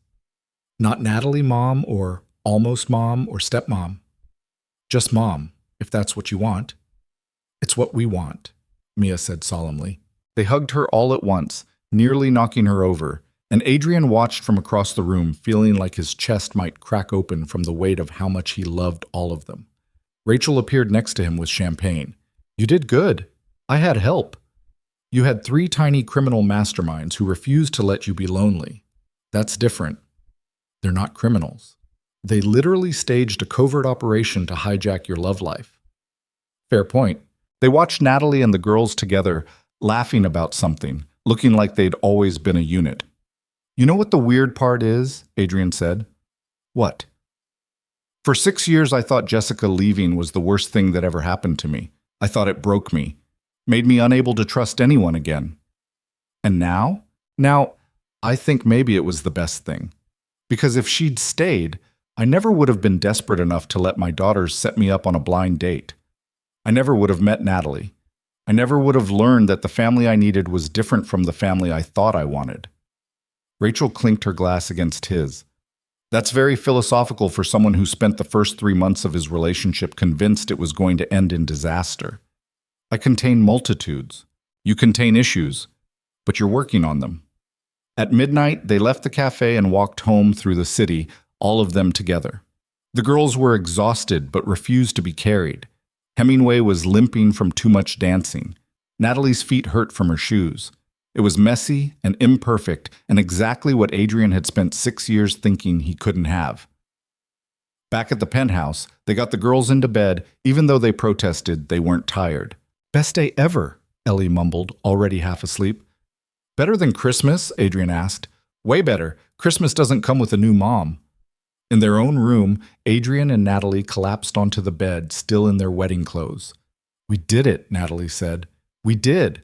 Not Natalie Mom or almost Mom or stepmom. Just Mom, if that's what you want." "It's what we want," Mia said solemnly. They hugged her all at once, nearly knocking her over, and Adrian watched from across the room, feeling like his chest might crack open from the weight of how much he loved all of them. Rachel appeared next to him with champagne. "You did good. I had help." You had three tiny criminal masterminds who refused to let you be lonely. That's different. They're not criminals. They literally staged a covert operation to hijack your love life. Fair point. They watched Natalie and the girls together, laughing about something, looking like they'd always been a unit. You know what the weird part is? Adrian said. What? For 6 years, I thought Jessica leaving was the worst thing that ever happened to me. I thought it broke me, made me unable to trust anyone again. And now? Now, I think maybe it was the best thing. Because if she'd stayed, I never would have been desperate enough to let my daughters set me up on a blind date. I never would have met Natalie. I never would have learned that the family I needed was different from the family I thought I wanted. Rachel clinked her glass against his. That's very philosophical for someone who spent the first 3 months of his relationship convinced it was going to end in disaster. I contain multitudes. You contain issues, but you're working on them. At midnight, they left the cafe and walked home through the city, all of them together. The girls were exhausted but refused to be carried. Hemingway was limping from too much dancing. Natalie's feet hurt from her shoes. It was messy and imperfect and exactly what Adrian had spent 6 years thinking he couldn't have. Back at the penthouse, they got the girls into bed, even though they protested they weren't tired. Best day ever, Ellie mumbled, already half asleep. Better than Christmas? Adrian asked. Way better. Christmas doesn't come with a new mom. In their own room, Adrian and Natalie collapsed onto the bed, still in their wedding clothes. We did it, Natalie said. We did.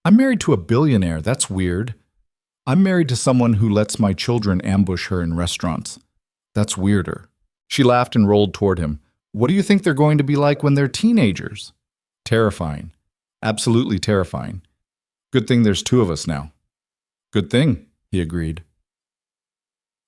I'm married to a billionaire. That's weird. I'm married to someone who lets my children ambush her in restaurants. That's weirder. She laughed and rolled toward him. What do you think they're going to be like when they're teenagers? Terrifying. Absolutely terrifying. Good thing there's 2 of us now. Good thing, he agreed.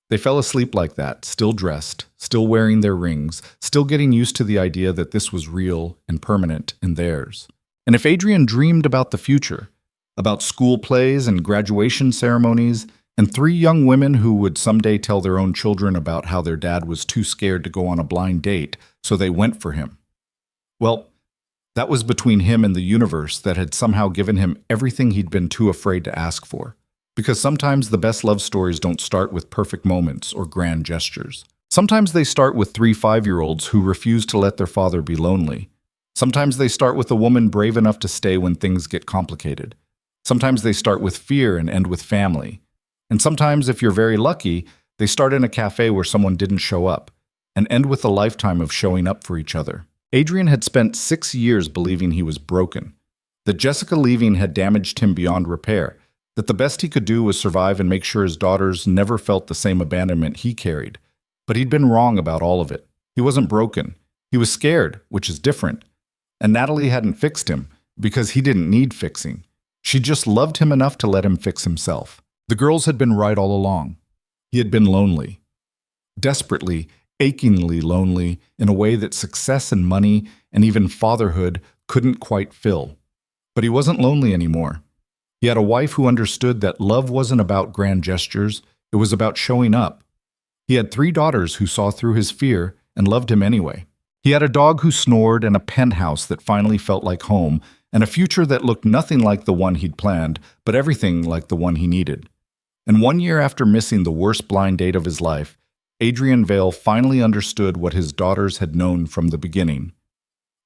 They fell asleep like that, still dressed, still wearing their rings, still getting used to the idea that this was real and permanent and theirs. And if Adrian dreamed about the future, about school plays and graduation ceremonies, and 3 young women who would someday tell their own children about how their dad was too scared to go on a blind date, so they went for him. Well, that was between him and the universe that had somehow given him everything he'd been too afraid to ask for. Because sometimes the best love stories don't start with perfect moments or grand gestures. Sometimes they start with 3 5-year-olds who refuse to let their father be lonely. Sometimes they start with a woman brave enough to stay when things get complicated. Sometimes they start with fear and end with family. And sometimes, if you're very lucky, they start in a cafe where someone didn't show up, and end with a lifetime of showing up for each other. Adrian had spent 6 years believing he was broken, that Jessica leaving had damaged him beyond repair, that the best he could do was survive and make sure his daughters never felt the same abandonment he carried. But he'd been wrong about all of it. He wasn't broken. He was scared, which is different. And Natalie hadn't fixed him, because he didn't need fixing. She just loved him enough to let him fix himself. The girls had been right all along. He had been lonely. Desperately, achingly lonely in a way that success and money and even fatherhood couldn't quite fill. But he wasn't lonely anymore. He had a wife who understood that love wasn't about grand gestures, it was about showing up. He had 3 daughters who saw through his fear and loved him anyway. He had a dog who snored and a penthouse that finally felt like home, and a future that looked nothing like the one he'd planned, but everything like the one he needed. And 1 year after missing the worst blind date of his life, Adrian Vale finally understood what his daughters had known from the beginning.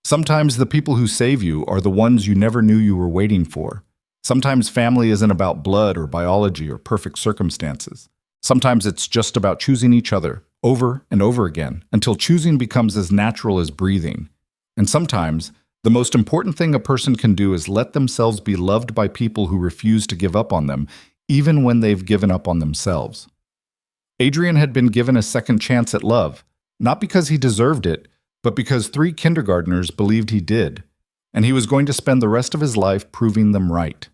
Sometimes the people who save you are the ones you never knew you were waiting for. Sometimes family isn't about blood or biology or perfect circumstances. Sometimes it's just about choosing each other over and over again until choosing becomes as natural as breathing. And sometimes the most important thing a person can do is let themselves be loved by people who refuse to give up on them, even when they've given up on themselves. Adrian had been given a second chance at love, not because he deserved it, but because 3 kindergartners believed he did, and he was going to spend the rest of his life proving them right.